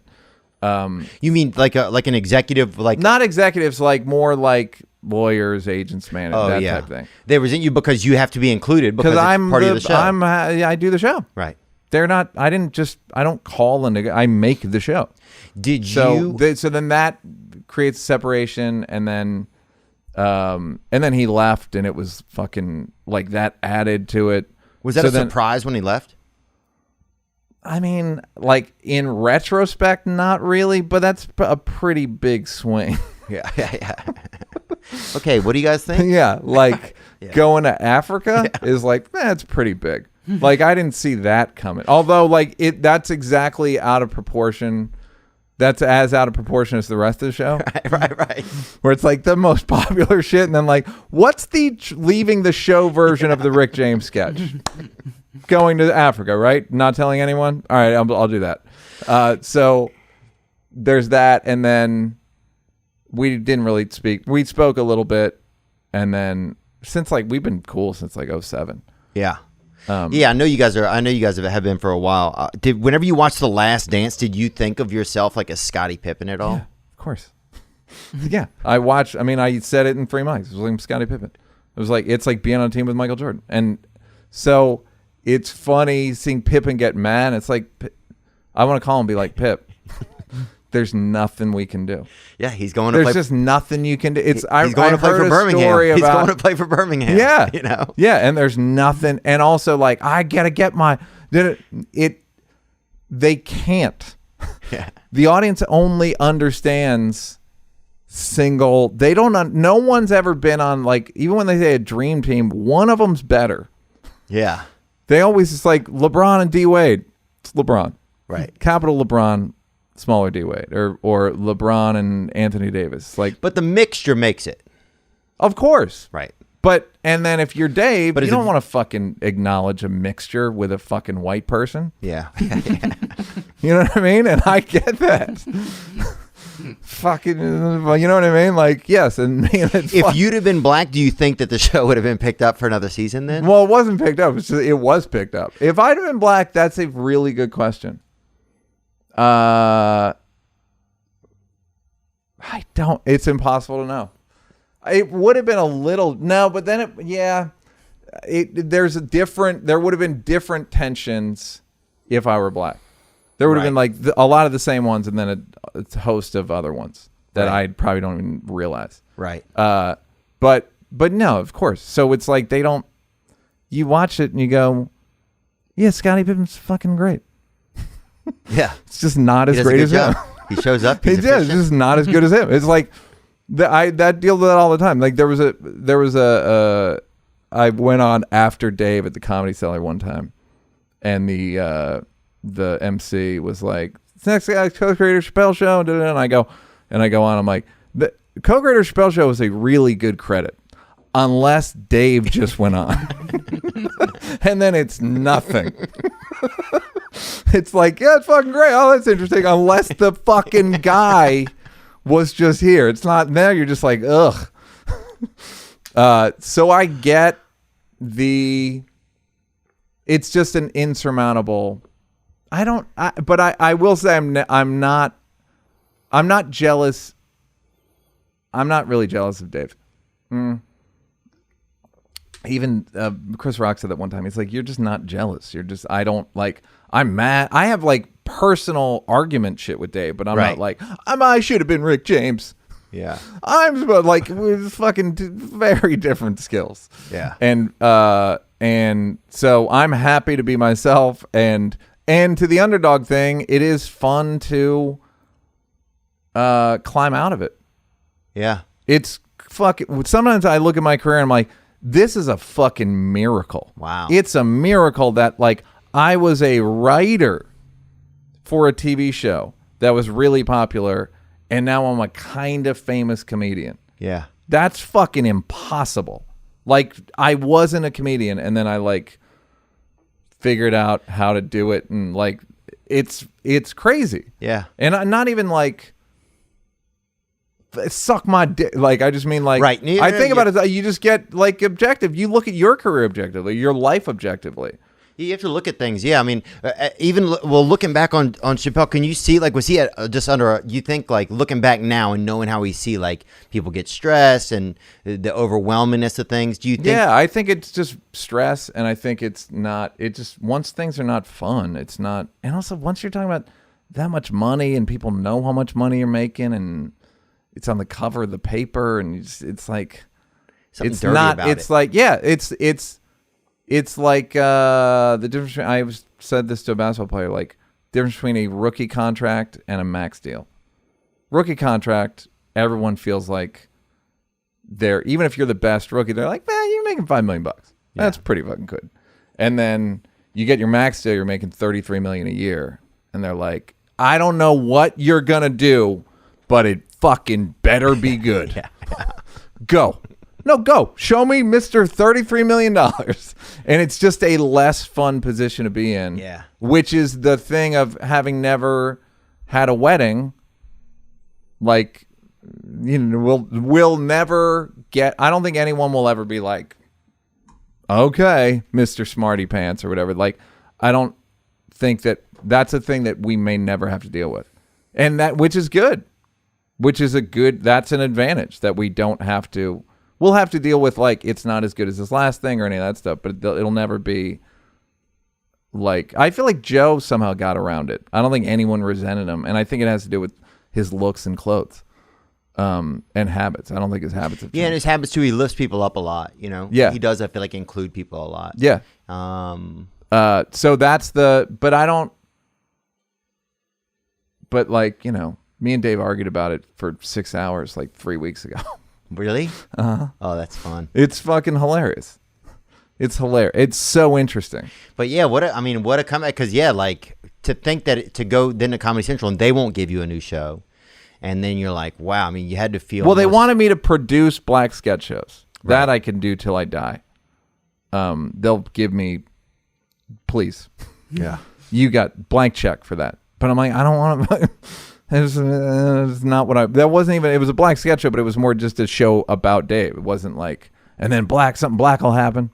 You mean like an executive, like not executives, like more like lawyers, agents, managers, type of thing. They resent you because you have to be included because I'm part of the show. I do the show. Right. They're not. I don't call I make the show. So then that creates separation, and then he left, and it was fucking like that added to it. Was that a surprise when he left? I mean, like in retrospect, not really, but that's a pretty big swing. Yeah. Okay, what do you guys think? Yeah, like going to Africa is like, it's pretty big. Like I didn't see that coming. Although like that's exactly out of proportion. That's as out of proportion as the rest of the show. Right. Where it's like the most popular shit, and then like, what's the leaving the show version of the Rick James sketch? Going to Africa, right? Not telling anyone? All right, I'll do that. So there's that, and then we didn't really speak. We spoke a little bit, and then since like we've been cool since like 2007. Yeah. I know you guys have been for a while. Whenever you watched The Last Dance, did you think of yourself like a Scottie Pippen at all? Yeah, of course. Yeah, I said it in 3 months. It was like Scottie Pippen. It was like, it's like being on a team with Michael Jordan. And so it's funny seeing Pippen get mad. It's like, I want to call him and be like, Pip, there's nothing we can do. Yeah, he's going to There's just nothing you can do. He's going to play for Birmingham. He's going to play for Birmingham. Yeah. You know? Yeah, and there's nothing. And also, like, I got to get they can't. Yeah. The audience only understands single. They don't. No one's ever been on, like, even when they say a dream team, one of them's better. Yeah. They always, it's like LeBron and D Wade. It's LeBron, Right. Capital LeBron, smaller D Wade, or LeBron and Anthony Davis. Like, But the mixture makes it. of course, Right. but and then if you're Dave, But you is don't it- want to fucking acknowledge a mixture with a fucking white person. Yeah. You know what I mean? And I get that. Fucking, you know what I mean? Like, yes, and man, it's If you'd have been black, do you think that the show would have been picked up for another season then? well, it wasn't picked up. It was picked up. If I'd have been black, that's a really good question. I don't. It's impossible to know. It would have been a little no, but then there would have been different tensions if I were black. There would have been like a lot of the same ones, and then a host of other ones that I probably don't even realize. Right. But no, of course. So it's like they don't. You watch it and you go, yeah, Scottie Pippen's fucking great. Yeah. It's just not He as does a great good as him. job. He shows up. He He's did. It's efficient. just not as good as him. It's like that deal with that all the time. Like there was a I went on after Dave at the Comedy Cellar one time, and the MC was like, "Next guy, co-creator Chappelle Show," and I go on. I'm like, the co-creator Chappelle Show is a really good credit, unless Dave just went on, and then it's nothing. It's like, yeah, it's fucking great. Oh, that's interesting. Unless the fucking guy was just here. It's not there. You're just like, ugh. So I get it's just an insurmountable. But I will say I'm not jealous. I'm not really jealous of Dave. Even Chris Rock said that one time. He's like, you're just not jealous. I'm mad. I have like personal argument shit with Dave, but I'm not like, I should have been Rick James. Yeah. I'm like, with fucking very different skills. Yeah. And so I'm happy to be myself, and to the underdog thing, it is fun to climb out of it. Yeah. It's fucking, sometimes I look at my career and I'm like, this is a fucking miracle. Wow. It's a miracle that, like, I was a writer for a TV show that was really popular, and now I'm a kind of famous comedian. Yeah. That's fucking impossible. Like, I wasn't a comedian, and then I, like, figured out how to do it, and, like, it's crazy. Yeah. And I'm not even, like, suck my dick. Like, I just mean, like, Right. I think about it, you just get, like, objective. You look at your career objectively, your life objectively. You have to look at things. Yeah, I mean, looking back on Chappelle, can you see, like, was he at just under? You think, like, looking back now and knowing how we see, like, people get stressed and the overwhelmingness of things. Do you think? Yeah, I think it's just stress, and I think it's not. It just, once things are not fun, it's not. And also, once you're talking about that much money and people know how much money you're making, and it's on the cover of the paper, and it's like Something it's dirty not. about It's it. like, yeah, it's like the difference between, I said this to a basketball player, like, difference between a rookie contract and a max deal. Rookie contract, everyone feels like even if you're the best rookie, they're like, man, you're making $5 million. That's pretty fucking good. And then you get your max deal, you're making $33 million a year, and they're like, I don't know what you're gonna do, but it fucking better be good. Go. No, go. Show me Mr. $33 million. And it's just a less fun position to be in. Yeah. Which is the thing of having never had a wedding. Like, you know, we'll never get, I don't think anyone will ever be like, okay, Mr. Smarty Pants or whatever. Like, I don't think that's a thing that we may never have to deal with. And which is good. That's an advantage that we don't have to. We'll have to deal with, like, it's not as good as this last thing or any of that stuff, but it'll never be like, I feel like Joe somehow got around it. I don't think anyone resented him, and I think it has to do with his looks and clothes, and habits. I don't think his habits have changed. Yeah, and his habits too. He lifts people up a lot. You know. Yeah. He does. I feel like include people a lot. Yeah. So that's but I don't. But, like, you know, Me and Dave argued about it for 6 hours like 3 weeks ago. Really? Uh-huh. Oh, that's fun. It's fucking hilarious. It's hilarious. It's so interesting. But yeah, what a comeback. Because yeah, like to think that to go then to Comedy Central and they won't give you a new show, and then you're like, wow. I mean, you had to feel. Well, they wanted me to produce black sketch shows. Right. That I can do till I die. They'll give me, please. Yeah. You got blank check for that. But I'm like, I don't want to. It's not what I. That wasn't even. It was a black sketch show, but it was more just a show about Dave. It wasn't like, and then something black will happen.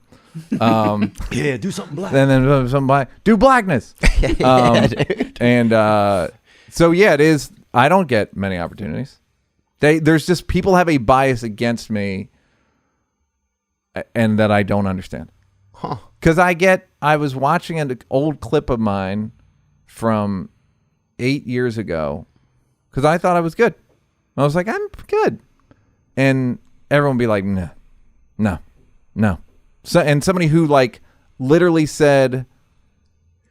Yeah, do something black. And then something black. Do blackness. And so yeah, it is. I don't get many opportunities. There's just people have a bias against me, and that I don't understand. Huh? Because I was watching an old clip of mine from 8 years ago. Because I thought I was good. I was like, I'm good. And everyone would be like, no. So, and somebody who like literally said,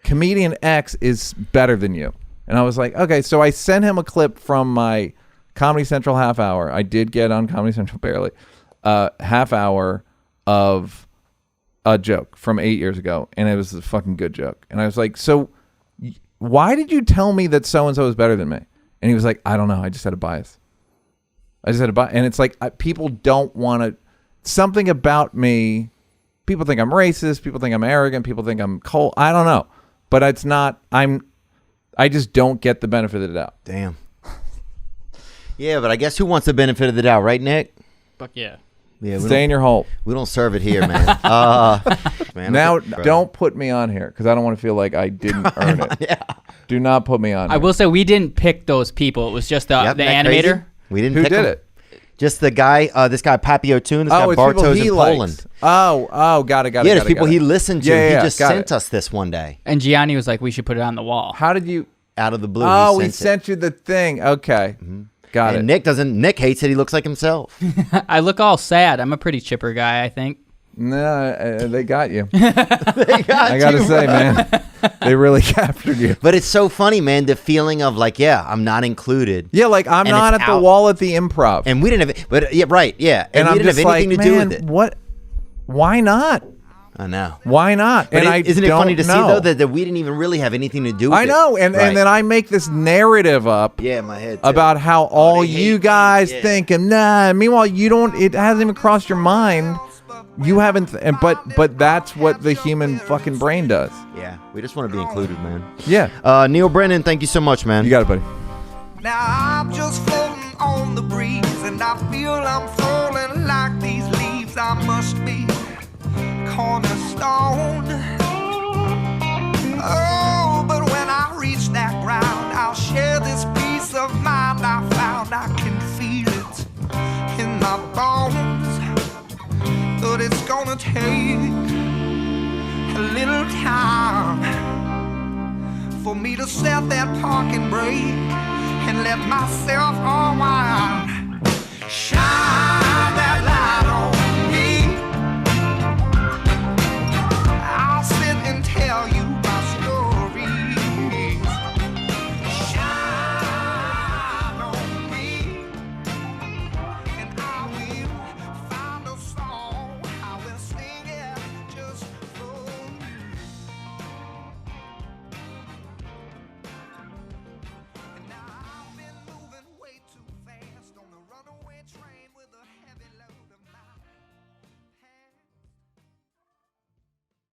comedian X is better than you. And I was like, okay. So I sent him a clip from my Comedy Central half hour. I did get on Comedy Central barely. Half hour of a joke from 8 years ago. And it was a fucking good joke. And I was like, so why did you tell me that so-and-so is better than me? And he was like, I don't know. I just had a bias. And it's like, people don't want to, something about me, people think I'm racist. People think I'm arrogant. People think I'm cold. I don't know. But it's not, I just don't get the benefit of the doubt. Damn. Yeah, but I guess who wants the benefit of the doubt, right, Nick? Fuck yeah. Yeah, Stay in your hole. We don't serve it here, man. Man, now, don't put me on here because I don't want to feel like I didn't earn it. Yeah. Do not put me on. I will say we didn't pick those people. It was just the animator. Crazy? We didn't. Who pick did him. it? Just the guy. This guy Papio Toon. This guy It's people Bartos he in likes. Poland. Oh, got it. Yeah, there's people he listened to. Yeah, he just sent us this one day. And Gianni was like, we should put it on the wall. How did you? Out of the blue. Oh, he he sent you the thing. Okay, got and it. Nick hates it. He looks like himself. I look all sad. I'm a pretty chipper guy, I think. No, they got you. I gotta say, man, they really captured you. But it's so funny, man. The feeling of like, yeah, I'm not included. Yeah, like I'm not at the wall at the Improv, and we didn't have. But yeah, right, yeah, and we I'm didn't just have anything like, to do man, with it. what? Why not? I know. Why not? But and isn't it don't funny to see know. though that we didn't even really have anything to do with it? I know, and then I make this narrative up. Yeah, in my head too. About how all they hate you me. guys Yeah. think, and meanwhile you don't. It hasn't even crossed your mind. You haven't, but that's what the human fucking brain does. Yeah, we just want to be included, man. Yeah. Neal Brennan, thank you so much, man. You got it, buddy. Now I'm just floating on the breeze, and I feel I'm falling like these leaves. I must be cornerstone. Oh, but when I reach that ground, I'll share this peace of mind I found. I can feel it in my bones, but it's gonna take a little time for me to set that parking brake and let myself unwind. Shine